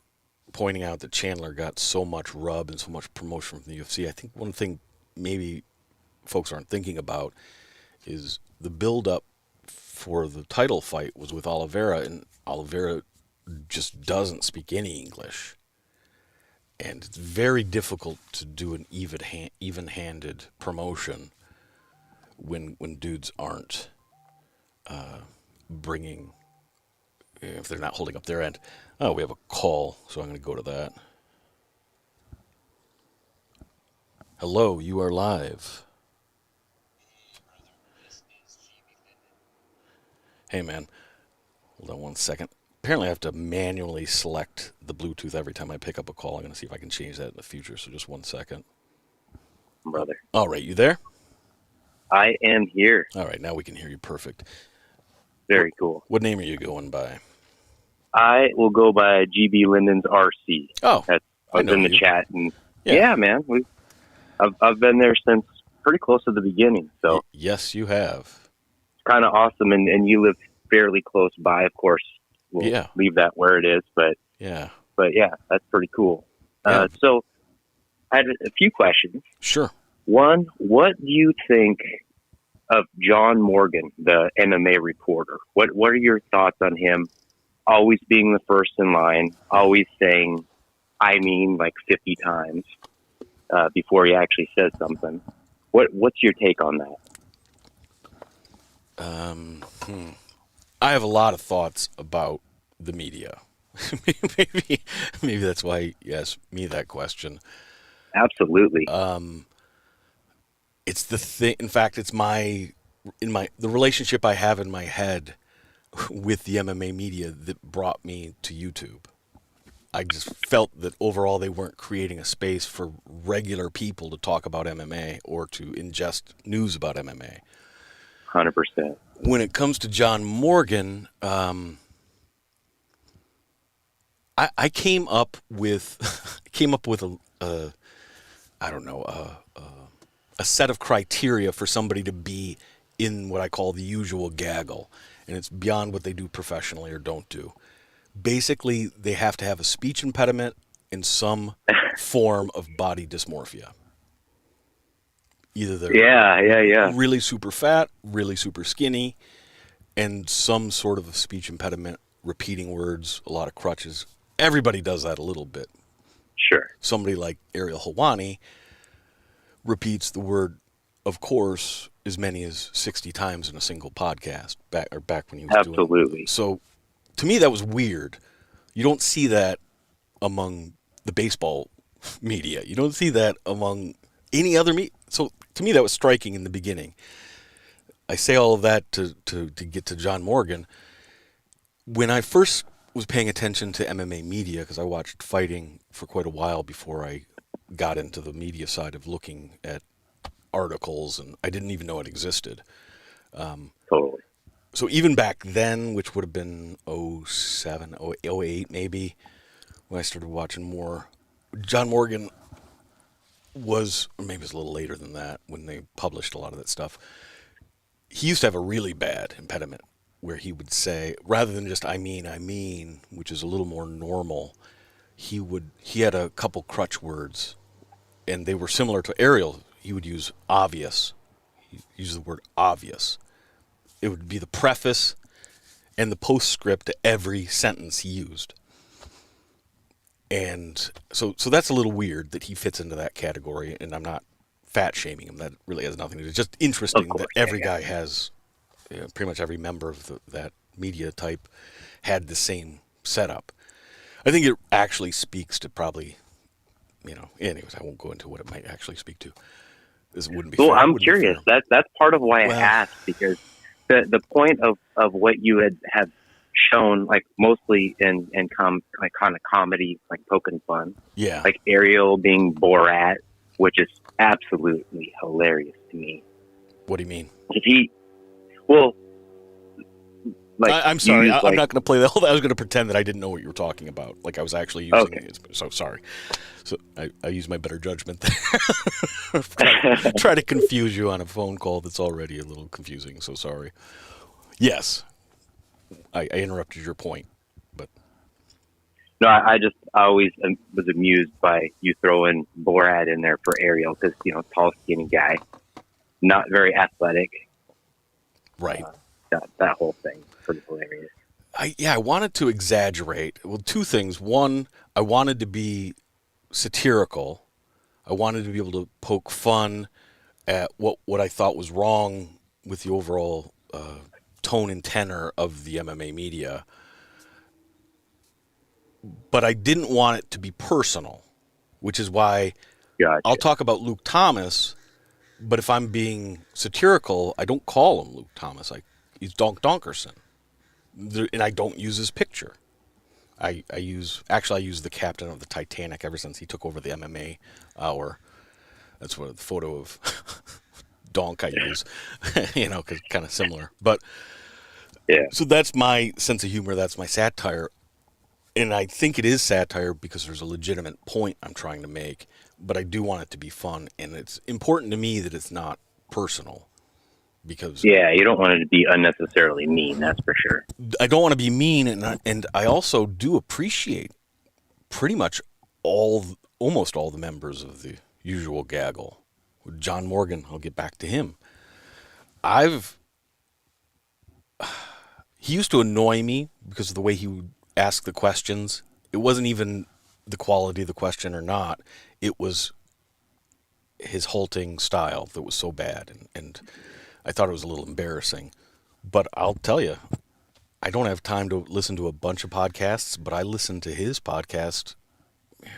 pointing out that Chandler got so much rub and so much promotion from the UFC, I think one thing maybe folks aren't thinking about is the build-up for the title fight was with Oliveira, and Oliveira just doesn't speak any English. And it's very difficult to do an even-handed promotion when dudes aren't bringing, if they're not holding up their end. Oh, we have a call, so I'm going to go to that. Hello, you are live. Hey, man. Hold on one second. Apparently I have to manually select the Bluetooth every time I pick up a call. I'm going to see if I can change that in the future, so just 1 second. Brother. All right, you there? I am here. All right, now we can hear you perfect. Very cool. What name are you going by? I will go by GB Linden's RC. Oh, I was in the chat, and yeah man, I've been there since pretty close to the beginning. So yes, you have. It's kind of awesome, and you live fairly close by. Of course, we'll leave that where it is, but yeah, that's pretty cool. Yeah. So I had a few questions. Sure. One, what do you think of John Morgan, the MMA reporter? What are your thoughts on him? Always being the first in line, always saying, I mean, like 50 times before he actually says something. What's your take on that? I have a lot of thoughts about the media. maybe that's why you asked me that question. Absolutely. It's the thing. In fact, it's the relationship I have in my head with the MMA media that brought me to YouTube. I just felt that overall they weren't creating a space for regular people to talk about MMA or to ingest news about MMA. 100%. When it comes to John Morgan, I came up with a set of criteria for somebody to be in what I call the usual gaggle, and it's beyond what they do professionally or don't do. Basically, they have to have a speech impediment and some form of body dysmorphia. Either they're really super fat, really super skinny, and some sort of a speech impediment, repeating words, a lot of crutches. Everybody does that a little bit. Sure. Somebody like Ariel Helwani repeats the word "of course" as many as 60 times in a single podcast back when he was doing it. So to me that was weird. You don't see that among the baseball media. You don't see that among any other media. So to me that was striking in the beginning. I say all of that to get to John Morgan. When I first was paying attention to MMA media, because I watched fighting for quite a while before I got into the media side of looking at articles, and I didn't even know it existed. Totally. So even back then, which would have been 07, 08 maybe, when I started watching more, John Morgan was, or maybe it was a little later than that, when they published a lot of that stuff. He used to have a really bad impediment where he would say, rather than just I mean, which is a little more normal, he had a couple crutch words, and they were similar to Ariel. He would use obvious. He used the word obvious. It would be the preface and the postscript to every sentence he used. And so that's a little weird that he fits into that category, and I'm not fat shaming him. That really has nothing to do. It's just interesting that every guy has, pretty much every member of that media type had the same setup. I think it actually speaks to probably, anyways, I won't go into what it might actually speak to. This wouldn't be fair. I'm curious. That's part of why I asked, because the point of what you have shown, like mostly in kind of comedy, like poking fun. Yeah. Like Ariel being Borat, which is absolutely hilarious to me. What do you mean? I'm sorry. I'm not going to play that. I was going to pretend that I didn't know what you were talking about. Like I was actually using it. So sorry. So I use my better judgment there. Try to confuse you on a phone call that's already a little confusing. So sorry. Yes. I interrupted your point, but no, I always was amused by you throwing Borat in there for Ariel because tall, skinny guy, not very athletic, right? That whole thing, pretty hilarious. I wanted to exaggerate. Well, two things. One, I wanted to be satirical. I wanted to be able to poke fun at what I thought was wrong with the overall tone and tenor of the MMA media. But I didn't want it to be personal, which is why I'll talk about Luke Thomas, but if I'm being satirical, I don't call him Luke Thomas. He's Donk Donkerson. And I don't use his picture. I use the captain of the Titanic ever since he took over the MMA Hour. That's what the photo of Donk I use, because kind of similar. But yeah. So that's my sense of humor. That's my satire. And I think it is satire because there's a legitimate point I'm trying to make, but I do want it to be fun. And it's important to me that it's not personal. Because you don't want it to be unnecessarily mean, that's for sure. I don't want to be mean, and I also do appreciate pretty much almost all the members of the usual gaggle. John Morgan, I'll get back to him. He used to annoy me because of the way he would ask the questions. It wasn't even the quality of the question or not. It was his halting style that was so bad, and I thought it was a little embarrassing. But I'll tell you, I don't have time to listen to a bunch of podcasts, but I listen to his podcast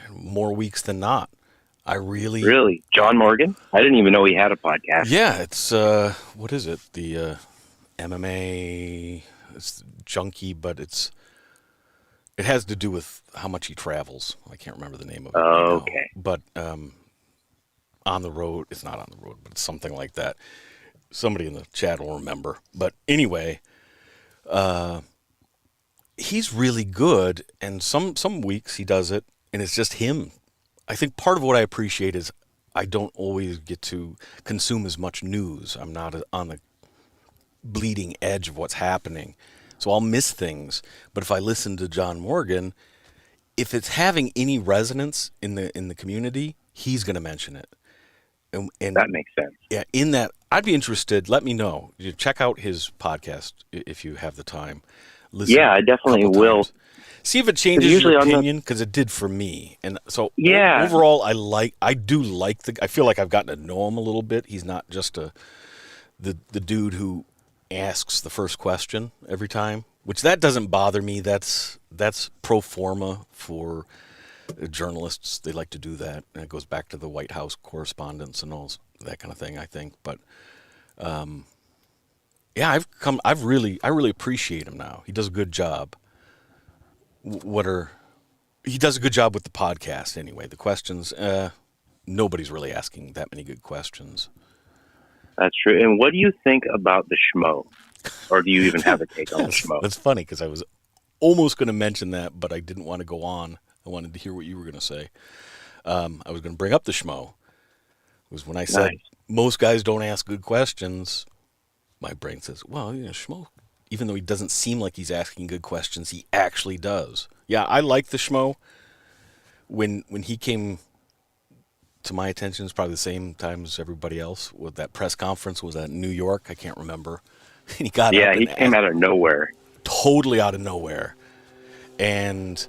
more weeks than not. Really? John Morgan? I didn't even know he had a podcast. Yeah, it's, what is it? The MMA, it's junkie, but it has to do with how much he travels. I can't remember the name of it. Oh, okay. But on the road, it's not on the road, but it's something like that. Somebody in the chat will remember. But anyway, he's really good, and some weeks he does it, and it's just him. I think part of what I appreciate is I don't always get to consume as much news. I'm not on the bleeding edge of what's happening, so I'll miss things. But if I listen to John Morgan, if it's having any resonance in the community, he's going to mention it. And that makes sense. Yeah, in that, I'd be interested. Let me know. You check out his podcast if you have the time. Listen, yeah, I definitely will. See if it changes your opinion, because it did for me. And so overall, I do like I feel like I've gotten to know him a little bit. He's not just the dude who asks the first question every time, which that doesn't bother me. That's pro forma for journalists. They like to do that, and it goes back to the White House correspondence and all that kind of thing, I think. But yeah, I really appreciate him now. He does a good job. He does a good job with the podcast anyway. The questions, nobody's really asking that many good questions. That's true. And what do you think about the schmo? Or do you even have a take on the schmo? That's funny, because I was almost going to mention that, but I didn't want to go on. I wanted to hear what you were going to say. I was going to bring up the schmo. It was when I said most guys don't ask good questions. My brain says, well, schmo, even though he doesn't seem like he's asking good questions, he actually does. Yeah, I like the schmo. When he came to my attention, it's probably the same time as everybody else. With that press conference, was that in New York? I can't remember. And he got up he came out of nowhere. Totally out of nowhere. And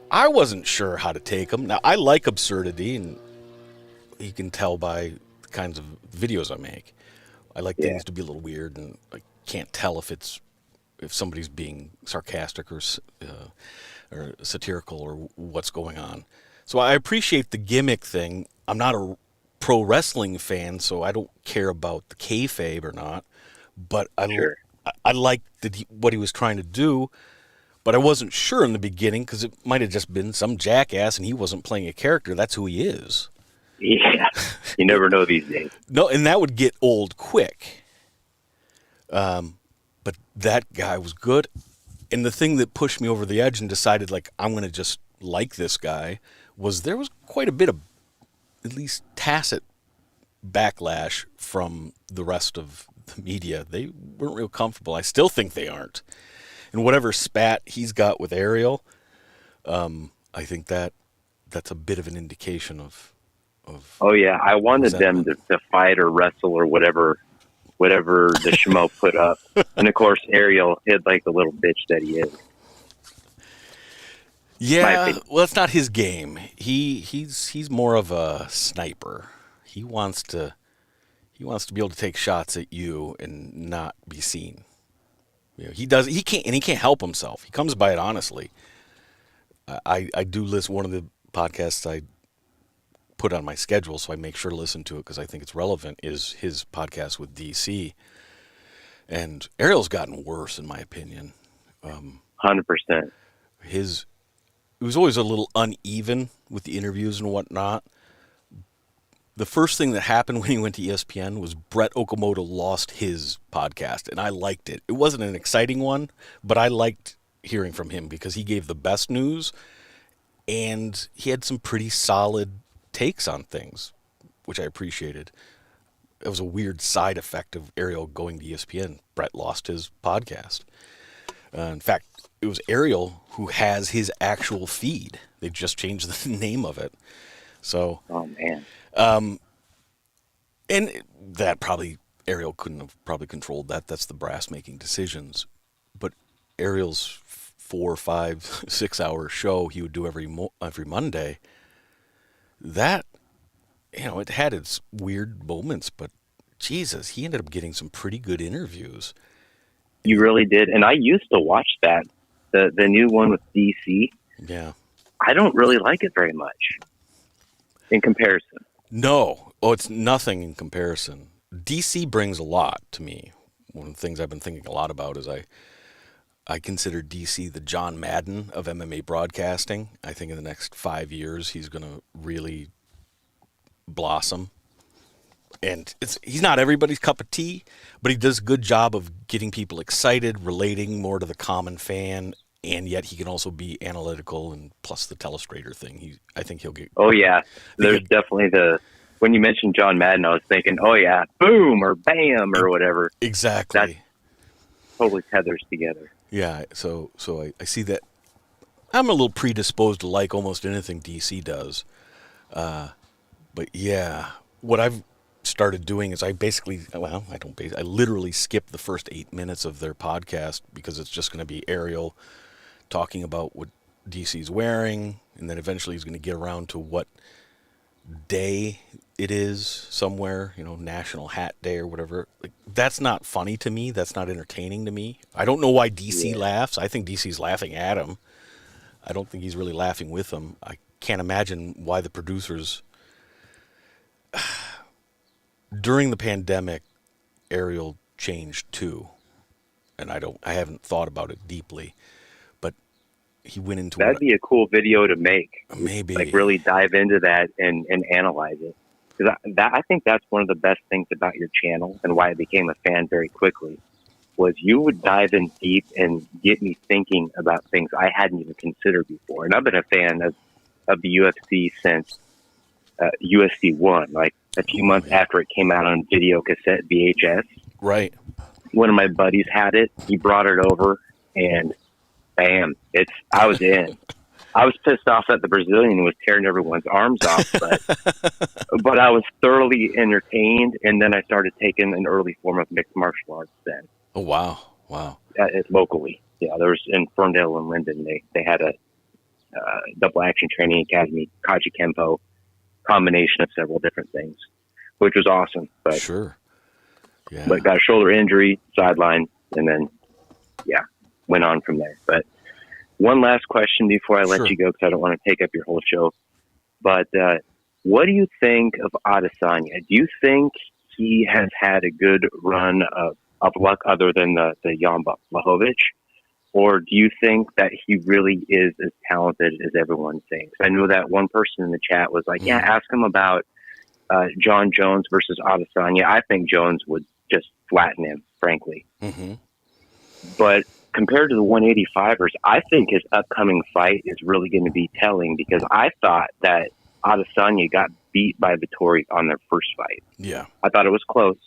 I wasn't sure how to take him. Now, I like absurdity, and you can tell by the kinds of videos I make. I like things to be a little weird, and I can't tell if somebody's being sarcastic or satirical or what's going on. So I appreciate the gimmick thing. I'm not a pro wrestling fan, so I don't care about the kayfabe or not. But I liked what he was trying to do. But I wasn't sure in the beginning, because it might have just been some jackass and he wasn't playing a character. That's who he is. Yeah, you never know these days. No, and that would get old quick. But that guy was good. And the thing that pushed me over the edge and decided, I'm going to just like this guy, was there was quite a bit of, at least tacit, backlash from the rest of the media. They weren't real comfortable. I still think they aren't. And whatever spat he's got with Ariel, I think that's a bit of an indication of. Oh yeah, I wanted them to fight or wrestle or whatever the schmo put up, and of course Ariel hid like the little bitch that he is. Yeah, well, it's not his game. He's more of a sniper. He wants to be able to take shots at you and not be seen. He can't help himself. He comes by it honestly. I do listen. One of the podcasts I put on my schedule, so I make sure to listen to it because I think it's relevant, is his podcast with DC. And Ariel's gotten worse, in my opinion. 100%. It was always a little uneven with the interviews and whatnot. The first thing that happened when he went to ESPN was Brett Okamoto lost his podcast, and I liked it. It wasn't an exciting one, but I liked hearing from him because he gave the best news, and he had some pretty solid takes on things, which I appreciated. It was a weird side effect of Ariel going to ESPN. Brett lost his podcast. In fact, it was Ariel who has his actual feed. They just changed the name of it. So, oh man. And that Ariel couldn't have probably controlled that. That's the brass making decisions. But Ariel's 4, 5, 6 hour show he would do every Monday. That, it had its weird moments, but Jesus, he ended up getting some pretty good interviews. You really did. And I used to watch that, the new one with DC. Yeah. I don't really like it very much in comparison. No. Oh, it's nothing in comparison. DC brings a lot to me. One of the things I've been thinking a lot about is I consider DC the John Madden of MMA broadcasting. I think in the next 5 years he's going to really blossom. And he's not everybody's cup of tea, but he does a good job of getting people excited, relating more to the common fan, and yet he can also be analytical, and plus the telestrator thing. I think he'll get... Oh, yeah. There's definitely when you mentioned John Madden, I was thinking, oh, yeah, boom or bam or whatever. Exactly. That totally tethers together. Yeah, so I see that. I'm a little predisposed to like almost anything DC does. But yeah, what I've started doing is I literally skip the first 8 minutes of their podcast because it's just going to be Ariel talking about what DC's wearing, and then eventually he's going to get around to what day it is somewhere, National Hat Day or whatever. Like, that's not funny to me. That's not entertaining to me. I don't know why DC laughs. I think DC's laughing at him. I don't think he's really laughing with him. I can't imagine why the producers... During the pandemic, Ariel changed too, and I haven't thought about it deeply, but he went into... That'd be a cool video to make. Maybe. Like really dive into that and analyze it. Because I think that's one of the best things about your channel and why I became a fan very quickly, was you would dive in deep and get me thinking about things I hadn't even considered before. And I've been a fan of the UFC since UFC 1, like a few months after it came out on video cassette VHS. Right. One of my buddies had it. He brought it over, and bam, I was in. I was pissed off that the Brazilian was tearing everyone's arms off, but I was thoroughly entertained, and then I started taking an early form of mixed martial arts then. Oh, wow. Locally. Yeah, there was in Ferndale and Linden. They had a double action training academy, Kaji Kempo, combination of several different things, which was awesome. But sure. Yeah. But got a shoulder injury, sideline, and then, went on from there. But one last question before I let you go, because I don't want to take up your whole show. But what do you think of Adesanya? Do you think he has had a good run of luck other than the Jan Blachowicz? Or do you think that he really is as talented as everyone thinks? I know that one person in the chat was like, ask him about Jon Jones versus Adesanya. I think Jones would just flatten him, frankly. Mm-hmm. But compared to the 185ers, I think his upcoming fight is really going to be telling, because I thought that Adesanya got beat by Vettori on their first fight. Yeah. I thought it was close,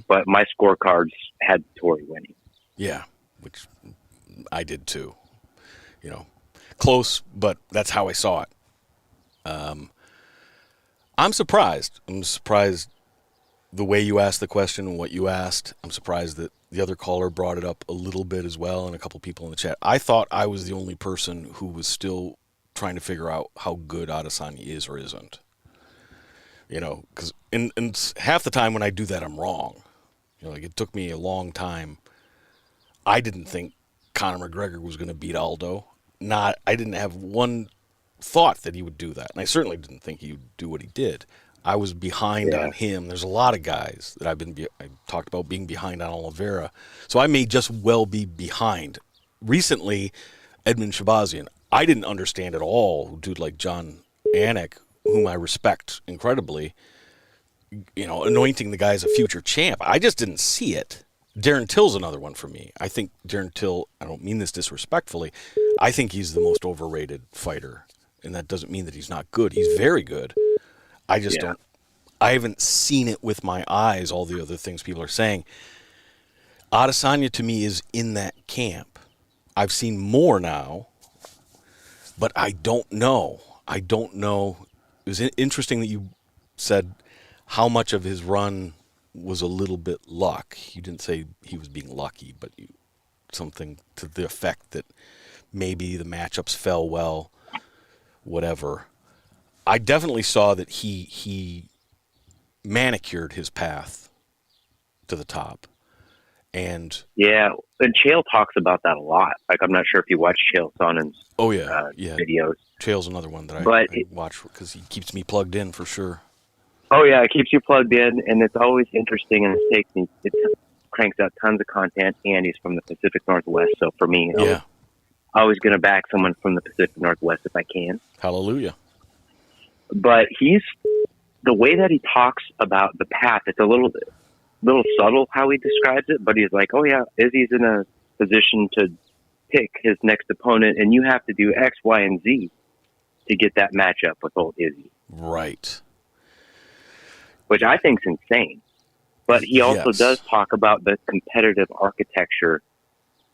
but my scorecards had Vettori winning. Yeah, which I did too. Close, but that's how I saw it. I'm surprised. I'm surprised the way you asked the question and what you asked. I'm surprised that the other caller brought it up a little bit as well, and a couple people in the chat. I thought I was the only person who was still trying to figure out how good Adesanya is or isn't. Because and half the time when I do that, I'm wrong. It took me a long time. I didn't think Conor McGregor was going to beat Aldo. I didn't have one thought that he would do that. And I certainly didn't think he would do what he did. I was behind on him. There's a lot of guys that I talked about being behind on Oliveira. So I may just well be behind. Recently, Edmund Shabazian, I didn't understand at all. A dude like John Anik, whom I respect incredibly, anointing the guy as a future champ. I just didn't see it. Darren Till's another one for me. I think Darren Till, I don't mean this disrespectfully, I think he's the most overrated fighter. And that doesn't mean that he's not good. He's very good. I just I haven't seen it with my eyes, all the other things people are saying. Adesanya to me is in that camp. I've seen more now, but I don't know. It was interesting that you said how much of his run was a little bit luck. You didn't say he was being lucky, but something to the effect that maybe the matchups fell well, whatever. I definitely saw that he manicured his path to the top. And Chael talks about that a lot. Like, I'm not sure if you watch Chael Sonnen's videos. Chael's another one that I watch because he keeps me plugged in for sure. Oh, yeah, it keeps you plugged in, and it's always interesting, and it cranks out tons of content, and he's from the Pacific Northwest, so for me, I'm always going to back someone from the Pacific Northwest if I can. Hallelujah. But the way that he talks about the path, it's a little subtle how he describes it, but he's like, oh, yeah, Izzy's in a position to pick his next opponent, and you have to do X, Y, and Z to get that matchup with old Izzy. Right. Which I think is insane. But he also does talk about the competitive architecture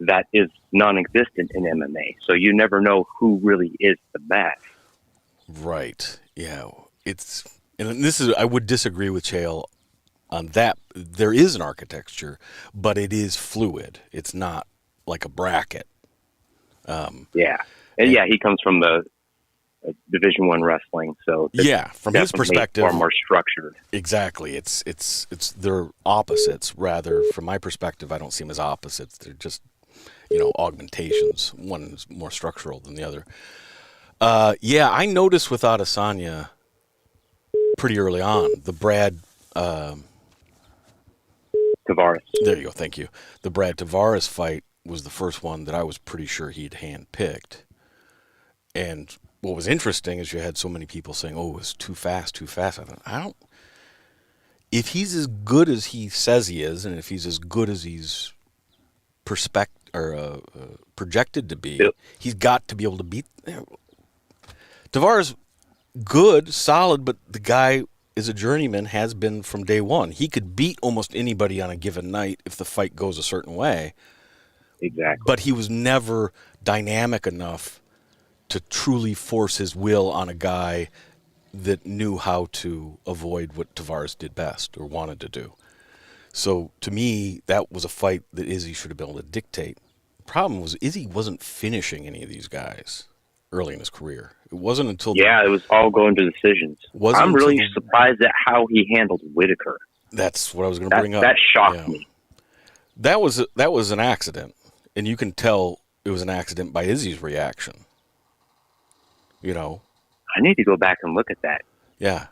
that is non-existent in MMA. So you never know who really is the best. Right. Yeah. I would disagree with Chael on that. There is an architecture, but it is fluid. It's not like a bracket. He comes from the Division I wrestling, so from his perspective, far more structured. Exactly, it's they're opposites. Rather, from my perspective, I don't see them as opposites. They're just augmentations. One is more structural than the other. I noticed with Adesanya pretty early on the Brad Tavares. There you go. Thank you. The Brad Tavares fight was the first one that I was pretty sure he'd handpicked, and what was interesting is you had so many people saying, "Oh, it's too fast." I don't. If he's as good as he says he is, and if he's as good as he's projected to be, he's got to be able to beat Tavares. Good, solid, but the guy is a journeyman. Has been from day one. He could beat almost anybody on a given night if the fight goes a certain way. Exactly. But he was never dynamic enough to truly force his will on a guy that knew how to avoid what Tavares did best or wanted to do. So to me, that was a fight that Izzy should have been able to dictate. The problem was Izzy wasn't finishing any of these guys early in his career. It wasn't until it was all going to decisions. I'm really surprised at how he handled Whitaker. That's what I was going to bring up. That shocked me. That was an accident, and you can tell it was an accident by Izzy's reaction. I need to go back and look at that. Yeah.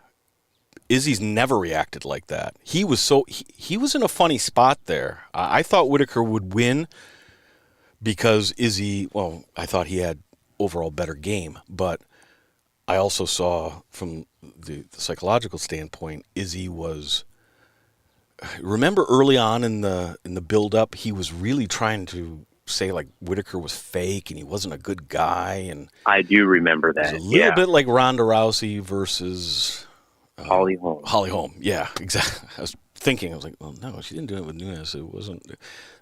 Izzy's never reacted like that. He was he was in a funny spot there. I thought Whitaker would win because Izzy, I thought he had overall better game, but I also saw from the psychological standpoint, Izzy was, remember early on in the build up, he was really trying to say like Whitaker was fake and he wasn't a good guy, and I do remember that. It was a little bit like Ronda Rousey versus Holly Holm. Holly Holm, yeah, exactly. I was like, well, no, she didn't do it with Nunes. It wasn't.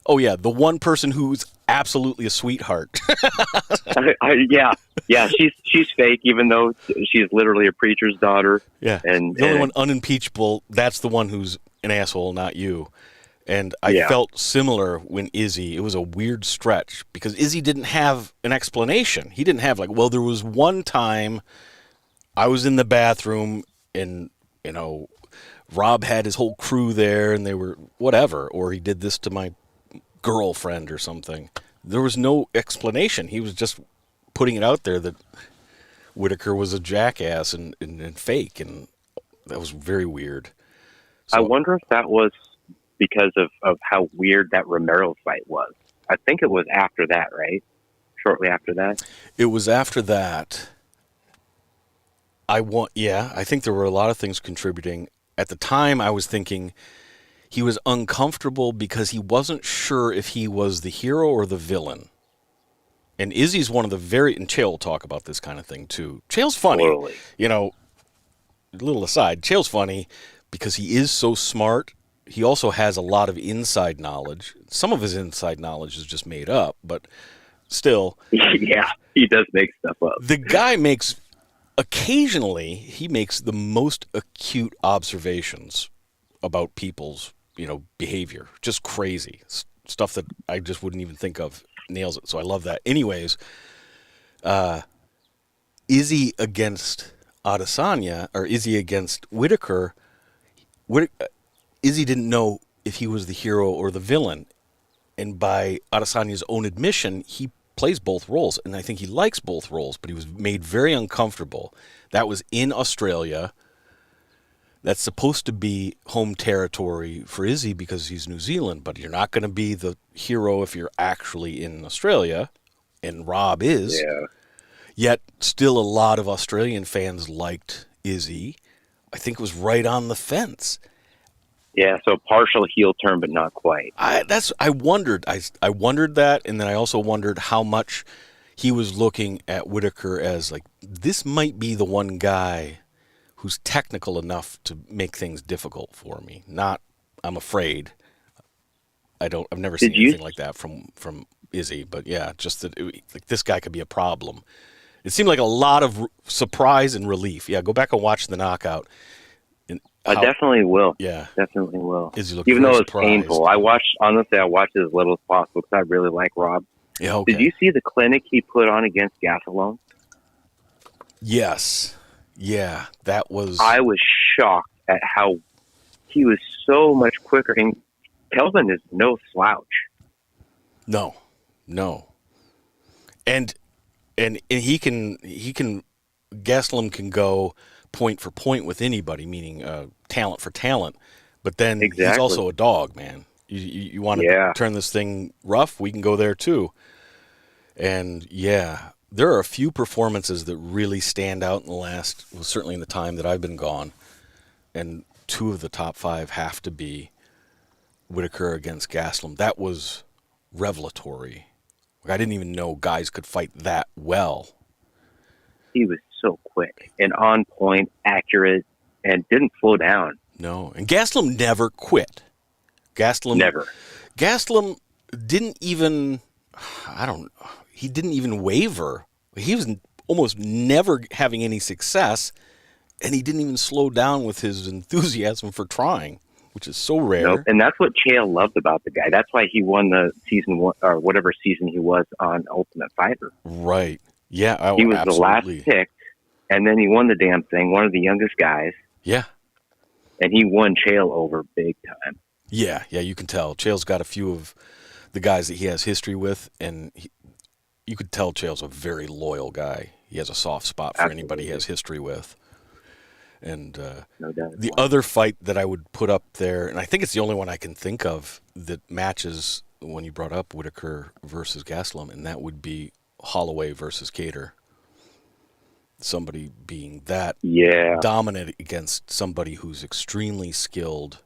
Oh yeah, the one person who's absolutely a sweetheart. She's fake, even though she's literally a preacher's daughter. Yeah, and the only one unimpeachable. That's the one who's an asshole, not you. And I felt similar when Izzy, it was a weird stretch because Izzy didn't have an explanation. He didn't have there was one time I was in the bathroom and, Rob had his whole crew there and they were whatever, or he did this to my girlfriend or something. There was no explanation. He was just putting it out there that Whitaker was a jackass and fake, and that was very weird. So, I wonder if that was because of how weird that Romero fight was. I think it was after that, right? Shortly after that? It was after that. I think there were a lot of things contributing. At the time, I was thinking he was uncomfortable because he wasn't sure if he was the hero or the villain. And Izzy's one of the and Chael will talk about this kind of thing too. Chael's funny. Totally. Little aside, Chael's funny because he is so smart. He also has a lot of inside knowledge. Some of his inside knowledge is just made up, but still. Yeah, he does make stuff up. The guy occasionally, he makes the most acute observations about people's, behavior. Just crazy. Stuff that I just wouldn't even think of. Nails it. So I love that. Anyways, Izzy against Adesanya, or Izzy against Whitaker, Izzy didn't know if he was the hero or the villain. And by Adesanya's own admission, he plays both roles, and I think he likes both roles, but he was made very uncomfortable. That was in Australia. That's supposed to be home territory for Izzy because he's New Zealand, but you're not going to be the hero if you're actually in Australia, and Rob is. Yeah. Yet still a lot of Australian fans liked Izzy. I think it was right on the fence. Yeah, so partial heel turn, but not quite. I wondered that, and then I also wondered how much he was looking at Whitaker as like, this might be the one guy who's technical enough to make things difficult for me. Not, I'm afraid. I've never seen anything like that from Izzy, but yeah, just that like this guy could be a problem. It seemed like a lot of surprise and relief. Yeah, go back and watch the knockout. I definitely will. Yeah. Definitely will. Even though it's painful. I watched it as little as possible because I really like Rob. Yeah, okay. Did you see the clinic he put on against Gastelum? Yes. Yeah, that was... I was shocked at how he was so much quicker. And Kelvin is no slouch. No. And he can Gastelum can go point for point with anybody, meaning talent for talent. But then He's also a dog, man. You want to turn this thing rough, we can go there too. And yeah, there are a few performances that really stand out in the last, well, certainly in the time that I've been gone. And 2 of the top 5 have to be Whitaker against Gastelum. That was revelatory. I didn't even know guys could fight that well. He was so quick and on point, accurate, and didn't slow down. No, and Gastelum never quit. Never. Gastelum didn't even, he didn't even waver. He was almost never having any success, and he didn't even slow down with his enthusiasm for trying, which is so rare. Nope. And that's what Chael loved about the guy. That's why he won the season 1, or whatever season he was on Ultimate Fighter. Right. Yeah, he was absolutely. the last pick, and then he won the damn thing, one of the youngest guys. Yeah. And he won Chael over big time. Yeah, you can tell. Chael's got a few of the guys that he has history with, and you could tell Chael's a very loyal guy. He has a soft spot for anybody he has history with. And no doubt. The other fight that I would put up there, and I think it's the only one I can think of that matches when you brought up Whitaker versus Gastelum, and that would be Holloway versus Cater. Somebody being that dominant against somebody who's extremely skilled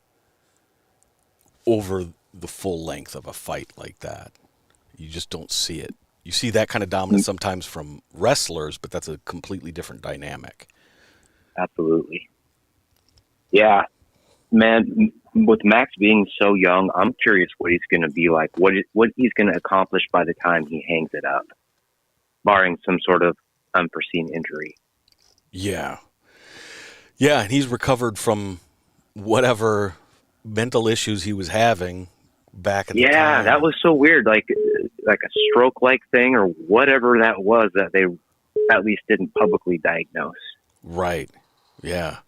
over the full length of a fight like that. You just don't see it. You see that kind of dominance sometimes from wrestlers, but that's a completely different dynamic. Absolutely. Yeah. Man, with Max being so young, I'm curious what he's going to be like, what he's going to accomplish by the time he hangs it up, barring some sort of unforeseen injury. Yeah, and he's recovered from whatever mental issues he was having back at the time. Yeah, that was so weird, like a stroke-like thing or whatever that was that they at least didn't publicly diagnose. Right, yeah.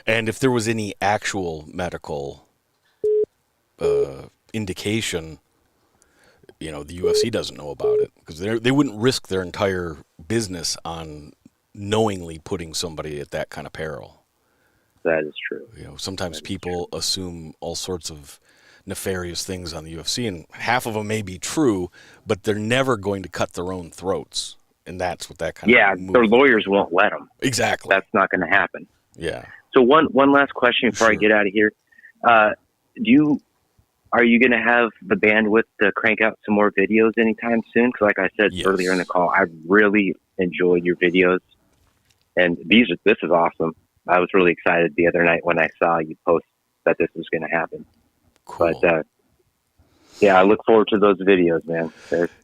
And if there was any actual medical indication, the UFC doesn't know about it because they wouldn't risk their entire business on knowingly putting somebody at that kind of peril. That is true. Sometimes people assume all sorts of nefarious things on the UFC, and half of them may be true, but they're never going to cut their own throats, and that's what that kind of their lawyers won't let them. Exactly. That's not going to happen. Yeah. So one last question before I get out of here. Are you going to have the bandwidth to crank out some more videos anytime soon? Because like I said earlier in the call, I really enjoyed your videos, and this is awesome. I was really excited the other night when I saw you post that this was going to happen. Cool. But I look forward to those videos, man.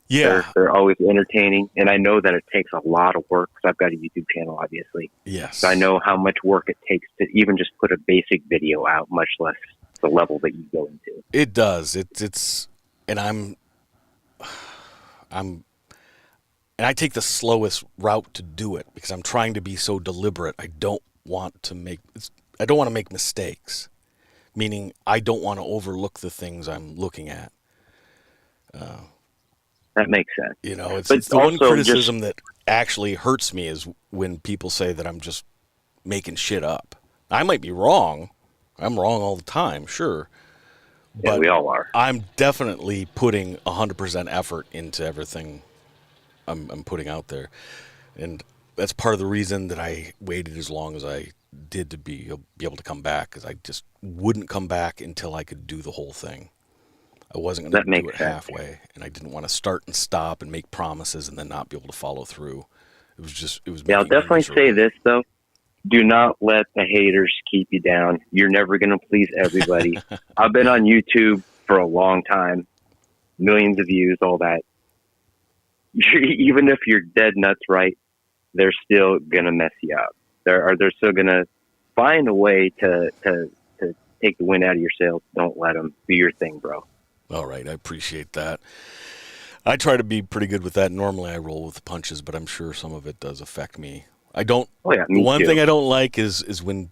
They're always entertaining, and I know that it takes a lot of work because I've got a YouTube channel, obviously. Yes. So I know how much work it takes to even just put a basic video out, much less the level that you go into. It does. It's and and I take the slowest route to do it because I'm trying to be so deliberate. I don't want to make mistakes, meaning I don't want to overlook the things I'm looking at. That makes sense. You know, it's the also one criticism that actually hurts me is when people say that I'm just making shit up. I might be wrong. I'm wrong all the time, sure. Yeah, But we all are. I'm definitely putting 100% effort into everything I'm putting out there. And that's part of the reason that I waited as long as I did to be able to come back, because I just wouldn't come back until I could do the whole thing. I wasn't going to do it halfway, and I didn't want to start and stop and make promises and then not be able to follow through. It was. Yeah, I'll definitely say this though: do not let the haters keep you down. You're never going to please everybody. I've been on YouTube for a long time, millions of views, all that. Even if you're dead nuts right, they're still going to mess you up. They're still going to find a way to take the wind out of your sails. Don't let them. Do your thing, bro. All right, I appreciate that. I try to be pretty good with that. Normally I roll with the punches, but I'm sure some of it does affect me. I don't. Oh, yeah, me one too. thing I don't like is when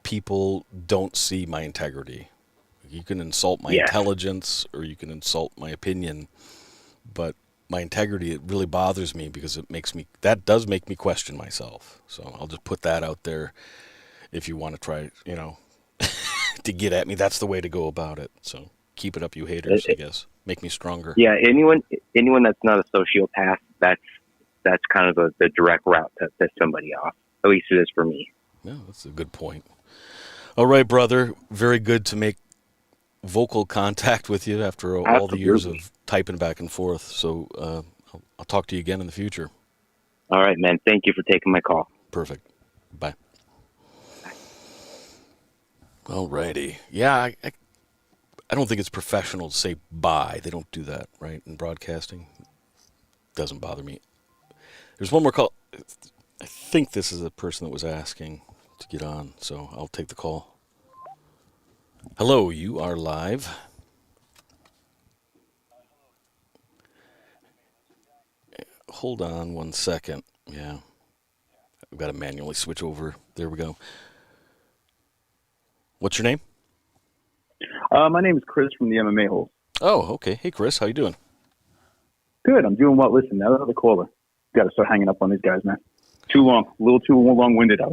people don't see my integrity. You can insult my intelligence or you can insult my opinion, but my integrity, it really bothers me because that does make me question myself. So I'll just put that out there. If you want to try, to get at me, that's the way to go about it. So keep it up, you haters, I guess. Make me stronger. Yeah, anyone that's not a sociopath, that's kind of the direct route to piss somebody off. At least it is for me. Yeah, that's a good point. All right, brother. Very good to make vocal contact with you after all the years of typing back and forth. So I'll talk to you again in the future. All right, man. Thank you for taking my call. Perfect. Bye. All righty. Yeah, I don't think it's professional to say bye. They don't do that, right, in broadcasting. Doesn't bother me. There's one more call. I think this is a person that was asking to get on, so I'll take the call. Hello, you are live. Hold on 1 second. Yeah. I've got to manually switch over. There we go. What's your name? My name is Chris from the MMA Hole. Oh, okay. Hey, Chris. How you doing? Good. I'm doing well. Listen, now another caller. Got to start hanging up on these guys, man. Too long. A little too long-winded. I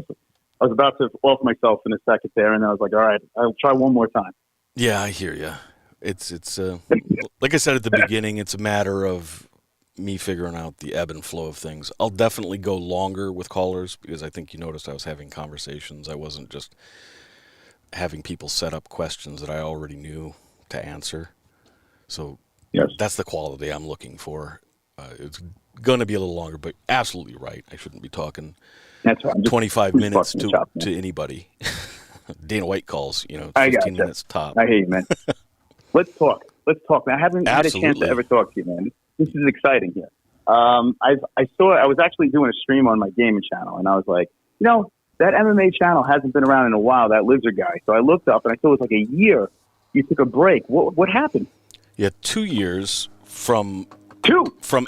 was about to off myself in a second there, and I was like, all right, I'll try one more time. Yeah, I hear you. It's like I said at the beginning, it's a matter of me figuring out the ebb and flow of things. I'll definitely go longer with callers because I think you noticed I was having conversations. I wasn't just having people set up questions that I already knew to answer. So That's the quality I'm looking for. It's going to be a little longer, but absolutely right. I shouldn't be talking 25 minutes to anybody. Dana White calls, 15 minutes top. I hear you, man. Let's talk, man. I haven't had a chance to ever talk to you, man. This is exciting here. I was actually doing a stream on my gaming channel, and I was like, that MMA channel hasn't been around in a while, that Lizard guy. So I looked up, and I saw it was like a year. You took a break. What happened? Yeah, 2 years from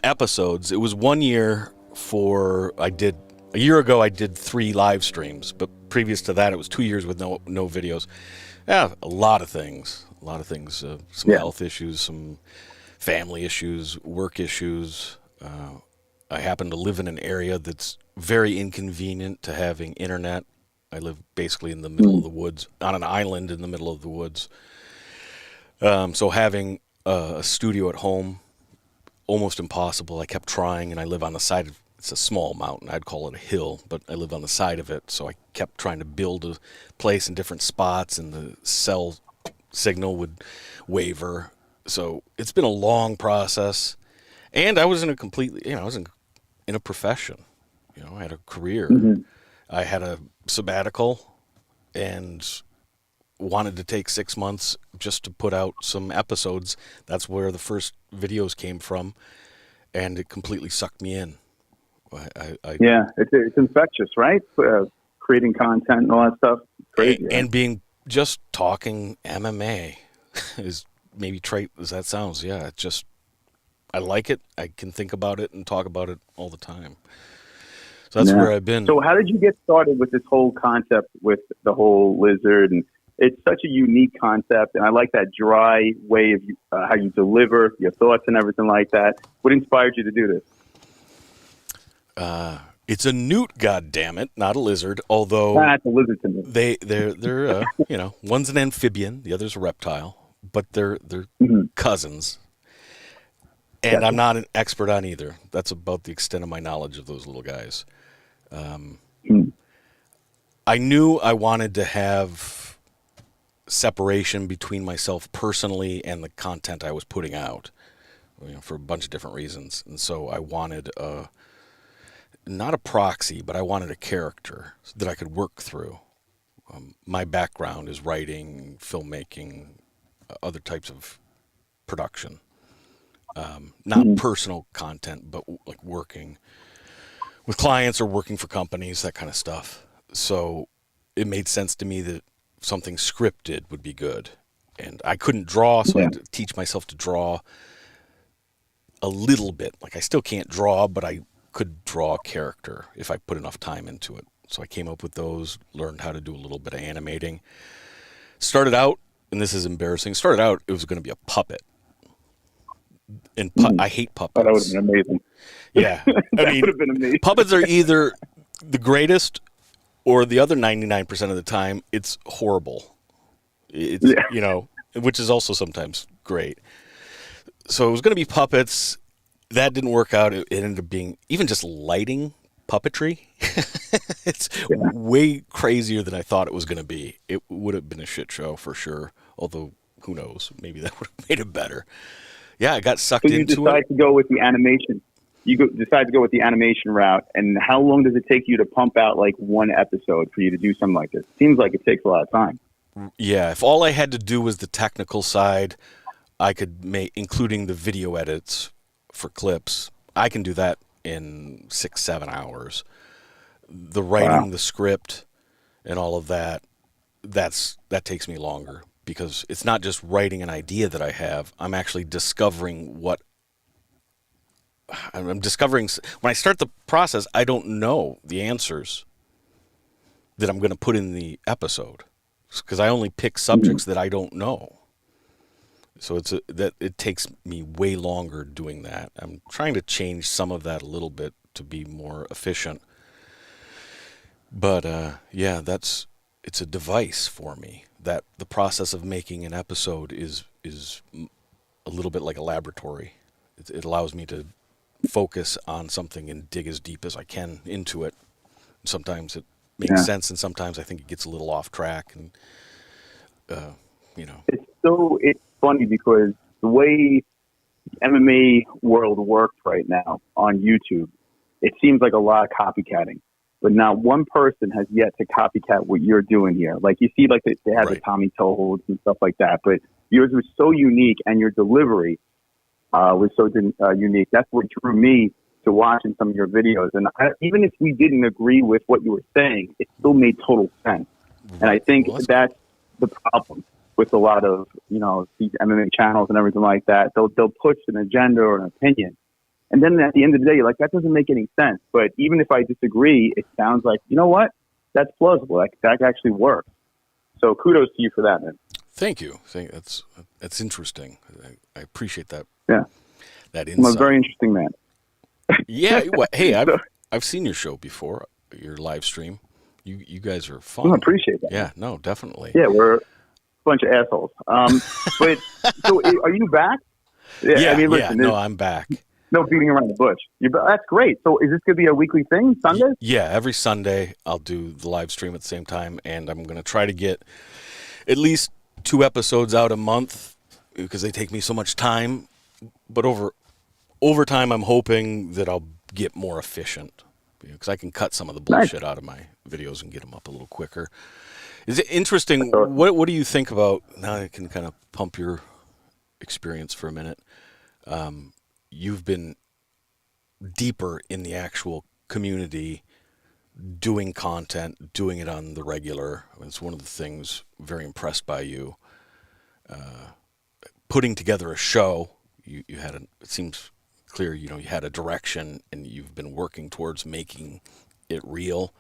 episodes. It was 1 year a year ago I did 3 live streams, but previous to that it was 2 years with no videos. Yeah, a lot of things, some health issues, some family issues, work issues. I happen to live in an area that's very inconvenient to having internet. I live basically in the middle of the woods, on an island in the middle of the woods. So having a studio at home, almost impossible. I kept trying, and I live on the side of, it's a small mountain. I'd call it a hill, but I live on the side of it. So I kept trying to build a place in different spots, and the cell signal would waver. So it's been a long process. And I was in I was in a profession. I had a career. Mm-hmm. I had a sabbatical and wanted to take 6 months just to put out some episodes. That's where the first videos came from, and it completely sucked me in. It's infectious, right? Creating content and all that stuff. Crazy, and being just talking MMA is maybe trite as that sounds. Yeah, I like it. I can think about it and talk about it all the time. So that's where I've been. So how did you get started with this whole concept with the whole Lizard? And It's such a unique concept, and I like that dry way of how you deliver your thoughts and everything like that. What inspired you to do this? It's a newt, goddammit, not a lizard. Although it's a lizard to me. They're one's an amphibian, the other's a reptile, but they're cousins. And I'm not an expert on either. That's about the extent of my knowledge of those little guys. I knew I wanted to have separation between myself personally and the content I was putting out, for a bunch of different reasons. And so I wanted not a proxy, but I wanted a character that I could work through. My background is writing, filmmaking, other types of production. Not personal content, but like working with clients or working for companies, that kind of stuff. So it made sense to me that something scripted would be good. And I couldn't draw, so I had to teach myself to draw a little bit. Like I still can't draw, but I could draw a character if I put enough time into it. So I came up with those, learned how to do a little bit of animating. Started out, and this is embarrassing, it was going to be a puppet. And I hate puppets. That would have been amazing. Yeah. That would have been amazing. Puppets are either the greatest or the other 99% of the time, it's horrible. It's, which is also sometimes great. So it was going to be puppets. That didn't work out. It ended up being even just lighting puppetry. It's way crazier than I thought it was going to be. It would have been a shit show for sure. Although, who knows? Maybe that would have made it better. Yeah, I got sucked into it. You decide to go with the animation. Decide to go with the animation route, and how long does it take you to pump out like one episode for you to do something like this? Seems like it takes a lot of time. Yeah, if all I had to do was the technical side, I could make, including the video edits for clips, I can do that in 6-7 hours. The writing, the script, and all of that, that takes me longer because it's not just writing an idea that I have. I'm actually discovering when I start the process, I don't know the answers that I'm going to put in the episode because I only pick subjects that I don't know. So it takes me way longer doing that. I'm trying to change some of that a little bit to be more efficient. But it's a device for me. That the process of making an episode is a little bit like a laboratory. It allows me to focus on something and dig as deep as I can into it. Sometimes it makes sense, and sometimes I think it gets a little off track. And It's funny because the way the MMA world works right now on YouTube, it seems like a lot of copycatting. But not one person has yet to copycat what you're doing here. Like you see, like they have the Tommy Toholds and stuff like that. But yours was so unique, and your delivery was so unique. That's what drew me to watching some of your videos. And even if we didn't agree with what you were saying, it still made total sense. And I think that's the problem with a lot of these MMA channels and everything like that. They'll push an agenda or an opinion. And then at the end of the day, you're like, that doesn't make any sense. But even if I disagree, it sounds like, you know what? That's plausible. That actually works. So kudos to you for that, man. Thank you. That's interesting. I appreciate that. Yeah. That insight. I'm a very interesting man. Yeah. Hey, I've seen your show before, your live stream. You guys are fun. I appreciate that. Yeah. No, definitely. Yeah, we're a bunch of assholes. But so are you back? Yeah. I mean, listen. No, I'm back. No beating around the bush. That's great. So is this going to be a weekly thing, Sunday? Yeah, every Sunday I'll do the live stream at the same time, and I'm going to try to get at least 2 episodes out a month because they take me so much time. But over time, I'm hoping that I'll get more efficient because I can cut some of the bullshit out of my videos and get them up a little quicker. Is it interesting? What do you think about, now I can kind of pump your experience for a minute. You've been deeper in the actual community, doing content, doing it on the regular. It's one of the things, very impressed by you. Putting together a show, you had it seems clear, you had a direction and you've been working towards making it real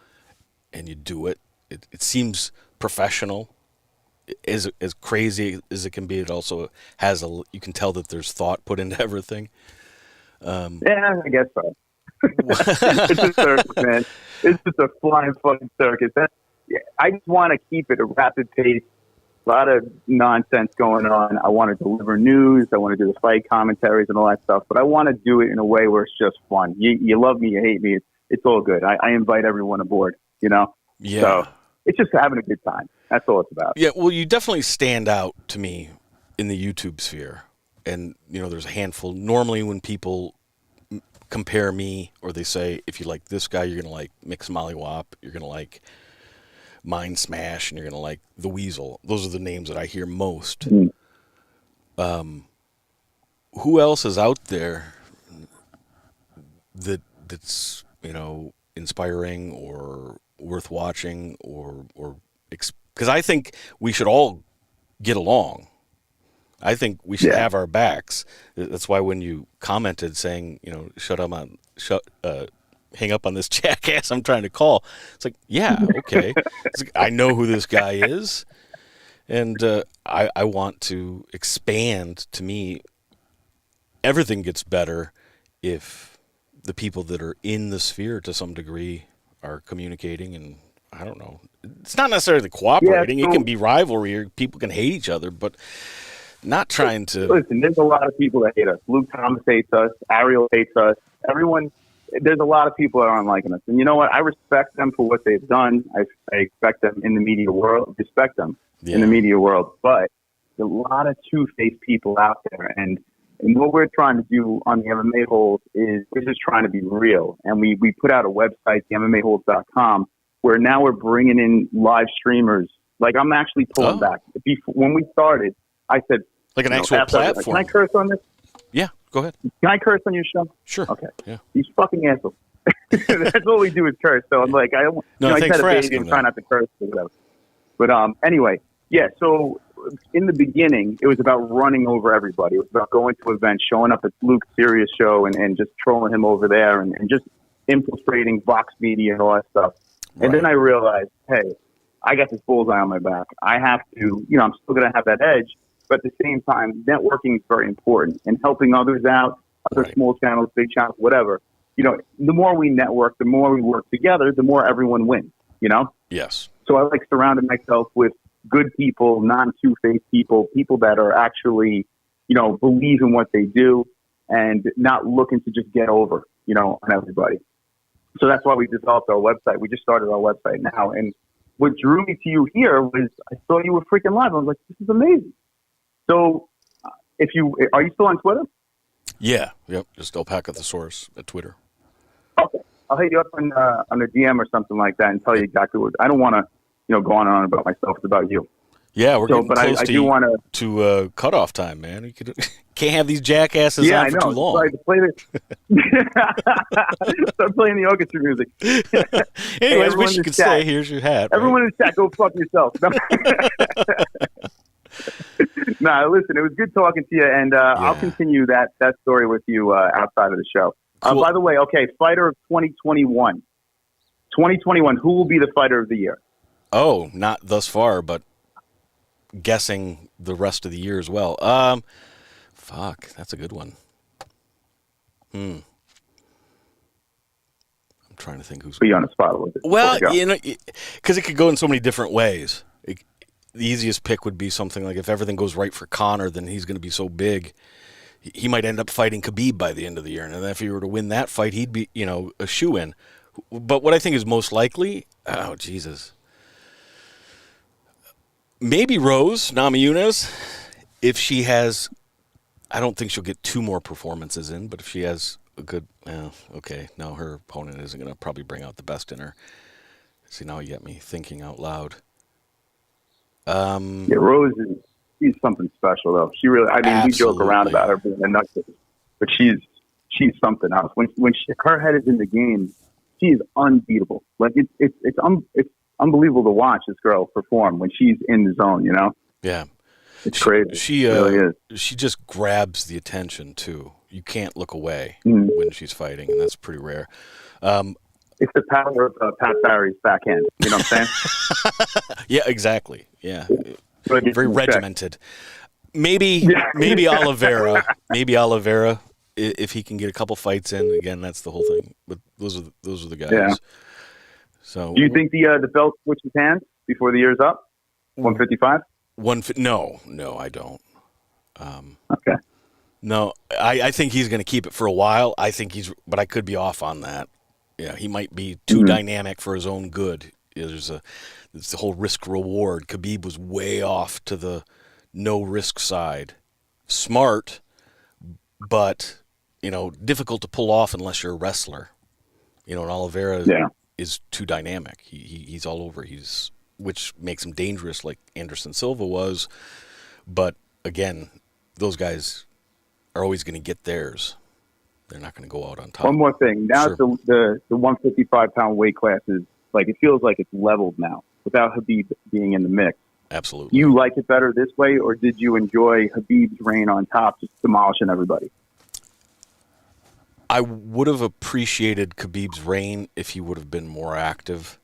and you do it. It seems professional as crazy as it can be, it also has you can tell that there's thought put into everything. Yeah, I guess so. It's a circus, man. It's just a flying fucking circus. I just want to keep it a rapid pace. A lot of nonsense going on. I want to deliver news. I want to do the fight commentaries and all that stuff. But I want to do it in a way where it's just fun. You love me, you hate me. It's all good. I invite everyone aboard, you know? Yeah. So it's just having a good time. That's all it's about. Yeah, well, you definitely stand out to me in the YouTube sphere. And, there's a handful. Normally when people compare me, or they say, if you like this guy, you're going to like Mix Mollywop, you're going to like Mind Smash, and you're going to like The Weasel. Those are the names that I hear most. Who else is out there that's inspiring or worth watching, or because I think we should all get along. I think we should have our backs. That's why when you commented saying, hang up on this jackass I'm trying to call, it's like, yeah, okay. I know who this guy is, and I want to expand. To me, everything gets better if the people that are in the sphere to some degree are communicating, and I don't know. It's not necessarily cooperating. It can be rivalry, or people can hate each other, but not trying to... Listen, there's a lot of people that hate us. Luke Thomas hates us. Ariel hates us. Everyone... There's a lot of people that aren't liking us. And you know what? I respect them for what they've done. I expect them in the media world. Respect them in the media world. But there's a lot of two-faced people out there. And what we're trying to do on the MMA Holes is we're just trying to be real. And we put out a website, the MMAHoles.com, where now we're bringing in live streamers. Like, I'm actually pulling back. When we started, I said... Like an actual platform. Can I curse on this? Yeah, go ahead. Can I curse on your show? Sure. Okay. Yeah. These fucking assholes. That's all we do is curse. So I'm like, I thanks for a baby asking and try not to curse or whatever. But anyway, yeah. So in the beginning, it was about running over everybody. It was about going to events, showing up at Luke's Serious show, and just trolling him over there, and just infiltrating Vox Media and all that stuff. Right. And then I realized, hey, I got this bullseye on my back. I have to, I'm still going to have that edge. But at the same time, networking is very important, and helping others out, other small channels, big channels, whatever. The more we network, the more we work together, the more everyone wins, Yes. So I like surrounding myself with good people, non-two-faced people that are actually, believe in what they do and not looking to just get over, on everybody. So that's why we developed our website. We just started our website now. And what drew me to you here was I saw you were freaking live. I was like, this is amazing. So, are you still on Twitter? Yeah, yep. Just Alpaca the Source at Twitter. Okay, I'll hit you up on a DM or something like that and tell you exactly what. I don't want to, go on and on about myself. It's about you. Yeah, we're getting close I do want to cutoff time, man. You can't have these jackasses on for too long. Sorry, play Start playing the orchestra music. Anyways, wish you could say, here's your hat. Everyone in the chat, go fuck yourself. Nah, listen, it was good talking to you, and I'll continue that story with you outside of the show. Cool. By the way, fighter of 2021. 2021, who will be the fighter of the year? Oh, not thus far, but guessing the rest of the year as well. Fuck, that's a good one. I'm trying to think who's... Put you on the spot a little bit. Well, because it could go in so many different ways. The easiest pick would be something like, if everything goes right for Conor, then he's going to be so big, he might end up fighting Khabib by the end of the year. And if he were to win that fight, he'd be, a shoo-in. But what I think is most likely, oh, Jesus, maybe Rose Namajunas, if she has, I don't think she'll get 2 more performances in, but if she has a good, no, her opponent isn't going to probably bring out the best in her. See, now you get me thinking out loud. Rose she's something special though. She really, we joke around about her being a nutcase, but she's something else. When her head is in the game, she is unbeatable. Like it's unbelievable to watch this girl perform when she's in the zone. Yeah, it's crazy. She really is. She just grabs the attention too. You can't look away when she's fighting, and that's pretty rare. It's the power of Pat Barry's backhand. You know what I'm saying? Yeah, exactly. Yeah. very regimented. Maybe Oliveira. Maybe Oliveira, if he can get a couple fights in. Again, that's the whole thing. But those are the guys. Yeah. So, do you think the belt switches hands before the year's up? 155? No, I don't. Okay. No, I think he's going to keep it for a while. But I could be off on that. Yeah, he might be too dynamic for his own good. It's the whole risk reward. Khabib was way off to the no risk side. Smart, but difficult to pull off unless you're a wrestler. And Oliveira is too dynamic. He's all over. Which makes him dangerous, like Anderson Silva was. But again, those guys are always going to get theirs. They're not going to go out on top. One more thing. Now the 155-pound weight class is it feels like it's leveled now without Khabib being in the mix. Absolutely. You like it better this way, or did you enjoy Khabib's reign on top, just demolishing everybody? I would have appreciated Khabib's reign if he would have been more active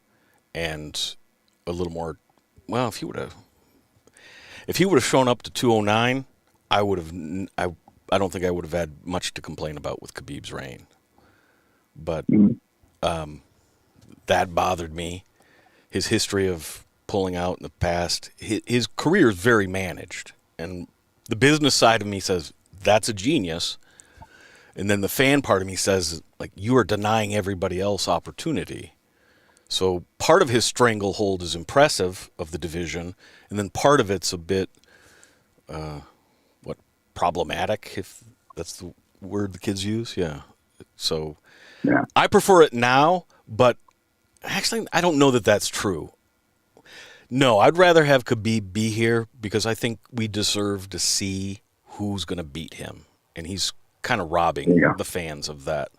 and a little more. Well, if he would have shown up to 209, I would have. I don't think I would have had much to complain about with Khabib's reign. But that bothered me. His history of pulling out in the past. His career is very managed, and the business side of me says that's a genius. And then the fan part of me says, you are denying everybody else opportunity. So part of his stranglehold is impressive of the division, and then part of it's a bit, problematic, if that's the word the kids use. Yeah. So I prefer it now, but actually I don't know that that's true. No, I'd rather have Khabib be here because I think we deserve to see who's going to beat him, and he's kind of robbing the fans of that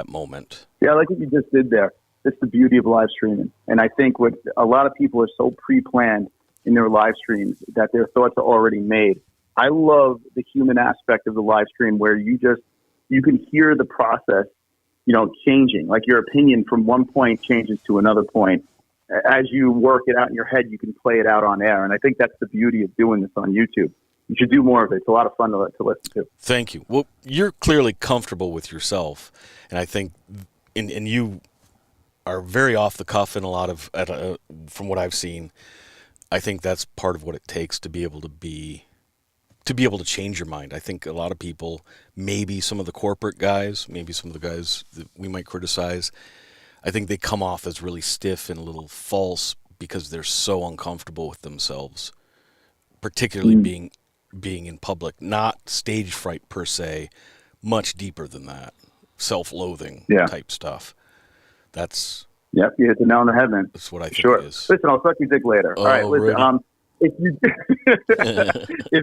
moment. Yeah, I like what you just did there. It's the beauty of live streaming. And I think what a lot of people are so pre-planned in their live streams that their thoughts are already made. I love the human aspect of the live stream where you can hear the process, changing. Like your opinion from one point changes to another point. As you work it out in your head, you can play it out on air. And I think that's the beauty of doing this on YouTube. You should do more of it. It's a lot of fun to listen to. Thank you. Well, you're clearly comfortable with yourself, and I think, and you are very off the cuff in a lot of, from what I've seen. I think that's part of what it takes to be able to change your mind. I think a lot of people, maybe some of the corporate guys, maybe some of the guys that we might criticize, I think they come off as really stiff and a little false because they're so uncomfortable with themselves, particularly being in public. Not stage fright per se, much deeper than that. Self-loathing type stuff. That's... Yep, you hit the nail on the head, man. That's what I think it is. Listen, I'll suck your dick later. All right, listen. Really? If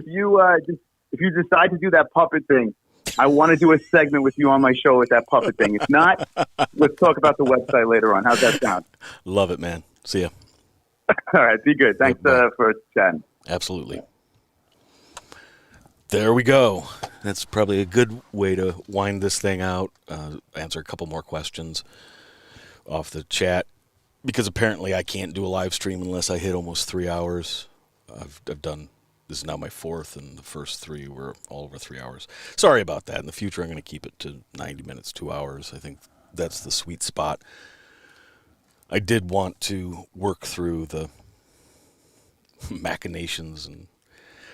you decide to do that puppet thing, I want to do a segment with you on my show with that puppet thing. If not, let's talk about the website later on. How's that sound? Love it, man. See ya. All right, be good. Thanks for chatting. Absolutely. There we go. That's probably a good way to wind this thing out. Answer a couple more questions off the chat, because apparently I can't do a live stream unless I hit almost 3 hours. I've done, this is now my fourth, and the first three were all over 3 hours. Sorry about that. In the future, I'm going to keep it to 90 minutes, 2 hours. I think that's the sweet spot. I did want to work through the machinations and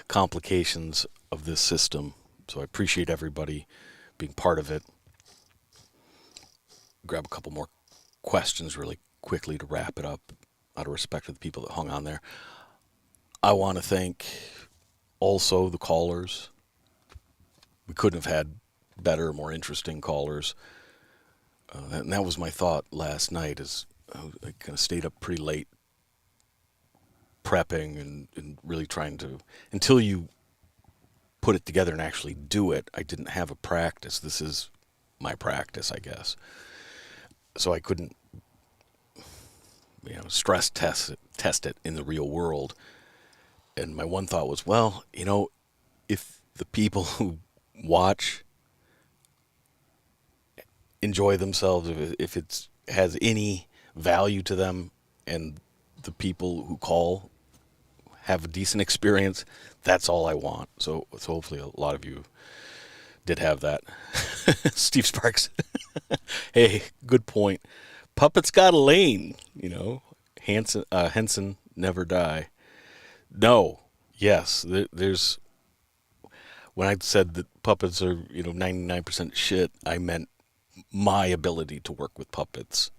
complications of this system, so I appreciate everybody being part of it. Grab a couple more questions really quickly to wrap it up, out of respect for the people that hung on there. I want to thank also the callers. We couldn't have had better, more interesting callers. And that was my thought last night, is I kind of stayed up pretty late prepping and really trying to, until you put it together and actually do it, I didn't have a practice. This is my practice, I guess. So I couldn't, stress test it in the real world. And my one thought was, well, if the people who watch enjoy themselves, if it has any value to them, and the people who call have a decent experience. That's all I want. So hopefully a lot of you did have that. Steve Sparks. Hey, good point. Puppets got a lane, Henson never die. No. Yes. There's, when I said that puppets are, 99% shit, I meant my ability to work with puppets.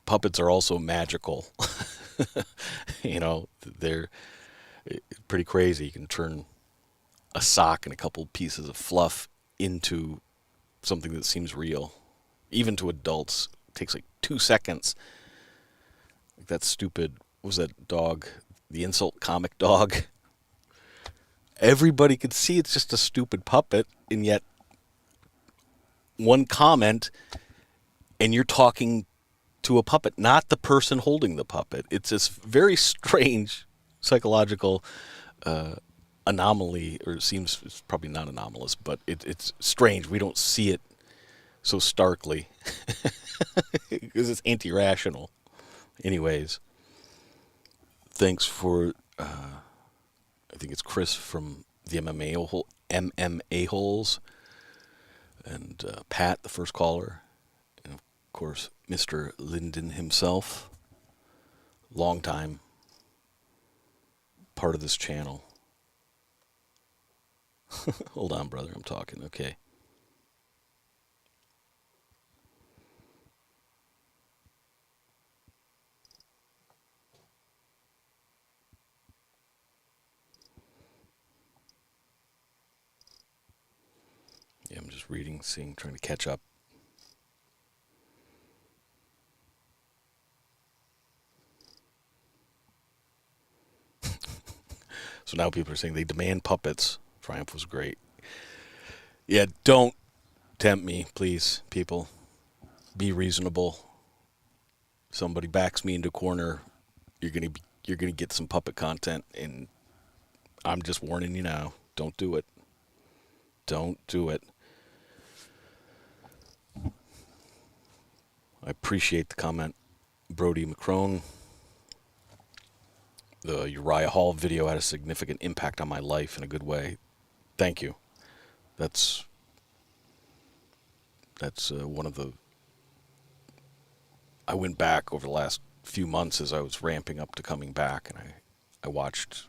Puppets are also magical. They're pretty crazy. You can turn a sock and a couple pieces of fluff into something that seems real. Even to adults, it takes like 2 seconds. Like that stupid, what was that dog? The insult comic dog. Everybody could see it's just a stupid puppet, and yet one comment and you're talking to a puppet, not the person holding the puppet. It's this very strange psychological anomaly, or it seems it's probably not anomalous, but it's strange. We don't see it so starkly because it's anti-rational. Anyways, thanks for, I think it's Chris from the MMA Holes, and Pat, the first caller, and of course, Mr. Linden himself, long time part of this channel. Hold on, brother, I'm talking. Okay. Yeah, I'm just reading, seeing, trying to catch up. So now people are saying they demand puppets. Triumph was great. Yeah, don't tempt me, please, people. Be reasonable. Somebody backs me into a corner, you're gonna get some puppet content, and I'm just warning you now. Don't do it. Don't do it. I appreciate the comment, Brody McCrone. The Uriah Hall video had a significant impact on my life in a good way. Thank you. That's one of the... I went back over the last few months as I was ramping up to coming back, and I watched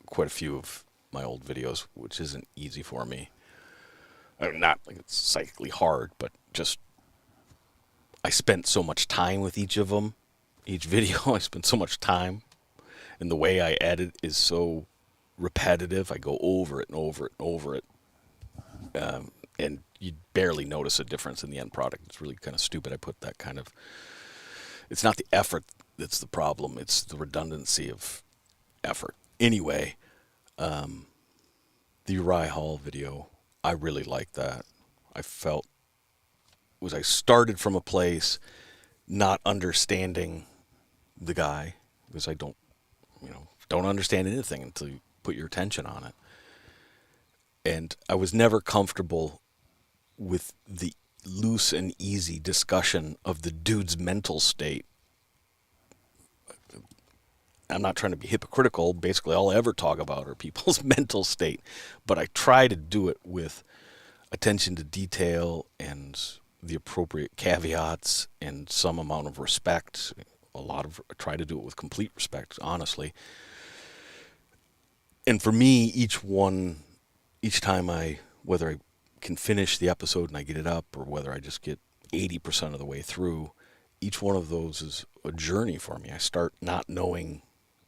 quite a few of my old videos, which isn't easy for me. Not like it's psychically hard, but just I spent so much time with each of them. Each video, I spent so much time. And the way I edit is so repetitive. I go over it and over it and over it. And you barely notice a difference in the end product. It's really kind of stupid. I put that kind of... It's not the effort that's the problem. It's the redundancy of effort. Anyway, the Uriah Hall video, I really liked that. I felt... I started from a place not understanding the guy, because I don't understand anything until you put your attention on it. And I was never comfortable with the loose and easy discussion of the dude's mental state. I'm not trying to be hypocritical. Basically, all I ever talk about are people's mental state. But I try to do it with attention to detail and the appropriate caveats and some amount of respect. I try to do it with complete respect, honestly. And for me, each time whether I can finish the episode and I get it up, or whether I just get 80% of the way through, each one of those is a journey for me. I start not knowing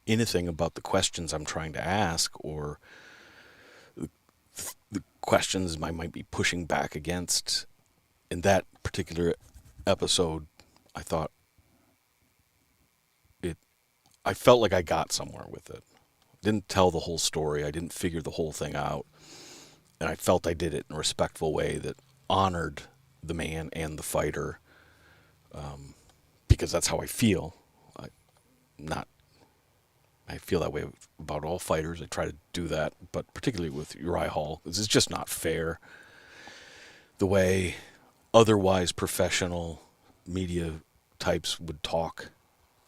anything about the questions I'm trying to ask, or the questions I might be pushing back against. In that particular episode, I thought I felt like I got somewhere with it. Didn't tell the whole story. I didn't figure the whole thing out. And I felt I did it in a respectful way that honored the man and the fighter, because that's how I feel. I feel that way about all fighters. I try to do that, but particularly with Uriah Hall, because it's just not fair the way otherwise professional media types would talk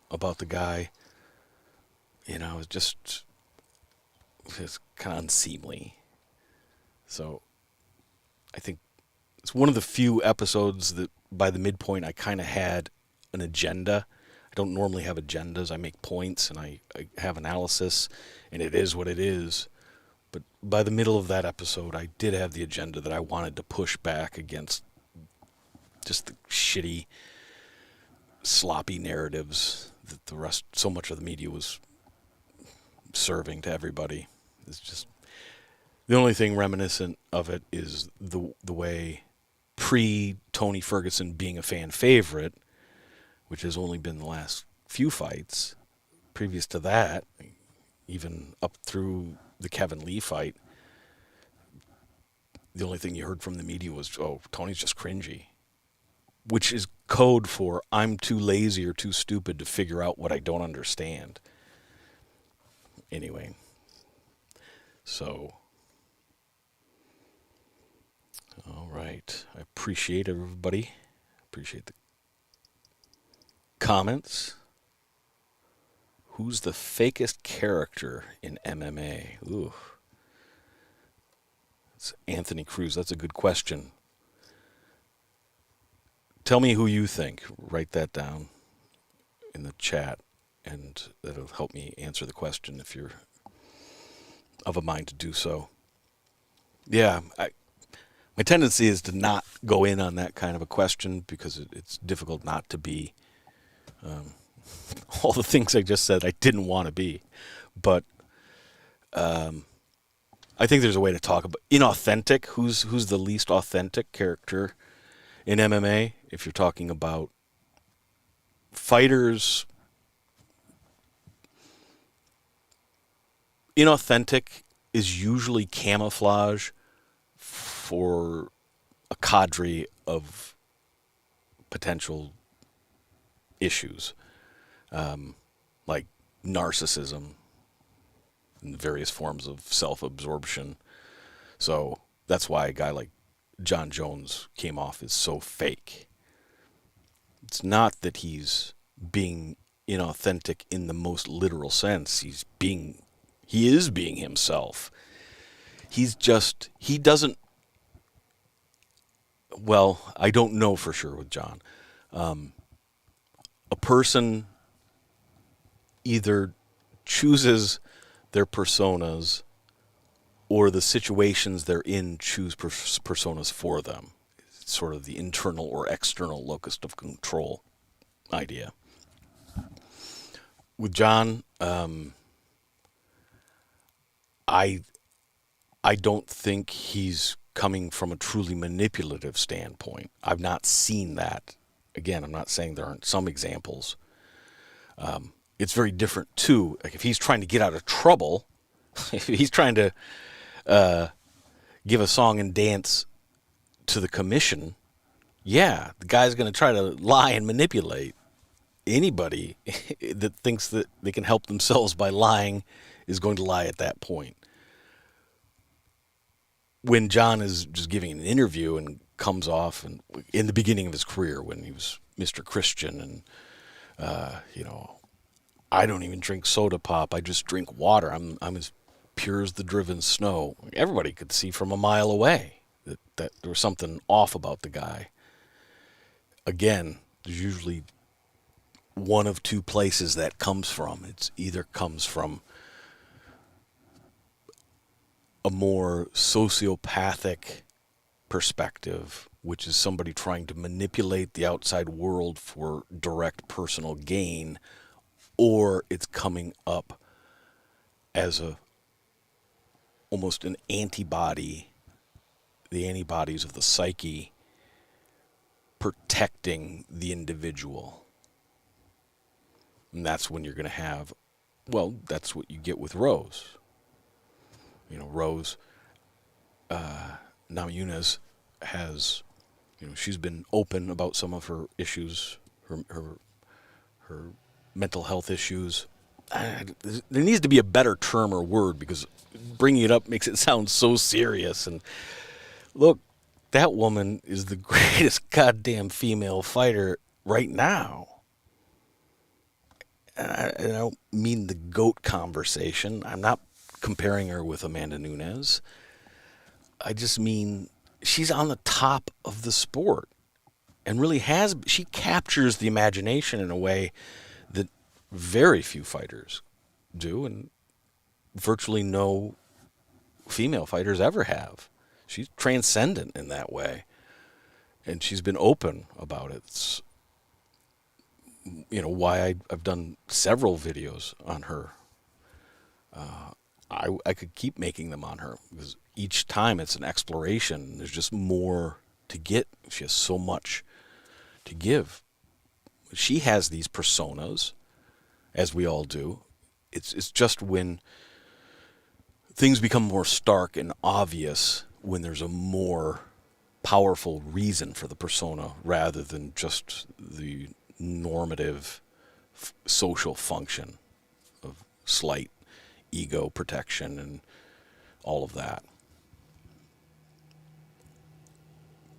about the guy. it's kind of unseemly. So I think it's one of the few episodes that by the midpoint I kind of had an agenda. I don't normally have agendas. I make points and I have analysis, and it is what it is. But by the middle of that episode, I did have the agenda that I wanted to push back against just the shitty, sloppy narratives that so much of the media was serving to everybody. It's just the only thing reminiscent of it is the way pre-Tony Ferguson being a fan favorite, which has only been the last few fights. Previous to that, even up through the Kevin Lee fight, the only thing you heard from the media was, oh, Tony's just cringy, which is code for I'm too lazy or too stupid to figure out what I don't understand. Anyway, so, all right. I appreciate everybody. Appreciate the comments. Who's the fakest character in MMA? Ooh. It's Anthony Cruz. That's a good question. Tell me who you think. Write that down in the chat, and that'll help me answer the question if you're of a mind to do so. Yeah, my tendency is to not go in on that kind of a question because it's difficult not to be all the things I just said I didn't want to be. But I think there's a way to talk about inauthentic. Who's the least authentic character in MMA? If you're talking about fighters, inauthentic is usually camouflage for a cadre of potential issues, like narcissism and various forms of self-absorption. So that's why a guy like Jon Jones came off as so fake. It's not that he's being inauthentic in the most literal sense. He is being himself. He doesn't, well, I don't know for sure with Jon. A person either chooses their personas or the situations they're in choose personas for them. It's sort of the internal or external locus of control idea. With Jon, I don't think he's coming from a truly manipulative standpoint. I've not seen that. Again, I'm not saying there aren't some examples. It's very different, too. Like if he's trying to get out of trouble, if he's trying to give a song and dance to the commission, yeah, the guy's going to try to lie and manipulate. Anybody that thinks that they can help themselves by lying is going to lie at that point. When Jon is just giving an interview and comes off, and in the beginning of his career when he was Mr. Christian and, I don't even drink soda pop. I just drink water. I'm as pure as the driven snow. Everybody could see from a mile away that there was something off about the guy. Again, there's usually one of two places that comes from. It's either comes from a more sociopathic perspective, which is somebody trying to manipulate the outside world for direct personal gain, or it's coming up as almost an antibody, the antibodies of the psyche protecting the individual. And that's when you're going to have, well, that's what you get with Rose. Rose Namajunas has, she's been open about some of her issues, her mental health issues. There needs to be a better term or word because bringing it up makes it sound so serious. And look, that woman is the greatest goddamn female fighter right now. I don't mean the GOAT conversation. I'm not comparing her with Amanda Nunes. I just mean she's on the top of the sport and really she captures the imagination in a way that very few fighters do and virtually no female fighters ever have. She's transcendent in that way. And she's been open about it. It's, why I've done several videos on her. I could keep making them on her because each time it's an exploration. There's just more to get. She has so much to give. She has these personas, as we all do. It's just when things become more stark and obvious when there's a more powerful reason for the persona rather than just the normative social function of slight ego protection and all of that.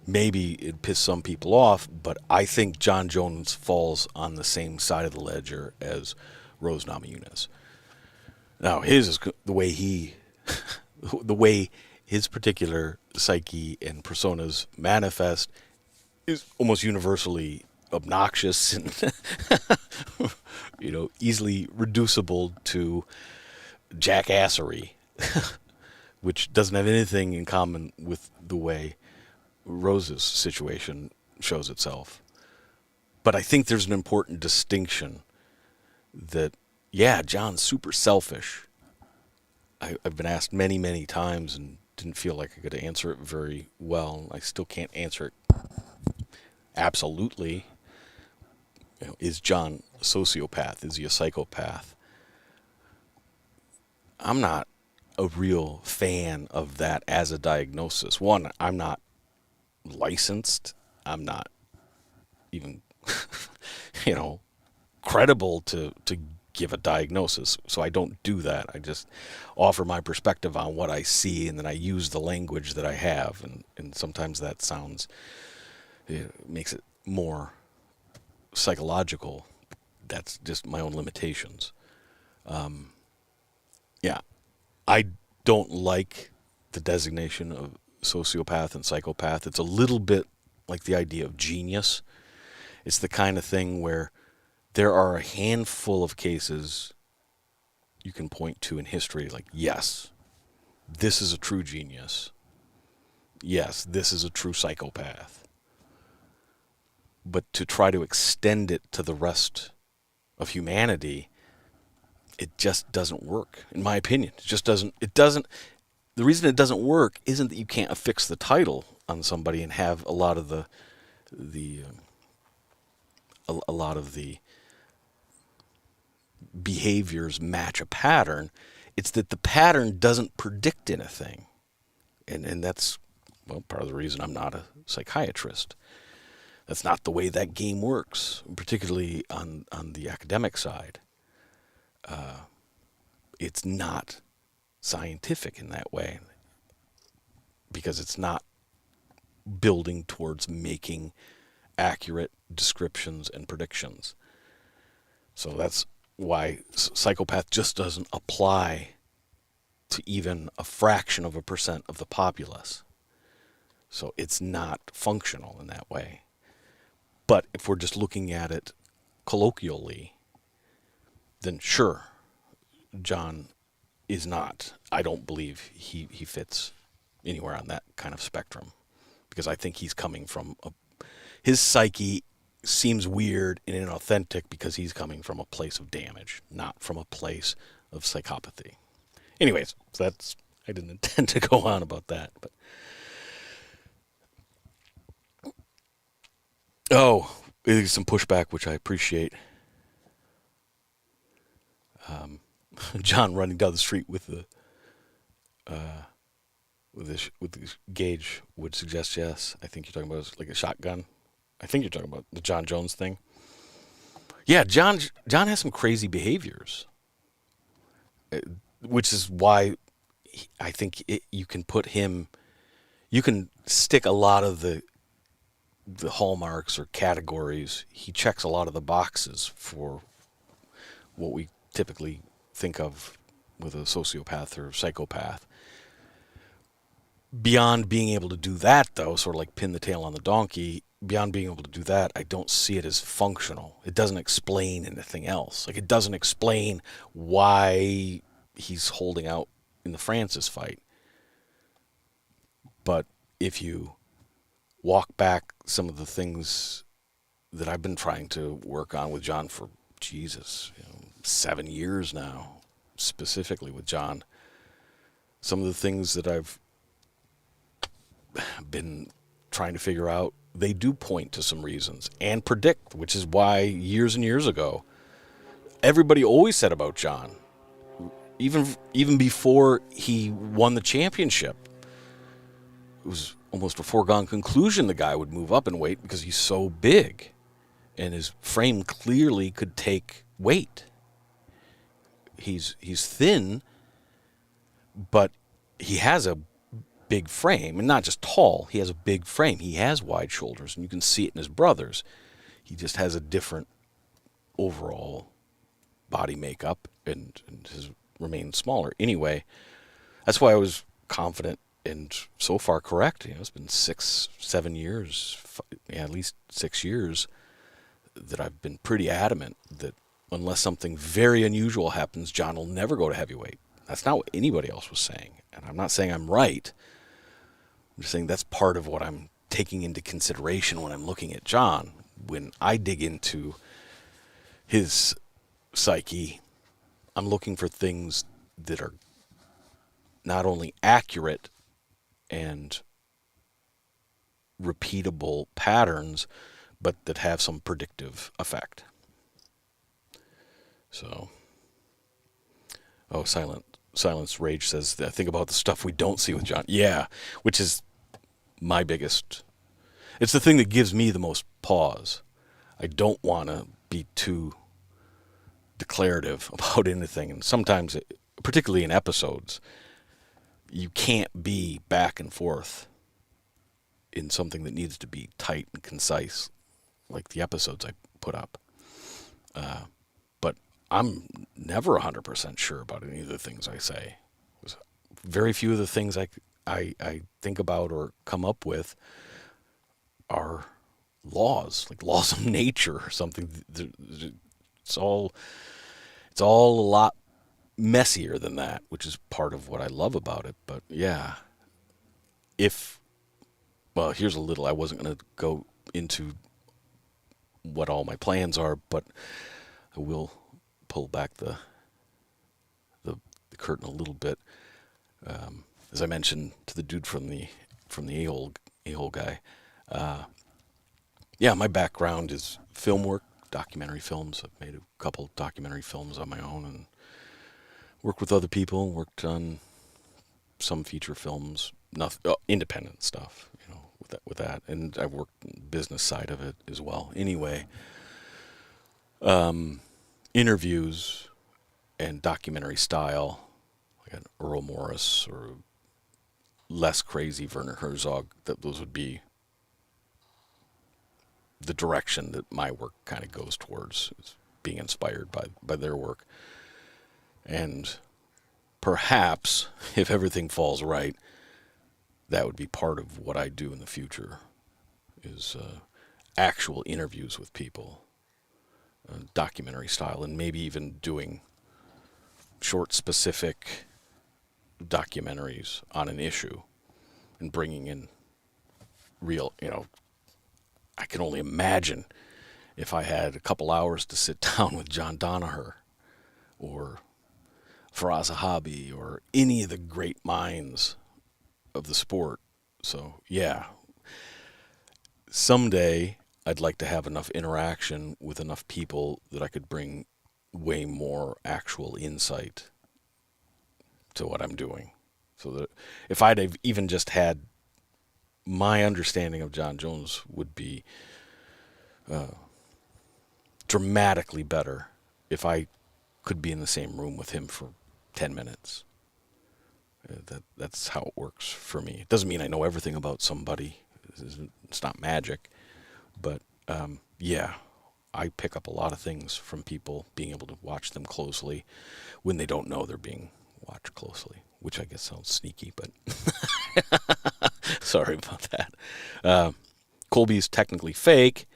Maybe it pissed some people off, but I think Jon Jones falls on the same side of the ledger as Rose Namajunas. Now, his is the way his particular psyche and personas manifest is almost universally obnoxious and easily reducible to jackassery, which doesn't have anything in common with the way Rose's situation shows itself. But I think there's an important distinction that, John's super selfish. I've been asked many, many times and didn't feel like I could answer it very well. I still can't answer it absolutely. Is Jon a sociopath? Is he a psychopath? I'm not a real fan of that as a diagnosis. One, I'm not licensed. I'm not even, credible to give a diagnosis. So I don't do that. I just offer my perspective on what I see, and then I use the language that I have. And sometimes that makes it more psychological. That's just my own limitations. I don't like the designation of sociopath and psychopath. It's a little bit like the idea of genius. It's the kind of thing where there are a handful of cases you can point to in history, like, yes, this is a true genius. Yes, this is a true psychopath. But to try to extend it to the rest of humanity, it just doesn't work, in my opinion. The reason it doesn't work isn't that you can't affix the title on somebody and have a lot of the behaviors match a pattern. It's that the pattern doesn't predict anything. And that's, part of the reason I'm not a psychiatrist. That's not the way that game works, particularly on the academic side. It's not scientific in that way because it's not building towards making accurate descriptions and predictions. So that's why psychopath just doesn't apply to even a fraction of a percent of the populace. So it's not functional in that way. But if we're just looking at it colloquially, then sure, Jon is not. I don't believe he fits anywhere on that kind of spectrum, because I think he's coming from his psyche seems weird and inauthentic because he's coming from a place of damage, not from a place of psychopathy. Anyways, so I didn't intend to go on about that, but there's some pushback, which I appreciate. John running down the street with this gauge would suggest yes. I think you're talking about like a shotgun. I think you're talking about the Jon Jones thing. Yeah, John has some crazy behaviors, which is why I think you can stick a lot of the hallmarks or categories. He checks a lot of the boxes for what we typically think of with a sociopath or psychopath. Beyond being able to do that, though, sort of like pin the tail on the donkey, beyond being able to do that, I don't see it as functional. It doesn't explain anything else. Like, it doesn't explain why he's holding out in the Francis fight. But if you walk back some of the things that I've been trying to work on with Jon for, 7 years now, specifically with Jon, some of the things that I've been trying to figure out, they do point to some reasons and predict, which is why years and years ago, everybody always said about Jon, even before he won the championship, it was almost a foregone conclusion the guy would move up in weight because he's so big and his frame clearly could take weight. He's thin, but he has a big frame, and not just tall. He has a big frame. He has wide shoulders, and you can see it in his brothers. He just has a different overall body makeup, and has remained smaller. Anyway, that's why I was confident and so far correct. It's been 6-7 years, at least 6 years, that I've been pretty adamant that unless something very unusual happens, Jon will never go to heavyweight. That's not what anybody else was saying, and I'm not saying I'm right. I'm just saying that's part of what I'm taking into consideration when I'm looking at Jon. When I dig into his psyche, I'm looking for things that are not only accurate and repeatable patterns, but that have some predictive effect. So, Silence Rage says, think about the stuff we don't see with Jon. Yeah, which is my biggest... It's the thing that gives me the most pause. I don't want to be too declarative about anything. And sometimes, particularly in episodes, you can't be back and forth in something that needs to be tight and concise, like the episodes I put up. But I'm never 100% sure about any of the things I say. Very few of the things I think about or come up with are laws, like laws of nature or something. It's all a lot messier than that, which is part of what I love about it. But yeah, here's a little, I wasn't going to go into what all my plans are, but I will pull back the curtain a little bit. As I mentioned to the dude from the a-hole guy, my background is film work, documentary films. I've made a couple documentary films on my own and worked with other people, worked on some feature films, independent stuff, with that. And I've worked on the business side of it as well. Anyway, interviews and documentary style, like an Earl Morris or less crazy Werner Herzog, those would be the direction that my work kind of goes towards, is being inspired by their work. And perhaps, if everything falls right, that would be part of what I do in the future, is actual interviews with people, documentary style, and maybe even doing short, specific documentaries on an issue and bringing in real, I can only imagine if I had a couple hours to sit down with John Danaher or Faraz Zahabi or any of the great minds of the sport. So, yeah, someday I'd like to have enough interaction with enough people that I could bring way more actual insight to what I'm doing. So that if I'd have even just had my understanding of Jon Jones would be dramatically better if I could be in the same room with him for 10 minutes. That's how it works for me. It doesn't mean I know everything about somebody. It's not magic. But, I pick up a lot of things from people being able to watch them closely when they don't know they're being watched closely, which I guess sounds sneaky, but sorry about that. Colby's technically fake,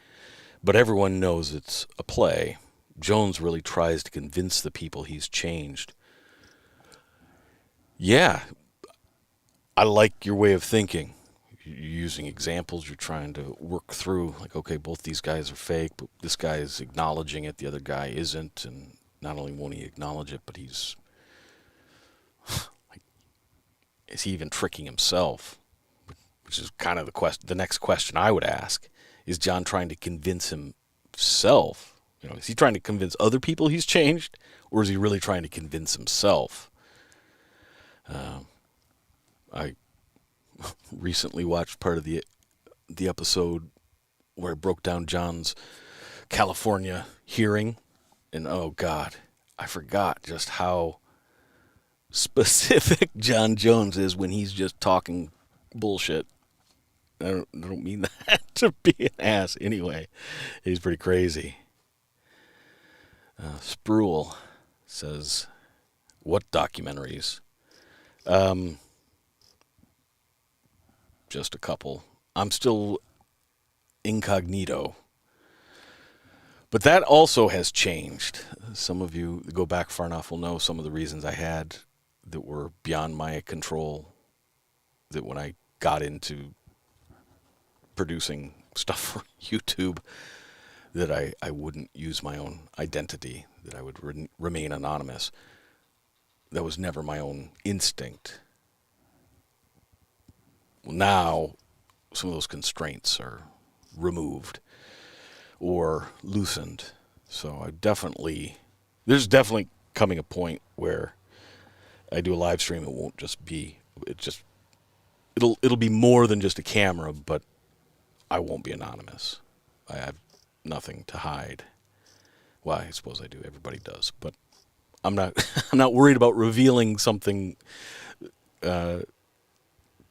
but everyone knows it's a play. Jones really tries to convince the people he's changed. Yeah, I like your way of thinking. You're using examples, you're trying to work through, like, okay, both these guys are fake, but this guy is acknowledging it, the other guy isn't, and not only won't he acknowledge it, but he's, like, is he even tricking himself? Which is kind of the next question I would ask. Is Jon trying to convince himself? You know, is he trying to convince other people he's changed, or is he really trying to convince himself? I recently watched part of the episode where I broke down Jon's California hearing, and oh God, I forgot just how specific Jon Jones is when he's just talking bullshit. I don't mean that to be an ass anyway. He's pretty crazy. Spruill says, what documentaries? Just a couple. I'm still incognito. But that also has changed. Some of you that go back far enough will know some of the reasons I had that were beyond my control, that when I got into producing stuff for YouTube, that I wouldn't use my own identity, that I would remain anonymous. That was never my own instinct. Well, now, some of those constraints are removed or loosened. So there's definitely coming a point where I do a live stream. It won't just be, it'll be more than just a camera, but I won't be anonymous. I have nothing to hide. Well, I suppose I do. Everybody does, but I'm not. I'm not worried about revealing something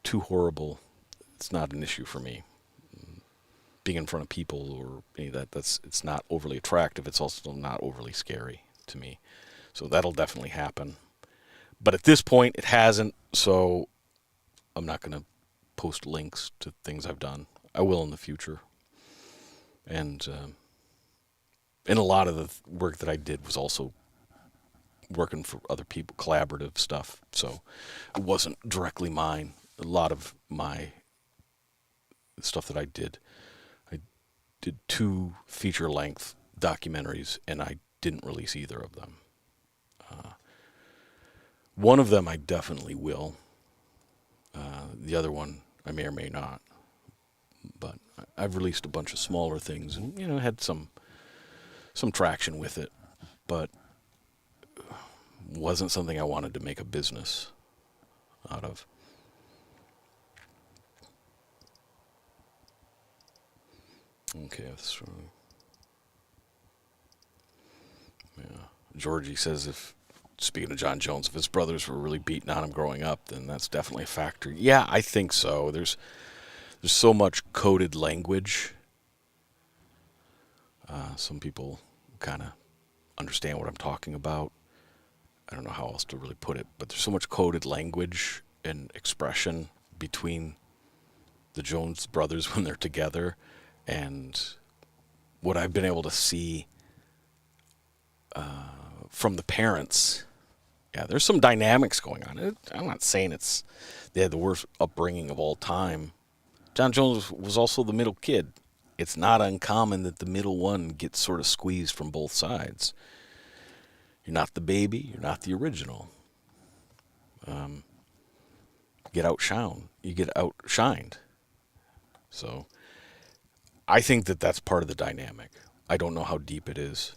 too horrible. It's not an issue for me. Being in front of people or any of that, it's not overly attractive. It's also not overly scary to me. So that'll definitely happen. But at this point, it hasn't. So I'm not going to post links to things I've done. I will in the future. And a lot of the work that I did was also working for other people, collaborative stuff. So it wasn't directly mine. A lot of my stuff that I did 2 feature-length documentaries, and I didn't release either of them. One of them I definitely will. The other one I may or may not. But I've released a bunch of smaller things, and had some traction with it, but wasn't something I wanted to make a business out of. Okay, Georgie says, speaking of Jon Jones, if his brothers were really beating on him growing up, then that's definitely a factor. Yeah, I think so. There's so much coded language. Some people kind of understand what I'm talking about. I don't know how else to really put it, but there's so much coded language and expression between the Jones brothers when they're together, and what I've been able to see from the parents. Yeah, there's some dynamics going on. I'm not saying they had the worst upbringing of all time. Jon Jones was also the middle kid. It's not uncommon that the middle one gets sort of squeezed from both sides. You're not the baby. You're not the original. Get outshone. You get outshined. So I think that's part of the dynamic. I don't know how deep it is.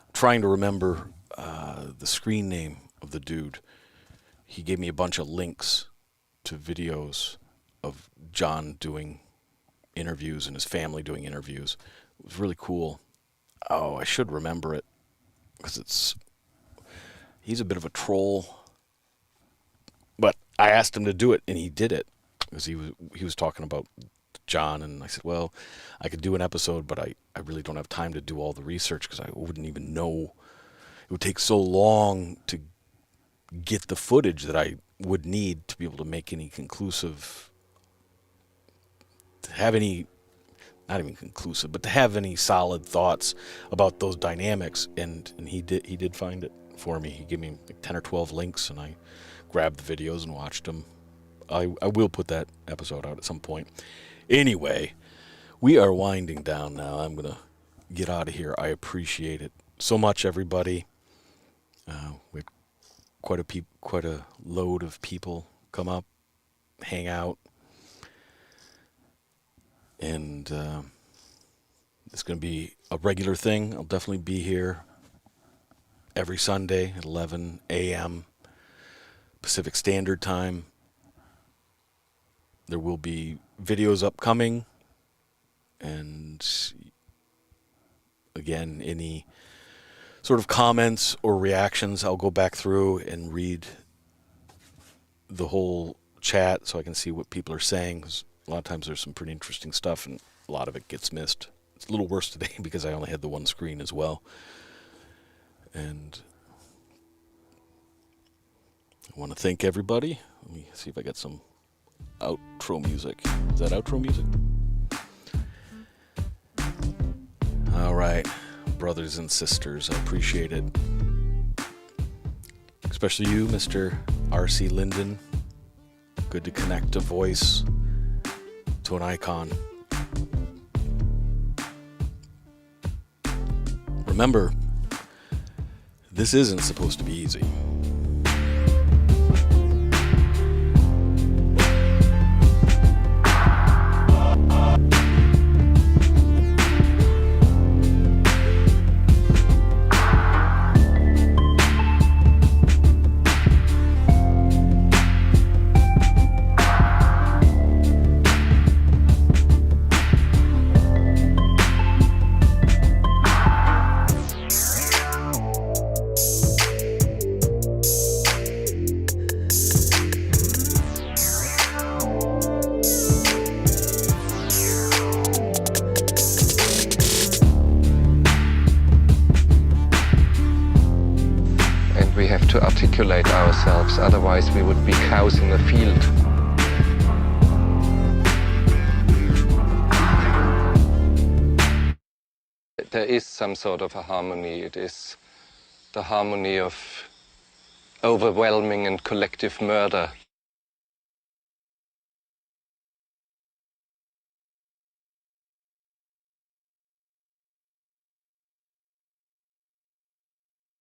I'm trying to remember the screen name of the dude. He gave me a bunch of links to videos of Jon doing interviews and his family doing interviews. It was really cool. Oh, I should remember it because he's a bit of a troll. But I asked him to do it, and he did it because he was talking about Jon, and I said, well, I could do an episode, but I really don't have time to do all the research because I wouldn't even know. It would take so long to get the footage that I would need to be able to make any conclusive, to have any, not even conclusive, but to have any solid thoughts about those dynamics. And he did find it for me. He gave me like 10 or 12 links, and I grabbed the videos and watched them. I will put that episode out at some point. Anyway, we are winding down now. I'm going to get out of here. I appreciate it so much, everybody. We had quite a load of people come up, hang out, and it's going to be a regular thing. I'll definitely be here every Sunday at 11 a.m. Pacific Standard Time. There will be videos upcoming, and again, any sort of comments or reactions, I'll go back through and read the whole chat so I can see what people are saying, 'cause a lot of times there's some pretty interesting stuff and a lot of it gets missed. It's a little worse today because I only had the one screen as well. And I want to thank everybody. Let me see if I got some outro music. Is that outro music? All right, brothers and sisters, I appreciate it. Especially you, Mr. R.C. Linden. Good to connect a voice to an icon. Remember, this isn't supposed to be easy. To articulate ourselves, otherwise we would be cows in the field. There is some sort of a harmony. It is the harmony of overwhelming and collective murder